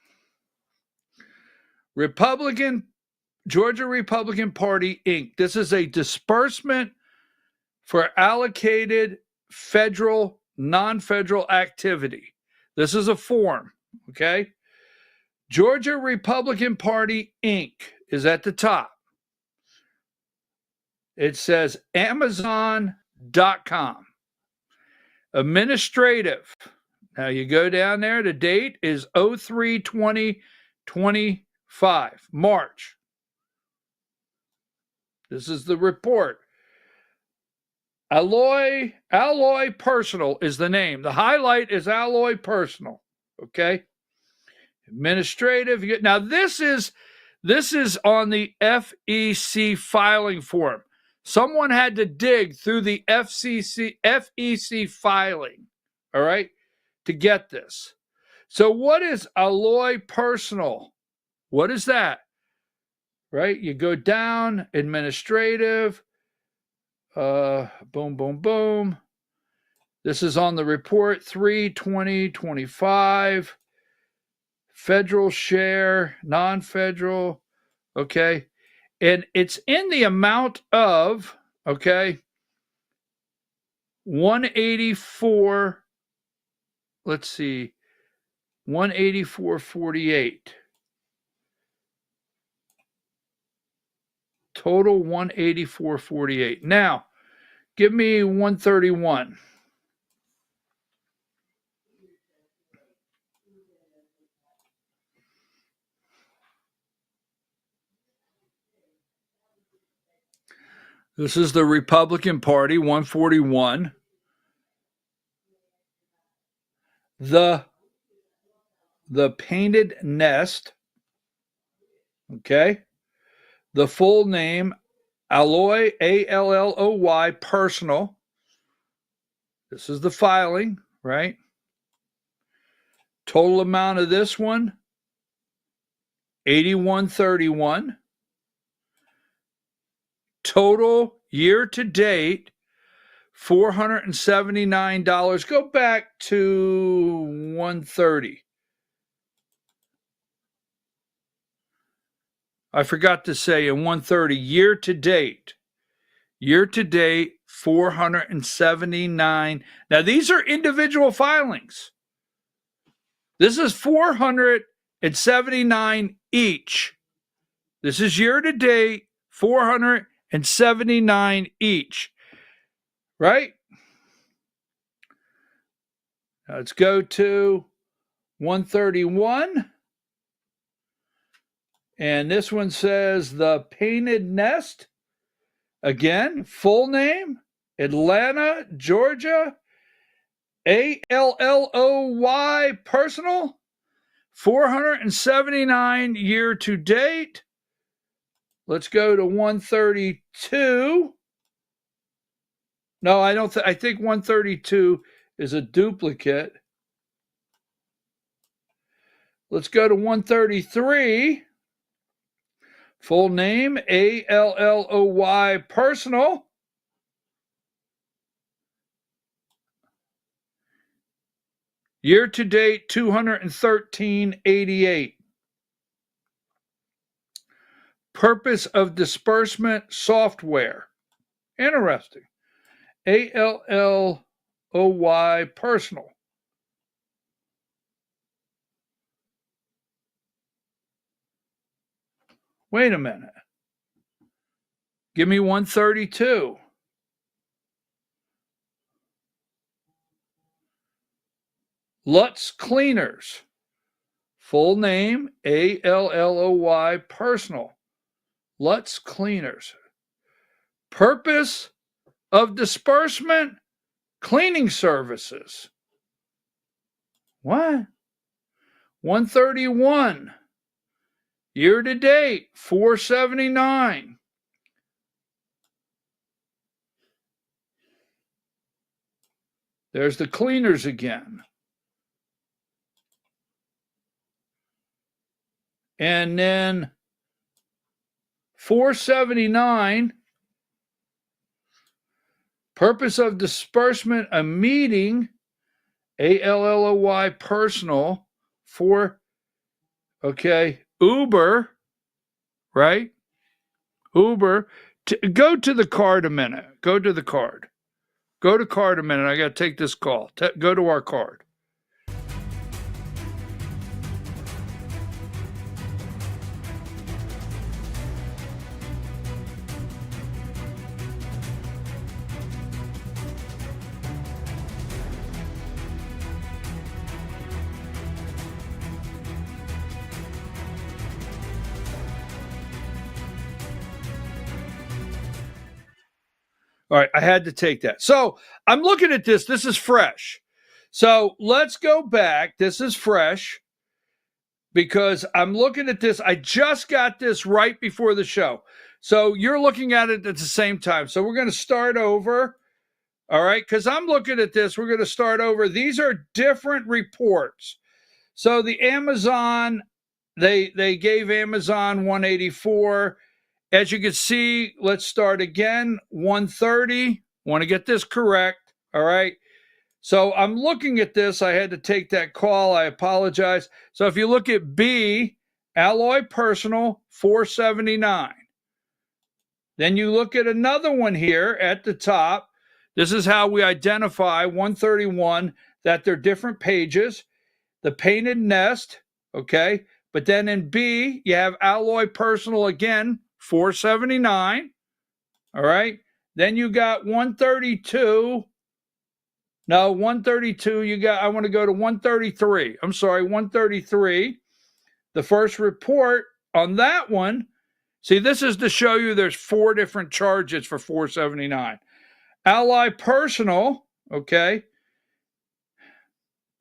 A: Georgia Republican Party, Inc. This is a disbursement for allocated federal, non-federal activity. This is a form, okay? Georgia Republican Party, Inc. is at the top. It says Amazon.com. Administrative. Now you go down there, the date is 03/20/25, March. This is the report. Alloy Personal is the name. The highlight is Alloy Personal. Okay. Administrative. Now this is on the FEC filing form. Someone had to dig through the FEC filing, all right, to get this. So what is Alloy Personal? What is that? Right? You go down, administrative, boom, boom, boom. This is on the report, 3/20/25. Federal share, non-federal, okay. And it's in the amount of, okay, 184, let's see, 184.48. Total 184.48. Now, give me 131. This is the Republican Party, 141. The Painted Nest, okay? The full name, Alloy, A-L-L-O-Y, personal. This is the filing, right? Total amount of this one, $81.31. Total year to date, $479. Go back to 130. I forgot to say in 130, year to date, 479. Now, these are individual filings. This is 479 each. This is year to date, 479 each. Right? Now let's go to 131. And this one says the Painted Nest. Again, full name, Atlanta, Georgia, A-L-L-O-Y, personal, 479 year to date. Let's go to 132. No, I think 132 is a duplicate. Let's go to 133. Full name, A-L-L-O-Y, personal. Year to date, 213.88. Purpose of disbursement, software. Interesting. A-L-L-O-Y, personal. Wait a minute. Give me 132. Lutz Cleaners. Full name, A-L-L-O-Y, personal. Lutz Cleaners. Purpose of disbursement, cleaning services. What? 131. Year to date, 479. There's the cleaners again. And then 479. Purpose of disbursement, a meeting, A-L-L-O-Y, personal, for, okay, Uber, right? Uber. Go to the card a minute. Go to the card. Go to card a minute. I got to take this call. Go to our card. All right, I had to take that. So I'm looking at this. This is fresh. So let's go back. This is fresh because I'm looking at this. I just got this right before the show. So you're looking at it at the same time. So we're going to start over. All right, because I'm looking at this. We're going to start over. These are different reports. So the Amazon, they gave Amazon 184. As you can see, let's start again, 130. Want to get this correct, all right? So I'm looking at this. I had to take that call. I apologize. So if you look at B, Alloy Personal, 479. Then you look at another one here at the top. This is how we identify 131, that they're different pages. The Painted Nest, okay? But then in B, you have Alloy Personal again, 479. All right. Then you got 132. No, 132. I want to go to 133. I'm sorry, 133. The first report on that one See, this is to show you there's 4 different charges for 479. Ally personal, okay?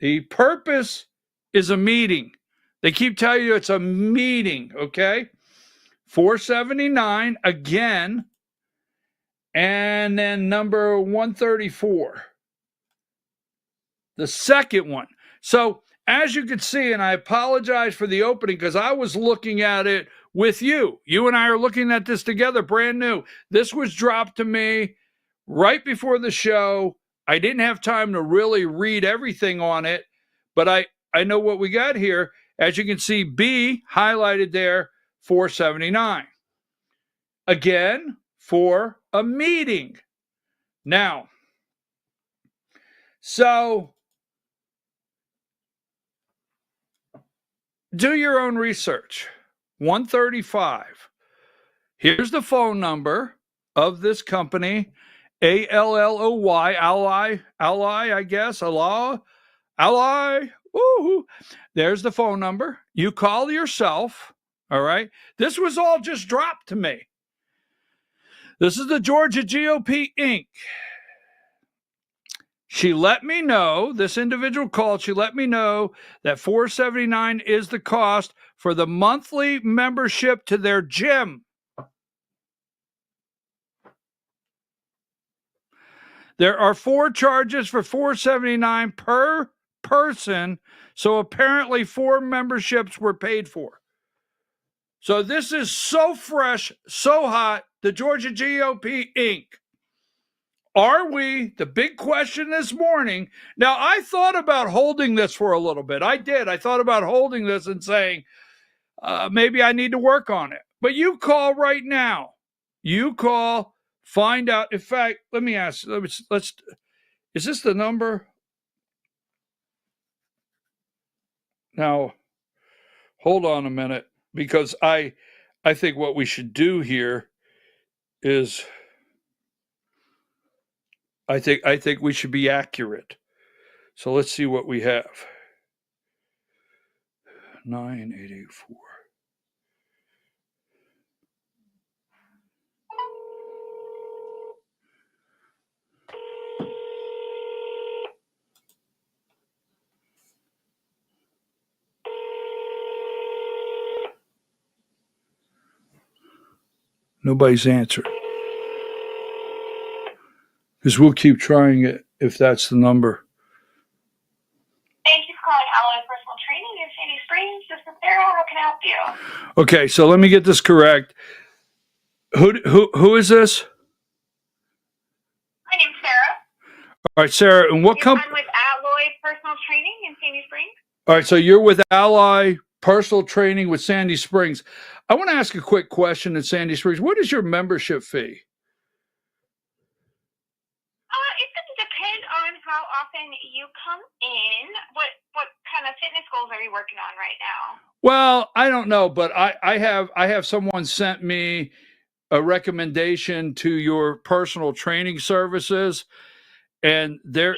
A: The purpose is a meeting. They keep telling you it's a meeting, okay? 479 again, and then number 134. The second one. So as you can see, and I apologize for the opening because I was looking at it with you. You and I are looking at this together, brand new. This was dropped to me right before the show. I didn't have time to really read everything on it, but I know what we got here. As you can see, B highlighted there, 479. Again, for a meeting. Now, so do your own research. 135. Here's the phone number of this company, ALLOY, Ally, I guess, Ally. Woo-hoo. There's the phone number. You call yourself, all right? This was all just dropped to me. This is the Georgia GOP Inc. She let me know, this individual called, she let me know that $479 is the cost for the monthly membership to their gym. There are 4 charges for $479 per person, so apparently 4 memberships were paid for. So this is so fresh, so hot, the Georgia GOP Inc. Are we, the big question this morning, now I thought about holding this for a little bit. I did. I thought about holding this and saying, maybe I need to work on it. But you call right now. You call, find out. In fact, let me ask, let's is this the number? Now, hold on a minute, because I think what we should do here is I think we should be accurate. So let's see what we have. 9884. Nobody's answered. Because we'll keep trying it if that's the number.
F: Thank you for calling Alloy Personal Training in Sandy Springs. This is Sarah. How can I help you?
A: Okay, so let me get this correct. Who is this?
F: My name's Sarah.
A: All right, Sarah, and what company?
F: I'm with Alloy Personal Training in Sandy Springs.
A: All right, so you're with Ally Personal Training with Sandy Springs. I want to ask a quick question at Sandy Springs. What is your membership fee?
F: It's going to depend on how often you come in. What kind of fitness goals are you working on right now?
A: Well, I don't know, but I have someone sent me a recommendation to your personal training services, and they're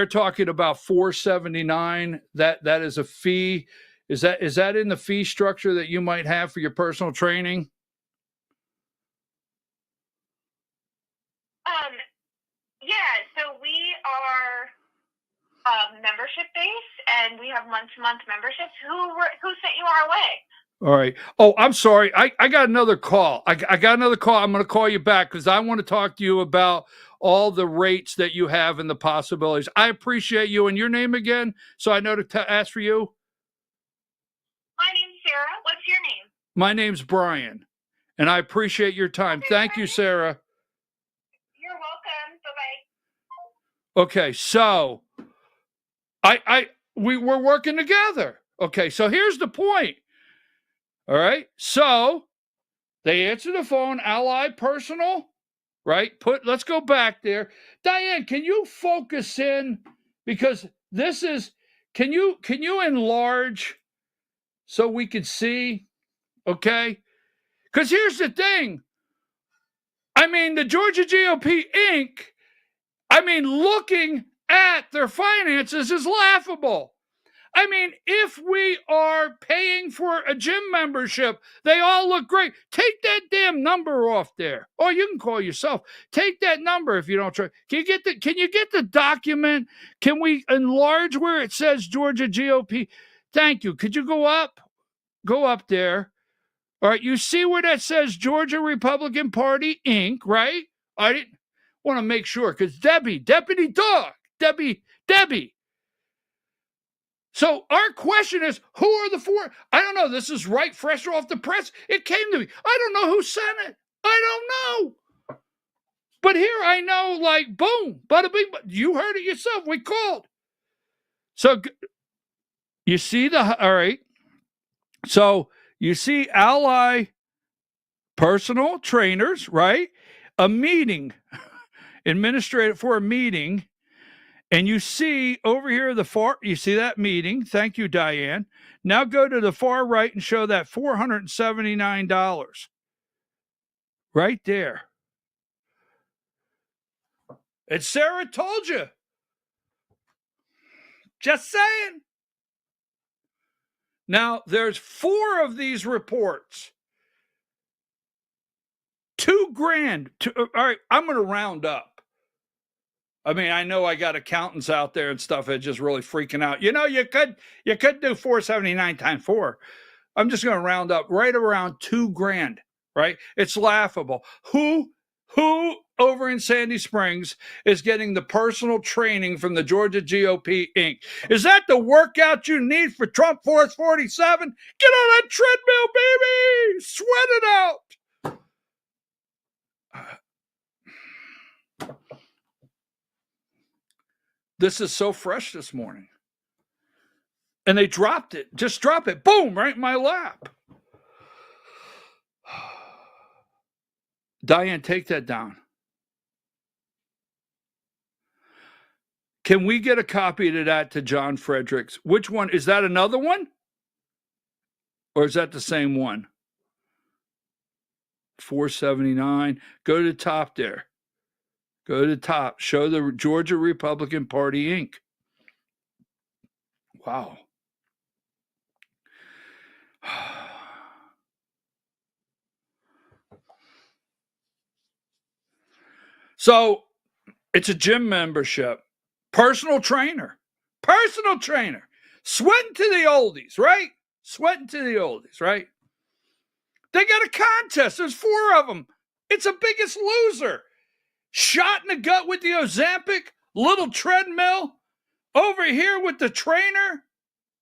A: talking about $479. That is a fee. Is that in the fee structure that you might have for your personal training?
F: Yeah, so we are membership based, and we have month-to-month memberships. Who sent you our way?
A: All right. Oh, I'm sorry. I got another call. I got another call. I'm going to call you back because I want to talk to you about all the rates that you have and the possibilities. I appreciate you. And your name again, so I know to ask for you?
F: My name's Sarah. What's your name?
A: My name's Brian, and I appreciate your time. Thank you, Sarah.
F: You're welcome. Bye-bye.
A: Okay, so we're working together. Okay, so here's the point. All right, so they answer the phone, Ally Personal, right? Let's go back there. Diane, can you focus in, because this is, can you enlarge so we can see? Okay, because here's the thing. I mean, the Georgia GOP Inc., I mean, looking at their finances is laughable. I mean, if we are paying for a gym membership, they all look great. Take that damn number off there. Or you can call yourself. Take that number if you don't try. Can you get the document? Can we enlarge where it says Georgia GOP? Thank you. Could you go up? Go up there. All right, you see where that says Georgia Republican Party, Inc., right? I didn't want to make sure because Debbie. So our question is, who are the four? I don't know. This is right fresh off the press. It came to me. I don't know who sent it. I don't know. But here I know, like, boom, bada bing. You heard it yourself. We called. So you see all right. So you see Ally personal trainers, right? A meeting, administrative for a meeting. And you see over here you see that meeting. Thank you, Diane. Now go to the far right and show that $479. Right there. And Sarah told you. Just saying. Now, there's 4 of these reports. $2,000. All right, I'm going to round up. I mean, I know I got accountants out there and stuff that just really freaking out. You know, you could do 479 times 4. I'm just going to round up right around $2,000, right? It's laughable. Who over in Sandy Springs is getting the personal training from the Georgia GOP, Inc.? Is that the workout you need for Trump Force 47? Get on that treadmill, baby! Sweat it out! This is so fresh this morning. And they dropped it. Just drop it. Boom, right in my lap. Diane, take that down. Can we get a copy of that to John Fredericks? Which one? Is that another one? Or is that the same one? 479. Go to the top there. Go to the top. Show the Georgia Republican Party, Inc. Wow. So it's a gym membership. Personal trainer. Sweating to the oldies, right? They got a contest. There's 4 of them. It's a Biggest Loser. Shot in the gut with the Ozempic. Little treadmill. Over here with the trainer.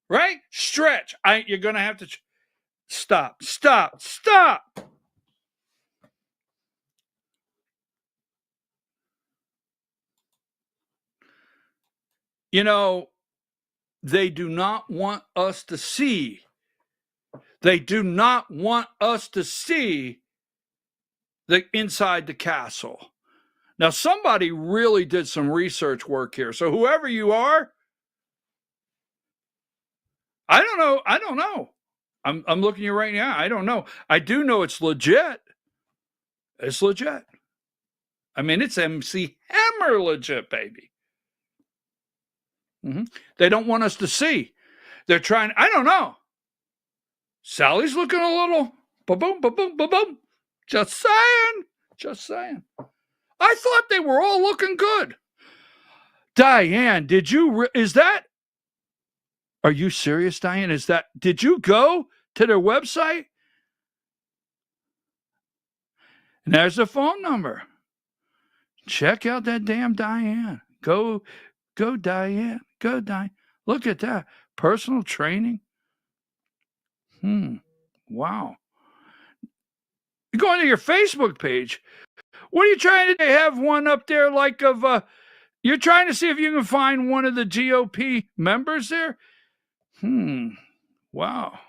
A: Right? Stretch. You're going to have to... Stop. You know, they do not want us to see. They do not want us to see the inside the castle. Now, somebody really did some research work here. So whoever you are, I don't know. I'm looking at you right now. I don't know. I do know it's legit. I mean, it's MC Hammer legit, baby. Mm-hmm. They don't want us to see. They're trying. I don't know. Sally's looking a little ba-boom, ba-boom, ba-boom. Just saying. I thought they were all looking good. Diane, are you serious, Diane? Did you go to their website? And there's the phone number. Check out that damn Diane. Go, Diane. Go, Diane. Look at that. Personal training. Wow. You're going to your Facebook page. What are you trying to do? Have one up there like you're trying to see if you can find one of the GOP members there? Wow.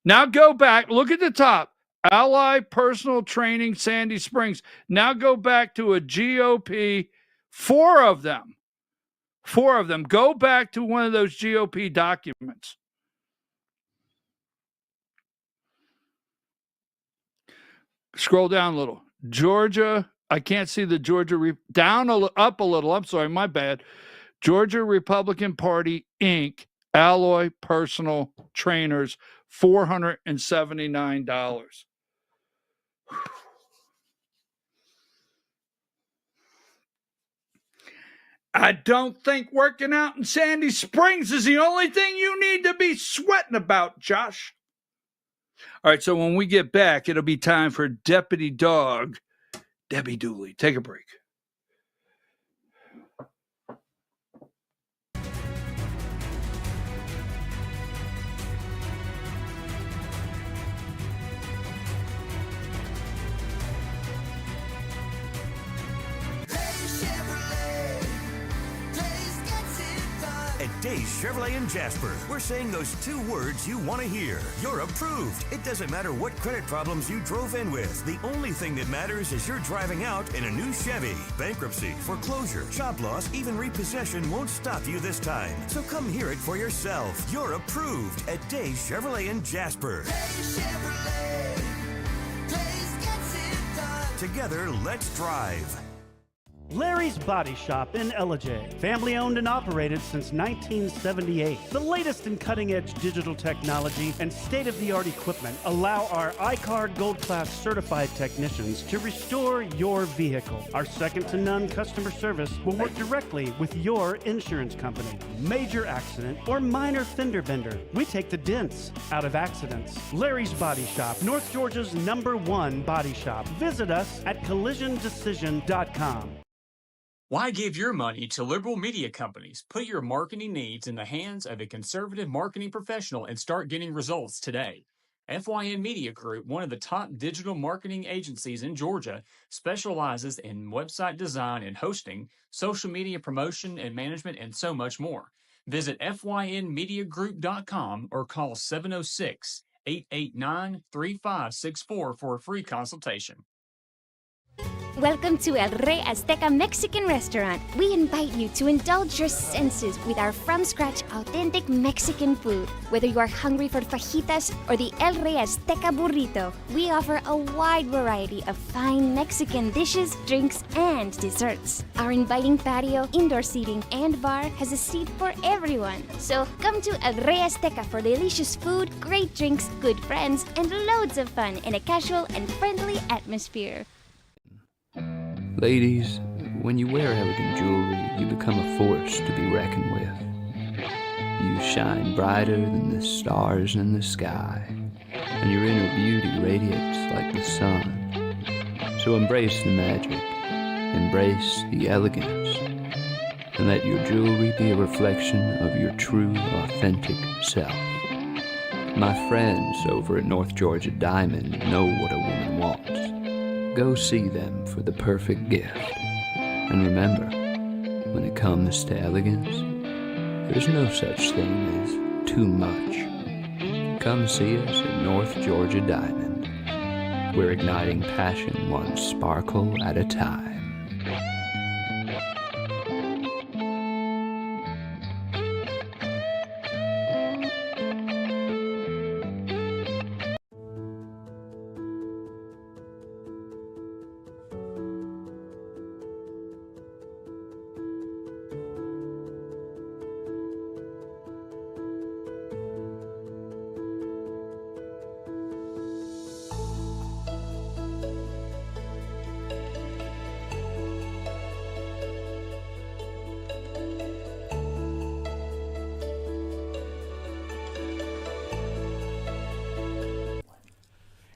A: Now go back. Look at the top. Ally Personal Training, Sandy Springs. Now go back to a GOP. 4 of them. Go back to one of those GOP documents. Scroll down a little. Georgia. I can't see the Georgia. Up a little. I'm sorry. My bad. Georgia Republican Party, Inc., alloy personal trainers, $479. I don't think working out in Sandy Springs is the only thing you need to be sweating about, Josh. All right, so when we get back, it'll be time for Deputy Dog, Debbie Dooley. Take a break.
H: At Days Chevrolet in Jasper, we're saying those two words you want to hear. You're approved. It doesn't matter what credit problems you drove in with. The only thing that matters is you're driving out in a new Chevy. Bankruptcy, foreclosure, job loss, even repossession won't stop you this time. So come hear it for yourself. You're approved at Days Chevrolet in Jasper. Days Chevrolet. Days gets it done. Together, let's drive.
I: Larry's Body Shop in Ellijay. Family owned and operated since 1978. The latest in cutting-edge digital technology and state-of-the-art equipment allow our iCar Gold Class certified technicians to restore your vehicle. Our second-to-none customer service will work directly with your insurance company. Major accident or minor fender bender, we take the dents out of accidents. Larry's Body Shop, North Georgia's #1 body shop. Visit us at collisiondecision.com.
J: Why give your money to liberal media companies? Put your marketing needs in the hands of a conservative marketing professional and start getting results today. FYN Media Group, one of the top digital marketing agencies in Georgia, specializes in website design and hosting, social media promotion and management, and so much more. Visit FYNmediagroup.com or call 706-889-3564 for a free consultation.
K: Welcome to El Rey Azteca Mexican Restaurant. We invite you to indulge your senses with our from-scratch authentic Mexican food. Whether you are hungry for fajitas or the El Rey Azteca burrito, we offer a wide variety of fine Mexican dishes, drinks, and desserts. Our inviting patio, indoor seating, and bar has a seat for everyone. So come to El Rey Azteca for delicious food, great drinks, good friends, and loads of fun in a casual and friendly atmosphere.
L: Ladies, when you wear elegant jewelry, you become a force to be reckoned with. You shine brighter than the stars in the sky, and your inner beauty radiates like the sun. So embrace the magic, embrace the elegance, and let your jewelry be a reflection of your true, authentic self. My friends over at North Georgia Diamond know what a woman wants. Go see them for the perfect gift. And remember, when it comes to elegance, there's no such thing as too much. Come see us at North Georgia Diamond. We're igniting passion one sparkle at a time.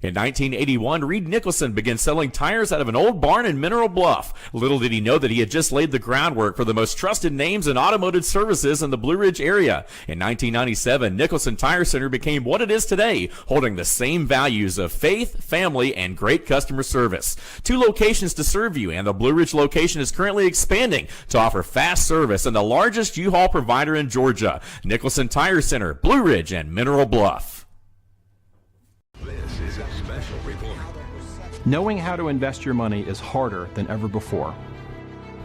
M: In 1981, Reed Nicholson began selling tires out of an old barn in Mineral Bluff. Little did he know that he had just laid the groundwork for the most trusted names in automotive services in the Blue Ridge area. In 1997, Nicholson Tire Center became what it is today, holding the same values of faith, family, and great customer service. 2 locations to serve you, and the Blue Ridge location is currently expanding to offer fast service and the largest U-Haul provider in Georgia. Nicholson Tire Center, Blue Ridge, and Mineral Bluff.
H: This is a special report.
N: Knowing how to invest your money is harder than ever before.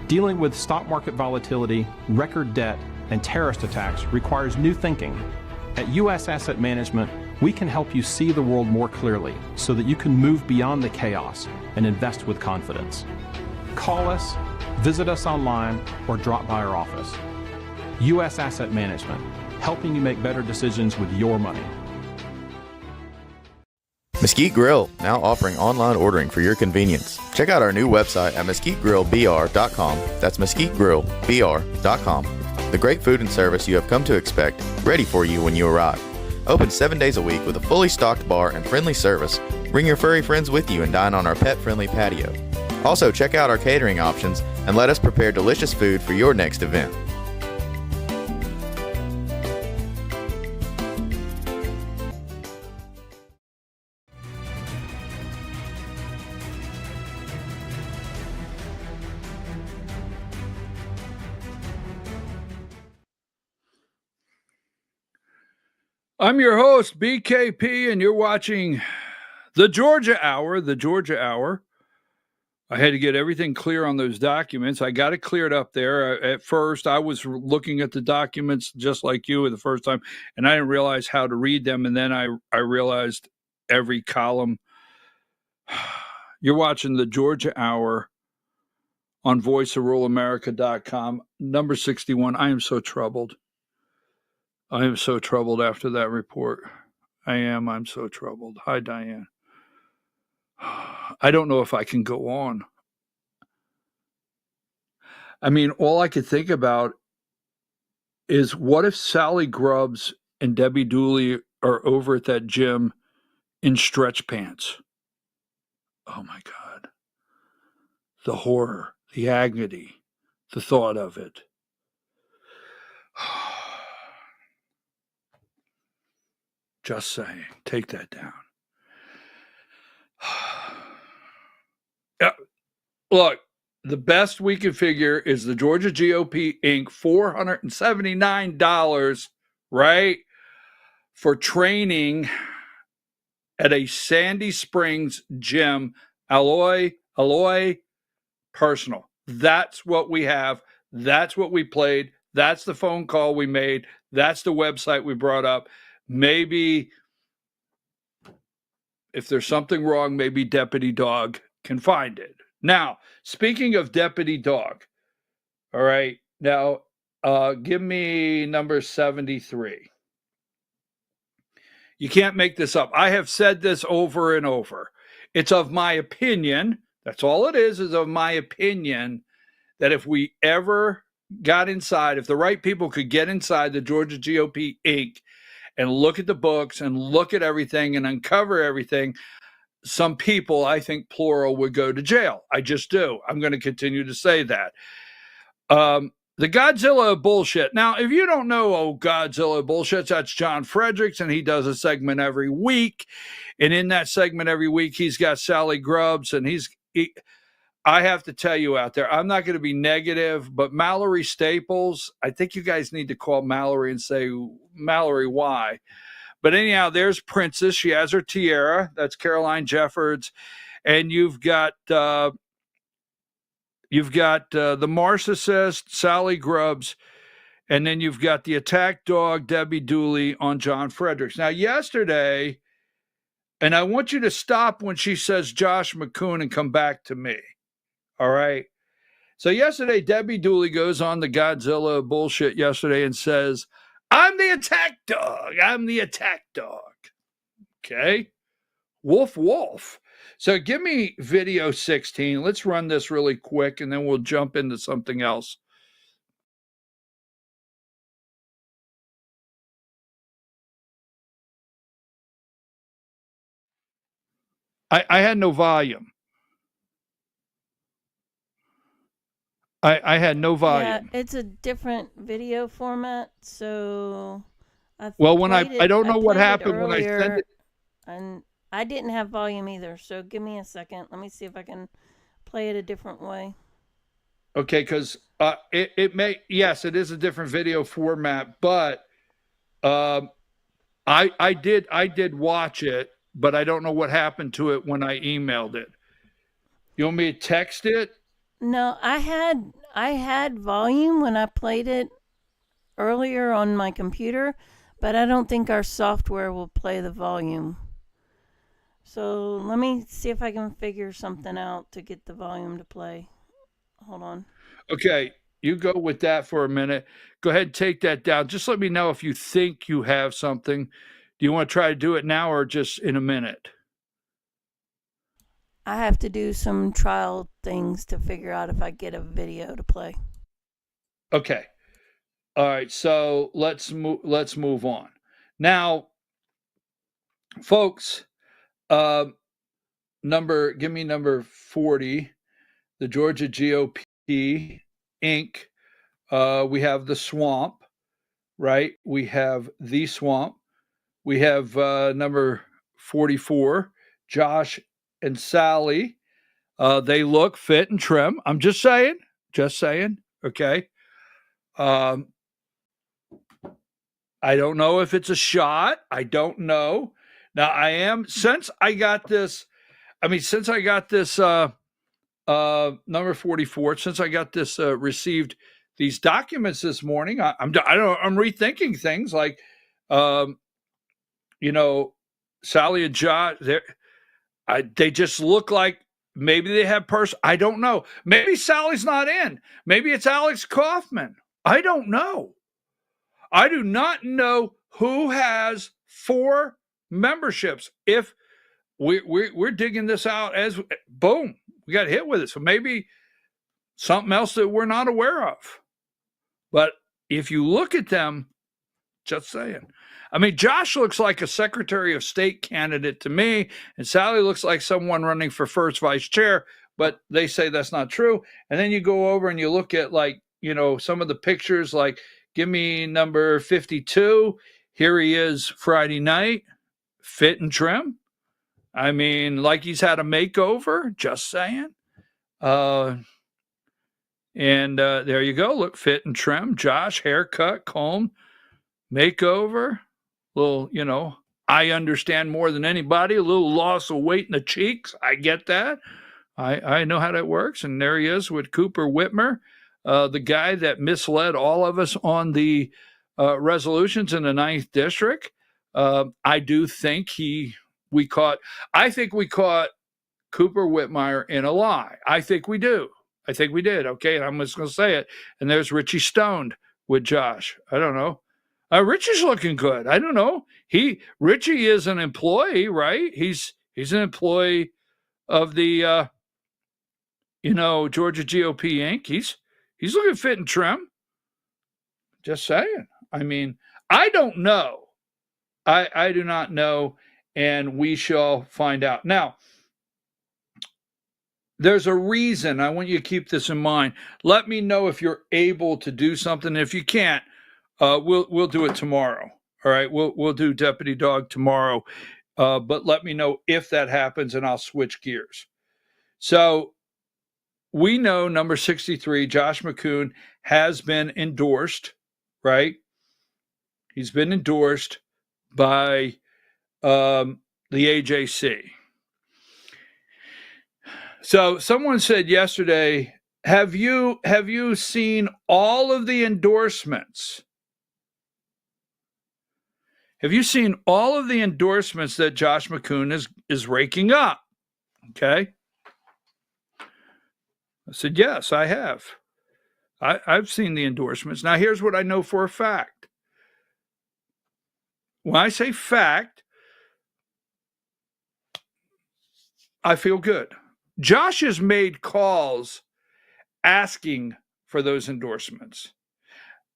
N: Dealing with stock market volatility, record debt, and terrorist attacks requires new thinking. At U.S. Asset Management, we can help you see the world more clearly so that you can move beyond the chaos and invest with confidence. Call us, visit us online, or drop by our office. U.S. Asset Management, helping you make better decisions with your money.
O: Mesquite Grill, now offering online ordering for your convenience. Check out our new website at mesquitegrillbr.com. That's mesquitegrillbr.com. The great food and service you have come to expect, ready for you when you arrive. Open 7 days a week with a fully stocked bar and friendly service. Bring your furry friends with you and dine on our pet-friendly patio. Also, check out our catering options and let us prepare delicious food for your next event.
A: I'm your host, BKP, and you're watching the Georgia Hour. The Georgia Hour. I had to get everything clear on those documents. I got it cleared up there. At first, I was looking at the documents just like you the first time, and I didn't realize how to read them. And then I realized every column. You're watching the Georgia Hour on voiceofruralamerica.com. Number 61. I am so troubled. I am so troubled after that report. I'm so troubled. Hi, Diane. I don't know if I can go on. I mean, all I could think about is what if Sally Grubbs and Debbie Dooley are over at that gym in stretch pants? Oh, my God. The horror, the agony, the thought of it. Just saying, take that down. Look, the best we can figure is the Georgia GOP Inc. $479, right, for training at a Sandy Springs gym, Alloy Personal. That's what we have. That's what we played. That's the phone call we made. That's the website we brought up. Maybe if there's something wrong, maybe Deputy Dog can find it. Now, speaking of Deputy Dog, all right, now give me number 73. You can't make this up. I have said this over and over. It's of my opinion. That's all it is of my opinion, that if we ever got inside, if the right people could get inside the Georgia GOP Inc. and look at the books and look at everything and uncover everything, some people, I think plural, would go to jail. I just do. I'm going to continue to say that. The Godzilla bullshit. Now, if you don't know Godzilla bullshit, that's John Fredericks, and he does a segment every week. And in that segment every week, he's got Sally Grubbs, and I have to tell you out there, I'm not going to be negative, but Mallory Staples, I think you guys need to call Mallory and say, Mallory, why? But anyhow, there's Princess. She has her tiara. That's Caroline Jeffords. And you've got the Marxist, Sally Grubbs, and then you've got the attack dog, Debbie Dooley, on John Fredericks. Now, yesterday, and I want you to stop when she says Josh McCoon and come back to me. All right. So yesterday, Debbie Dooley goes on the Godzilla bullshit yesterday and says, I'm the attack dog. I'm the attack dog. Okay. Wolf, wolf. So give me video 16. Let's run this really quick, and then we'll jump into something else. I had no volume. I had no volume.
P: Yeah, it's a different video format, so I
A: don't know what happened when I sent it.
P: And I didn't have volume either, so give me a second. Let me see if I can play it a different way.
A: Okay, because it is a different video format, but I did watch it, but I don't know what happened to it when I emailed it. You want me to text it?
P: No, I had volume when I played it earlier on my computer, but I don't think our software will play the volume. So let me see if I can figure something out to get the volume to play. Hold on.
A: Okay. You go with that for a minute. Go ahead and take that down. Just let me know if you think you have something. Do you want to try to do it now or just in a minute?
P: I have to do some trial things to figure out if I get a video to play.
A: Okay. All right. So let's move on. Now, folks, give me number 40, the Georgia GOP Inc. We have the swamp, right? We have the swamp. We have number 44, Josh and Sally. They look fit and trim. I'm just saying. Okay. I don't know if it's a shot. I don't know. Now since I got this number 44, since I got this received these documents this morning, I'm rethinking things like, Sally and Josh, they just look like maybe they have I don't know. Maybe Sally's not in. Maybe it's Alex Kaufman. I don't know. I do not know who has 4 memberships. If we're digging this out as boom, we got hit with it. So maybe something else that we're not aware of. But if you look at them, just saying. I mean, Josh looks like a Secretary of State candidate to me, and Sally looks like someone running for first vice chair, but they say that's not true. And then you go over and you look at, like, some of the pictures, like, give me number 52. Here he is Friday night, fit and trim. I mean, like he's had a makeover, just saying. And there you go. Look, fit and trim. Josh, haircut, comb, makeover. Little, I understand more than anybody. A little loss of weight in the cheeks. I get that. I know how that works. And there he is with Cooper Whitmer, the guy that misled all of us on the resolutions in the 9th district. I do think we caught Cooper Whitmire in a lie. I think we do. I think we did. Okay. And I'm just going to say it. And there's Richie Stoned with Josh. I don't know. Richie's looking good. I don't know. Richie is an employee, right? He's an employee of the, Georgia GOP Inc. He's looking fit and trim. Just saying. I mean, I don't know. I do not know, and we shall find out. Now, there's a reason. I want you to keep this in mind. Let me know if you're able to do something. If you can't, we'll do it tomorrow. All right, we'll do Deputy Dog tomorrow. But let me know if that happens, and I'll switch gears. So we know number 63, Josh McCoon, has been endorsed, right? He's been endorsed by the AJC. So someone said yesterday, have you seen all of the endorsements? Have you seen all of the endorsements that Josh McCoon is raking up? Okay. I said, yes, I have. I've seen the endorsements. Now, here's what I know for a fact. When I say fact, I feel good. Josh has made calls asking for those endorsements.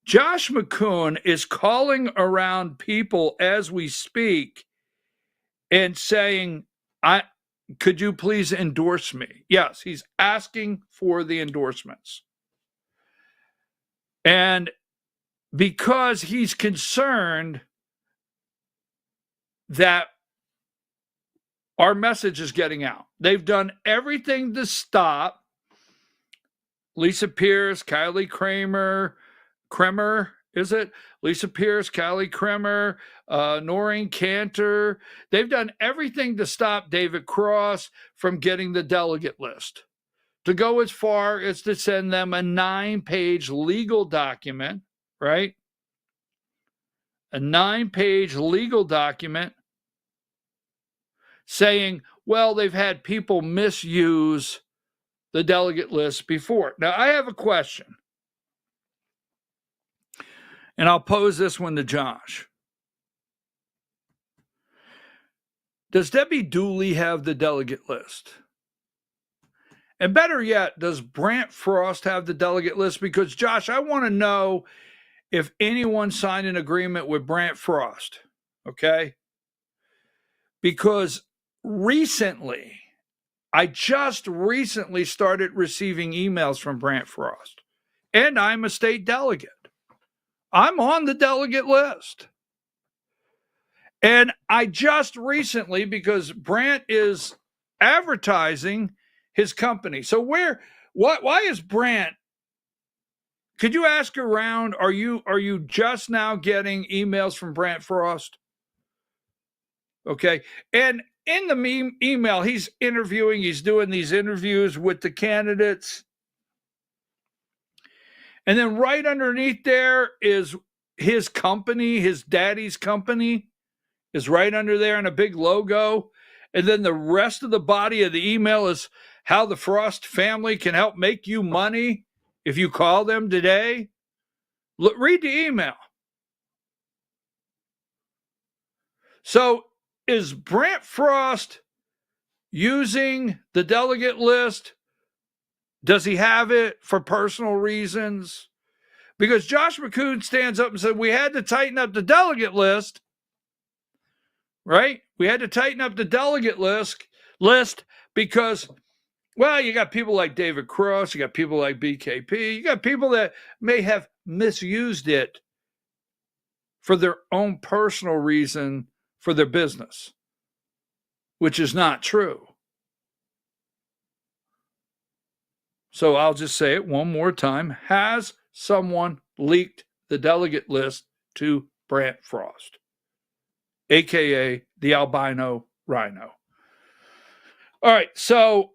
A: Josh McCoon is calling around people as we speak and saying, could you please endorse me? Yes, he's asking for the endorsements. And because he's concerned that our message is getting out. They've done everything to stop Lisa Pierce, Kylie Kremer, is it? Lisa Pierce, Kylie Kremer, Noreen Cantor. They've done everything to stop David Cross from getting the delegate list. To go as far as to send them a 9-page legal document, right? A 9-page legal document saying, well, they've had people misuse the delegate list before. Now, I have a question. And I'll pose this one to Josh. Does Debbie Dooley have the delegate list? And better yet, does Brant Frost have the delegate list? Because, Josh, I want to know if anyone signed an agreement with Brant Frost, okay? Because I just recently started receiving emails from Brant Frost, and I'm a state delegate. I'm on the delegate list. And I just recently, because Brant is advertising his company. So why is Brant? Could you ask around, are you just now getting emails from Brant Frost? Okay. And in the email, he's doing these interviews with the candidates. And then right underneath there is his company, his daddy's company is right under there in a big logo. And then the rest of the body of the email is how the Frost family can help make you money if you call them today. Read the email. So is Brant Frost using the delegate list? Does he have it for personal reasons? Because Josh McCoon stands up and said, we had to tighten up the delegate list, right? We had to tighten up the delegate list because, well, you got people like David Cross, you got people like BKP, you got people that may have misused it for their own personal reason for their business, which is not true. So I'll just say it one more time. Has someone leaked the delegate list to Brant Frost, a.k.a. the albino rhino? All right, so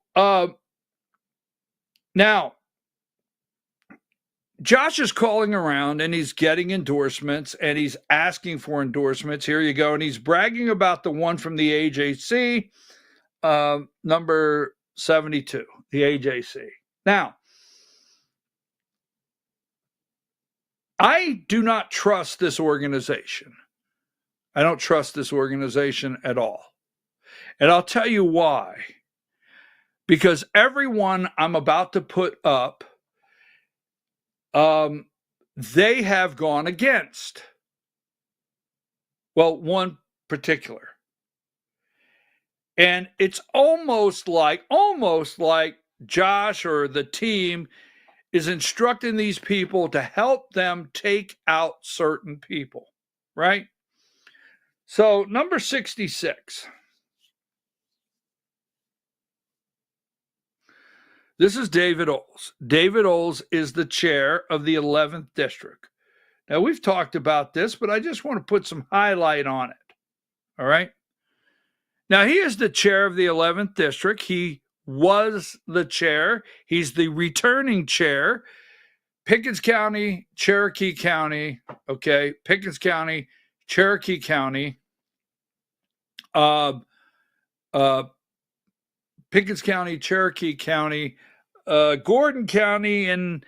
A: now Josh is calling around and he's getting endorsements and he's asking for endorsements. Here you go. And he's bragging about the one from the AJC, number 72, the AJC. Now, I do not trust this organization. I don't trust this organization at all. And I'll tell you why. Because everyone I'm about to put up, they have gone against. Well, one particular. And it's almost like Josh or the team is instructing these people to help them take out certain people, right? So number 66. This is David Oles. David Oles is the chair of the 11th District. Now, we've talked about this, but I just want to put some highlight on it, all right? Now, he is the chair of the 11th District. He was the chair. He's the returning chair. Pickens County, Cherokee County, okay? Pickens County, Cherokee County, Pickens County, Cherokee County, Gordon County, and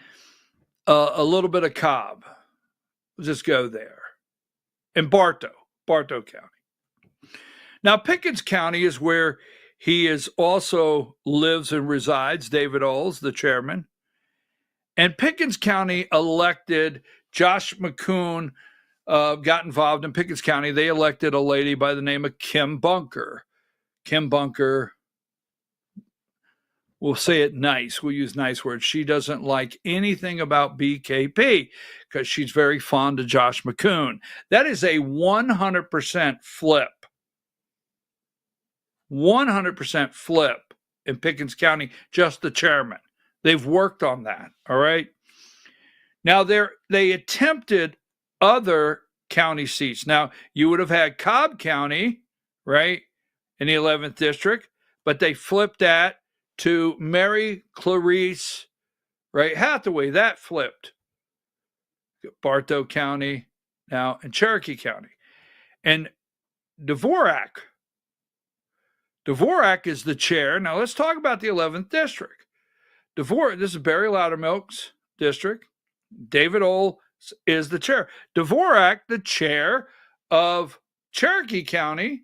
A: a little bit of Cobb. We'll just go there. And Bartow County. Now, Pickens County is where he is also lives and resides, David Oles, the chairman. And Pickens County elected Josh McCoon, got involved in Pickens County. They elected a lady by the name of Kim Bunker. Kim Bunker, we'll say it nice. We'll use nice words. She doesn't like anything about BKP because she's very fond of Josh McCoon. That is a 100% flip. 100% flip in Pickens County, just the chairman. They've worked on that, all right? Now, they attempted other county seats. Now, you would have had Cobb County, right, in the 11th District, but they flipped that to Mary Clarice, right, Hathaway. That flipped. Bartow County now and Cherokee County. And Dvorak is the chair. Now, let's talk about the 11th District. This is Barry Loudermilk's district. David Oles is the chair. Dvorak, the chair of Cherokee County,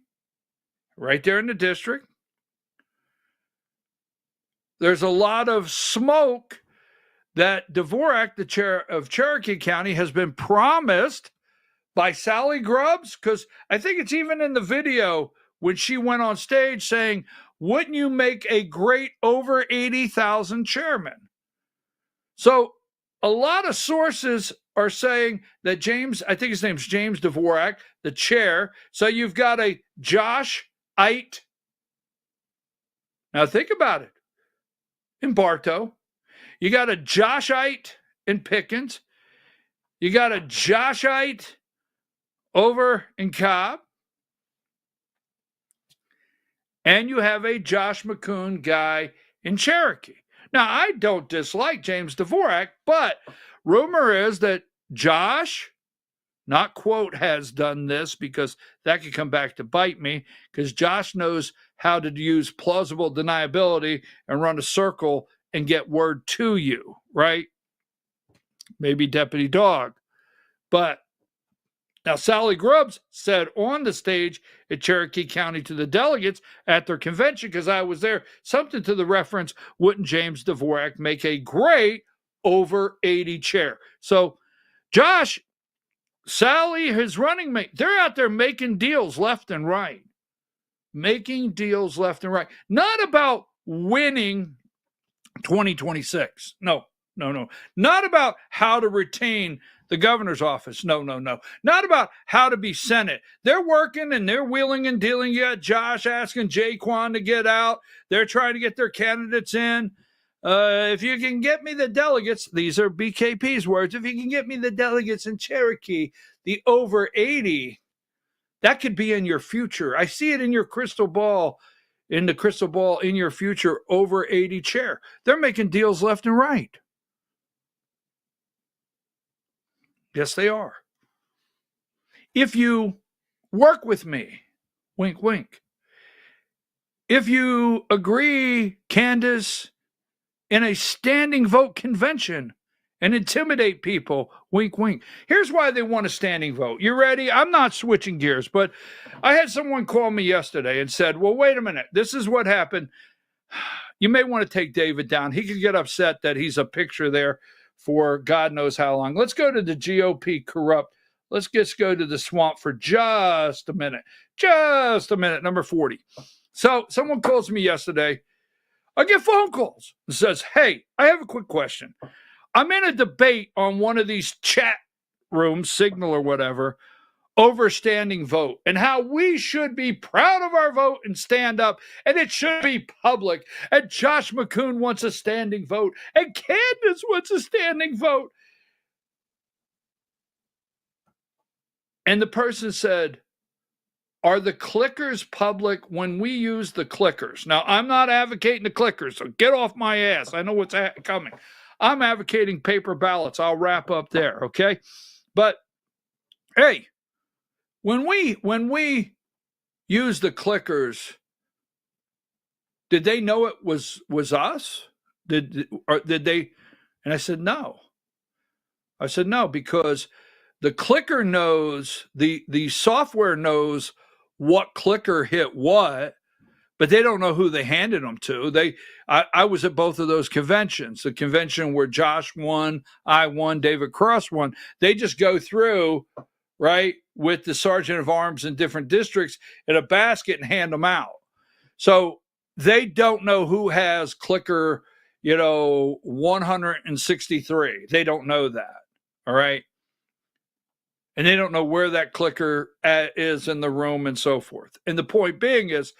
A: right there in the district. There's a lot of smoke that Dvorak, the chair of Cherokee County, has been promised by Sally Grubbs, because I think it's even in the video when she went on stage saying, wouldn't you make a great over 80,000 chairman? So a lot of sources are saying that James, I think his name's James Dvorak, the chair. So you've got a Josh Ite. Now think about it. In Bartow. You got a Josh Ite in Pickens. You got a Josh Ite over in Cobb. And you have a Josh McCoon guy in Cherokee. Now, I don't dislike James Dvorak, but rumor is that Josh, not quote, has done this, because that could come back to bite me, because Josh knows how to use plausible deniability and run a circle and get word to you, right? Maybe Deputy Dog. But now Sally Grubbs said on the stage at Cherokee County to the delegates at their convention, because I was there, something to the reference, wouldn't James Dvorak make a great over 80 chair? So Josh, Sally, his running mate, they're out there making deals left and right. Making deals left and right. Not about winning 2026. No. Not about how to retain the governor's office. No. Not about how to be Senate. They're working and they're wheeling and dealing. You got Josh asking Jaquan to get out. They're trying to get their candidates in. If you can get me the delegates, these are BKP's words, if you can get me the delegates in Cherokee, the over 80, that could be in your future. I see it in your crystal ball, in the crystal ball in your future, over 80 chair. They're making deals left and right. Yes, they are. If you work with me, wink, wink. If you agree, Candace, in a standing vote convention and intimidate people, wink, wink. Here's why they want a standing vote. You ready? I'm not switching gears, but I had someone call me yesterday and said, well, wait a minute. This is what happened. You may want to take David down. He could get upset that he's a picture there for God knows how long. Let's go to the GOP corrupt. Let's just go to the swamp for just a minute. Just a minute, number 40. So someone calls me yesterday. I get phone calls and says, hey, I have a quick question. I'm in a debate on one of these chat rooms, Signal or whatever, over standing vote and how we should be proud of our vote and stand up, and it should be public. And Josh McCoon wants a standing vote, and Candace wants a standing vote. And the person said, are the clickers public when we use the clickers? Now, I'm not advocating the clickers, so get off my ass. I know what's coming. I'm advocating paper ballots. I'll wrap up there, okay? But, hey, when we use the clickers, did they know it was us? Did they? And I said, no. I said, no, because the clicker knows, the software knows what clicker hit what, but they don't know who they handed them to. I was at both of those conventions, the convention where Josh won, I won, David Cross won. They just go through, right, with the sergeant of arms in different districts in a basket and hand them out. So they don't know who has clicker, 163. They don't know that. All right. And they don't know where that clicker is in the room and so forth. And the point being is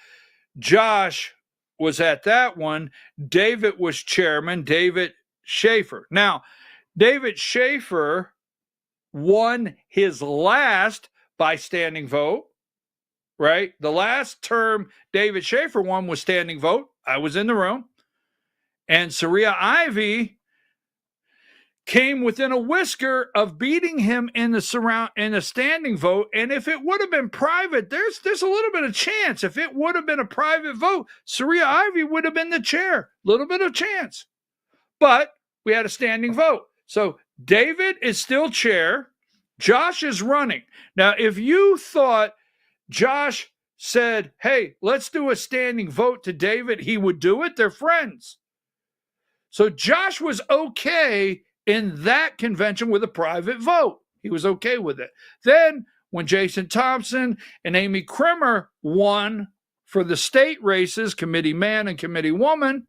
A: Josh was at that one. David was chairman, David Schaefer. Now, David Schaefer won his last by standing vote, right? The last term David Schaefer won was standing vote. I was in the room. And Saria Ivy came within a whisker of beating him in the standing vote. And if it would have been private, there's a little bit of chance. If it would have been a private vote, Saria Ivy would have been the chair. Little bit of chance. But we had a standing vote. So David is still chair. Josh is running. Now, if you thought Josh said, hey, let's do a standing vote to David, he would do it. They're friends. So Josh was okay in that convention with a private vote. He was okay with it. Then when Jason Thompson and Amy Kremer won for the state races, committee man and committee woman,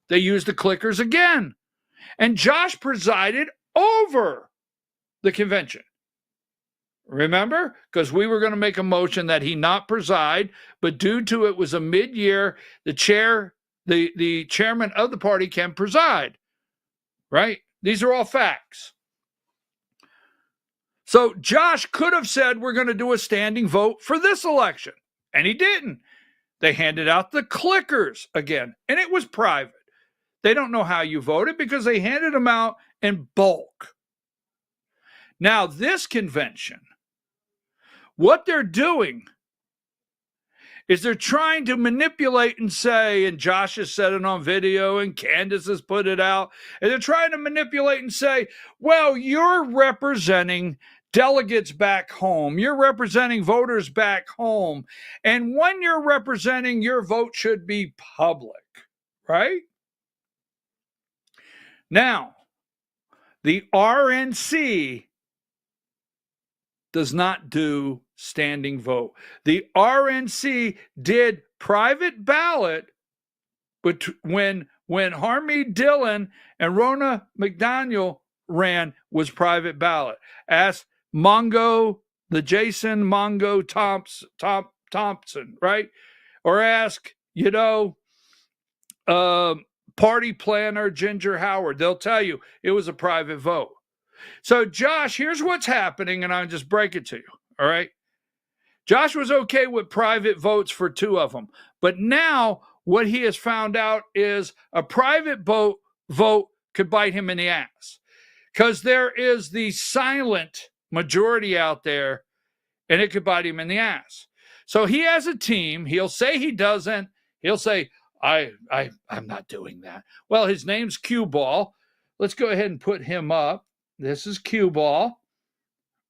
A: they used the clickers again. And Josh presided over the convention. Remember? Because we were going to make a motion that he not preside, but due to it was a mid-year, the chairman of the party can preside. Right? These are all facts. So Josh could have said we're going to do a standing vote for this election, and he didn't. They handed out the clickers again, and it was private. They don't know how you voted because they handed them out in bulk. Now, this convention, what they're doing is they're trying to manipulate and say, and Josh has said it on video and Candace has put it out, and they're trying to manipulate and say, well, you're representing delegates back home. You're representing voters back home. And when you're representing, your vote should be public, right? Now, the RNC does not do standing vote. The RNC did private ballot, but when Harmeet Dillon and Ronna McDaniel ran was private ballot. Ask Mongo, the Jason Mongo Thompson, right? Or ask, party planner Ginger Howard. They'll tell you it was a private vote. So, Josh, here's what's happening, and I'll just break it to you, all right? Josh was okay with private votes for two of them, but now what he has found out is a private vote could bite him in the ass because there is the silent majority out there, and it could bite him in the ass. So he has a team. He'll say he doesn't. He'll say, I'm not doing that. Well, his name's Cue Ball. Let's go ahead and put him up. This is Cue Ball.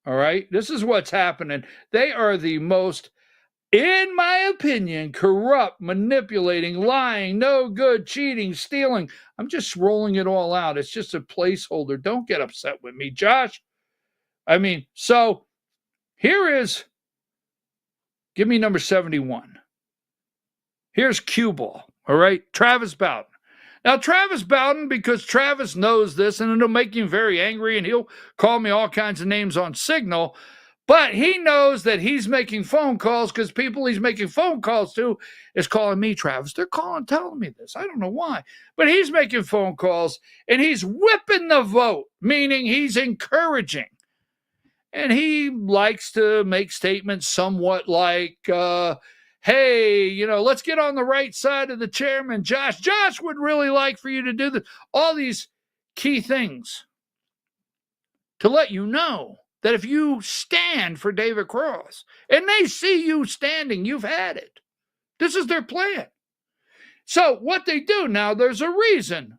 A: All right. This is what's happening. They are the most, in my opinion, corrupt, manipulating, lying, no good, cheating, stealing. I'm just rolling it all out. It's just a placeholder. Don't get upset with me, Josh. I mean, so here is, give me number 71. Here's Cue Ball. All right. Travis Bowden. Now, Travis Bowden, because Travis knows this, and it'll make him very angry, and he'll call me all kinds of names on Signal, but he knows that he's making phone calls because people he's making phone calls to is calling me Travis. They're telling me this. I don't know why. But he's making phone calls, and he's whipping the vote, meaning he's encouraging. And he likes to make statements somewhat like, hey, let's get on the right side of the chairman, Josh. Josh would really like for you to do this. All these key things to let you know that if you stand for David Cross and they see you standing, you've had it. This is their plan. So what they do now, there's a reason.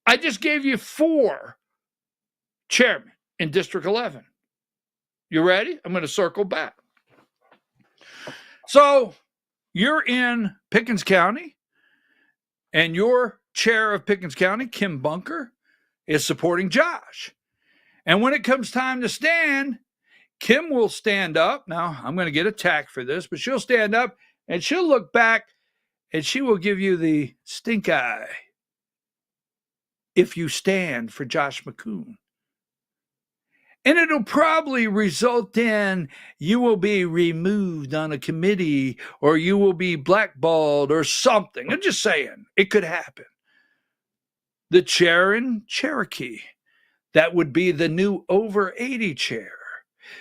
A: I just gave you 4 chairmen in District 11. You ready? I'm going to circle back. So you're in Pickens County, and your chair of Pickens County, Kim Bunker, is supporting Josh. And when it comes time to stand, Kim will stand up. Now, I'm going to get attacked for this, but she'll stand up, and she'll look back, and she will give you the stink eye if you stand for Josh McCoon. And it'll probably result in you will be removed on a committee or you will be blackballed or something. I'm just saying, it could happen. The chair in Cherokee, that would be the new over 80 chair.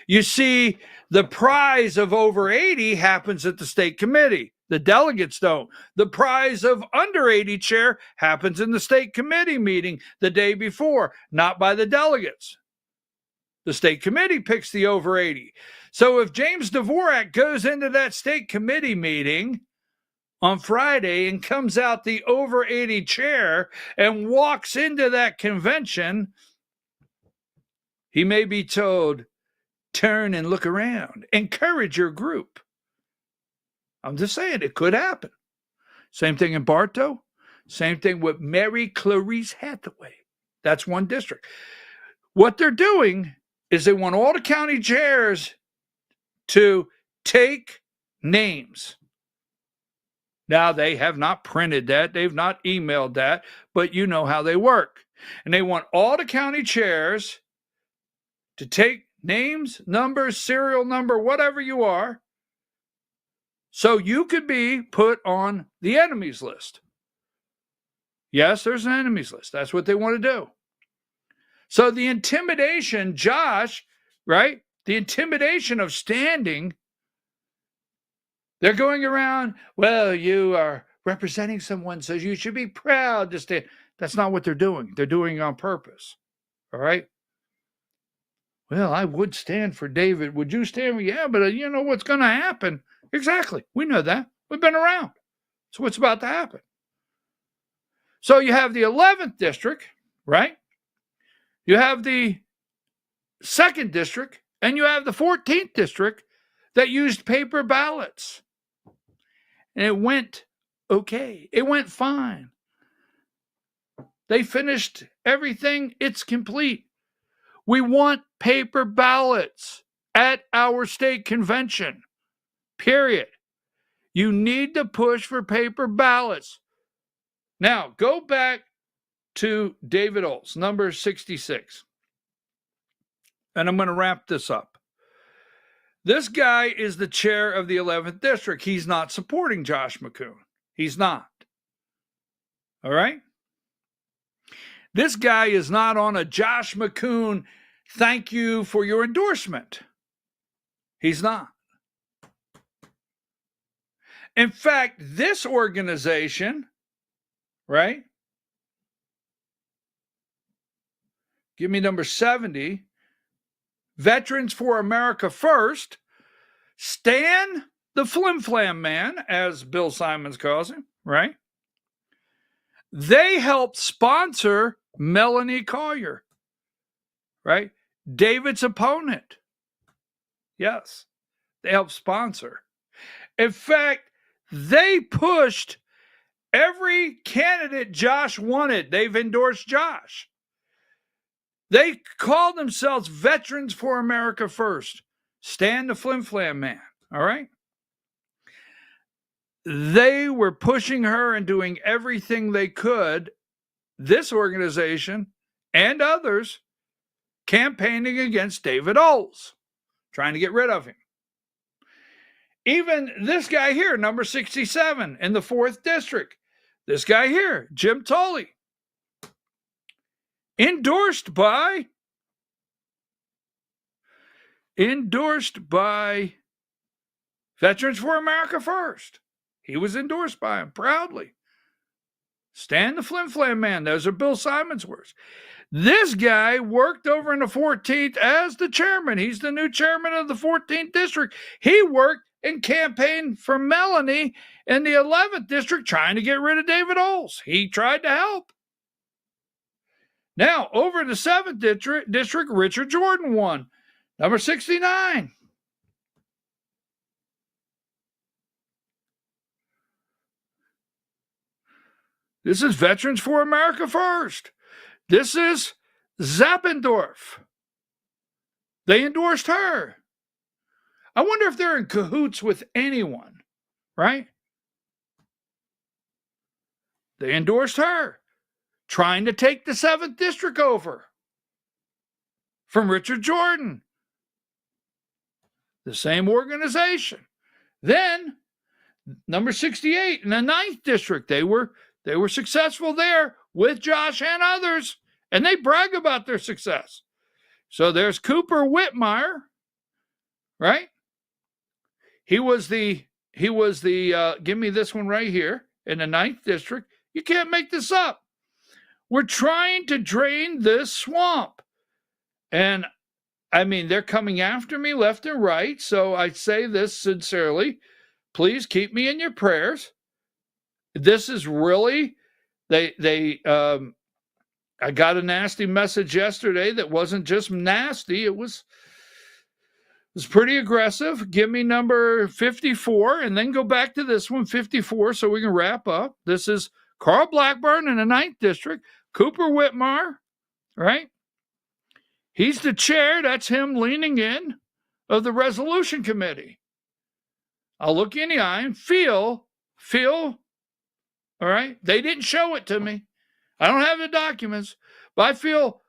A: You see, the prize of over 80 happens at the state committee. The delegates don't. The prize of under 80 chair happens in the state committee meeting the day before, not by the delegates. The state committee picks the over 80. So if James Dvorak goes into that state committee meeting on Friday and comes out the over 80 chair and walks into that convention, He may be told, turn and look around. Encourage your group. I'm just saying, it could happen. Same thing in Bartow. Same thing with Mary Clarice Hathaway. That's one district. What they're doing is they want all the county chairs to take names. Now, they have not printed that. They've not emailed that, but you know how they work. And they want all the county chairs to take names, numbers, serial number, whatever you are, so you could be put on the enemies list. Yes, there's an enemies list. That's what they want to do. So the intimidation, Josh, right? The intimidation of standing, they're going around, well, you are representing someone, so you should be proud to stand. That's not what they're doing. They're doing it on purpose. All right? Well, I would stand for David. Would you stand for? Yeah, but you know what's going to happen. Exactly. We know that. We've been around. So what's about to happen? So you have the 11th district, right? You have the 2nd district, and you have the 14th district that used paper ballots. And it went okay. It went fine. They finished everything. It's complete. We want paper ballots at our state convention. Period. You need to push for paper ballots. Now, go back to David Olds, number 66. And I'm going to wrap this up. This guy is the chair of the 11th district. He's not supporting Josh McCoon. He's not. All right? This guy is not on a Josh McCoon, thank you for your endorsement. He's not. In fact, this organization, right? Give me number 70. Veterans for America First. Stan the Flim Flam Man, as Bill Simons calls him, right? They helped sponsor Melanie Collier, right? David's opponent. Yes, they helped sponsor. In fact, they pushed every candidate Josh wanted. They've endorsed Josh. They called themselves Veterans for America First. Stan the Flim Flam Man, all right? They were pushing her and doing everything they could, this organization and others, campaigning against David Olds, trying to get rid of him. Even this guy here, number 67 in the 4th district, this guy here, Jim Tolley, endorsed by Veterans for America First. He was endorsed by him proudly. Stan the Flim Flam Man. Those are Bill Simons' words. This guy worked over in the 14th as the chairman. He's the new chairman of the 14th district. He worked and campaigned for Melanie in the 11th district, trying to get rid of David Olds. He tried to help. Now, over the 7th district, Richard Jordan won. Number 69. This is Veterans for America First. This is Zappendorf. They endorsed her. I wonder if they're in cahoots with anyone, right? They endorsed her, trying to take the 7th district over from Richard Jordan. The same organization. Then, number 68 in the 9th district, they were successful there with Josh and others, and they brag about their success. So there's Cooper Whitmire, right? He was the give me this one right here in the 9th district. You can't make this up. We're trying to drain this swamp. And I mean, they're coming after me left and right. So I say this sincerely. Please keep me in your prayers. This is really, they I got a nasty message yesterday that wasn't just nasty. It was pretty aggressive. Give me number 54 and then go back to this one, 54, so we can wrap up. This is Carl Blackburn in the 9th District. Cooper Whitmire, right? He's the chair. That's him leaning in of the resolution committee. I'll look you in the eye and feel, all right? They didn't show it to me. I don't have the documents, but I feel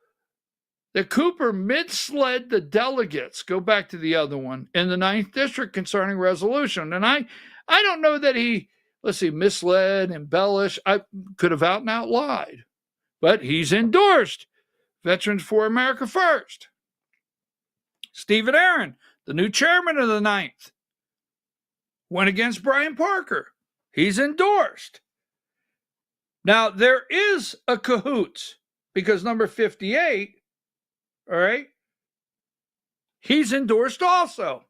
A: that Cooper misled the delegates, go back to the other one, in the 9th District concerning resolution. And I don't know that he, misled, embellished. I could have out and out lied. But he's endorsed Veterans for America First. Stephen Aaron, the new chairman of the 9th, went against Brian Parker. He's endorsed. Now, there is a cahoots because number 58, all right, he's endorsed also.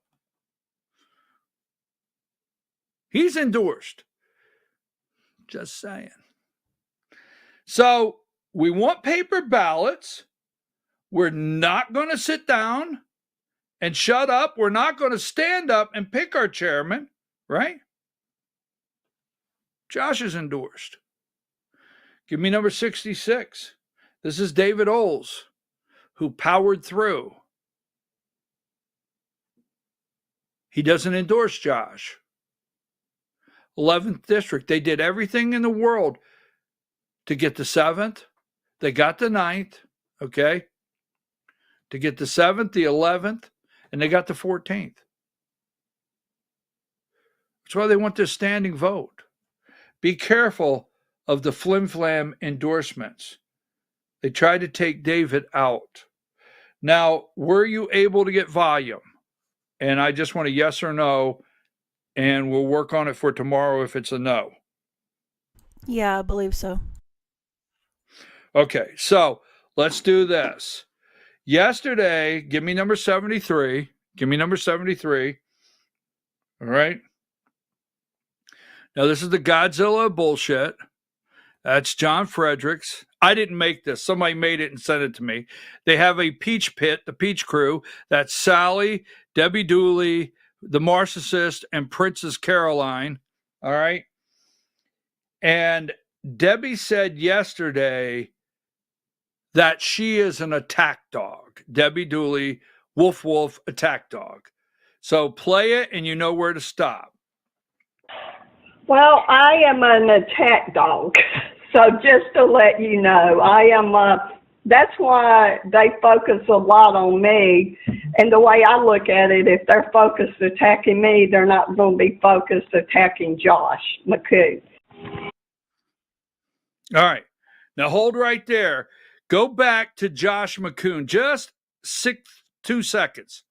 A: He's endorsed. Just saying. So we want paper ballots. We're not going to sit down and shut up. We're not going to stand up and pick our chairman, right? Josh is endorsed. Give me number 66. This is David Oles, who powered through. He doesn't endorse Josh. 11th District, they did everything in the world to get the 7th. They got the 9th, okay? To get the 7th, the 11th, and they got the 14th. That's why they want this standing vote. Be careful of the flim-flam endorsements. They tried to take David out. Now, were you able to get volume? And I just want a yes or no, and we'll work on it for tomorrow if it's a no.
P: Yeah, I believe so.
A: Okay, so let's do this. Yesterday, give me number 73. Give me number 73. All right. Now, this is the Godzilla bullshit. That's John Fredericks. I didn't make this. Somebody made it and sent it to me. They have a peach pit, the peach crew. That's Sally, Debbie Dooley, the Narcissist, and Princess Caroline. All right. And Debbie said yesterday that she is an attack dog. Debbie Dooley, woof, woof, attack dog. So play it and you know where to stop.
G: Well, I am an attack dog. So just to let you know, I am, that's why they focus a lot on me. And the way I look at it, if they're focused attacking me, they're not going to be focused attacking Josh McCoon.
A: All right. Now hold right there. Go back to Josh McCoon. Just 2 seconds.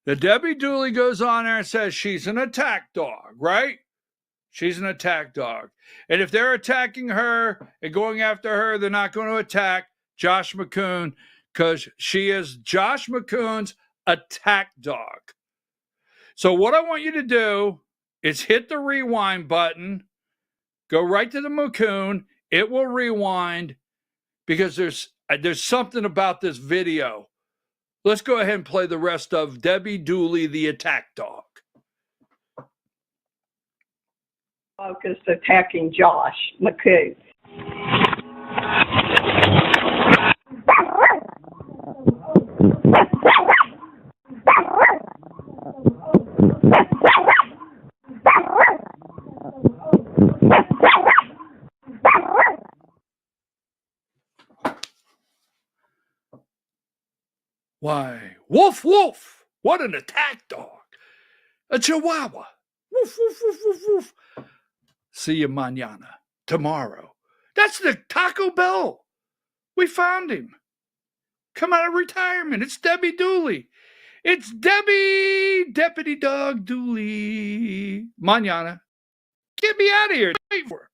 A: Now Debbie Dooley goes on there and says she's an attack dog, right? She's an attack dog. And if they're attacking her and going after her, they're not going to attack Josh McCoon because she is Josh McCoon's attack dog. So what I want you to do is hit the rewind button, go right to the McCoon. It will rewind because there's something about this video. Let's go ahead and play the rest of Debbie Dooley, the attack dog.
G: Focused attacking Josh McCoon.
A: Why, woof, woof. What an attack dog. A chihuahua. Woof, woof, woof, woof, woof. See you mañana, tomorrow. That's the Taco Bell. We found him. Come out of retirement. It's Debbie Dooley. It's Debbie, Deputy Dog Dooley. Mañana. Get me out of here. Wait for it.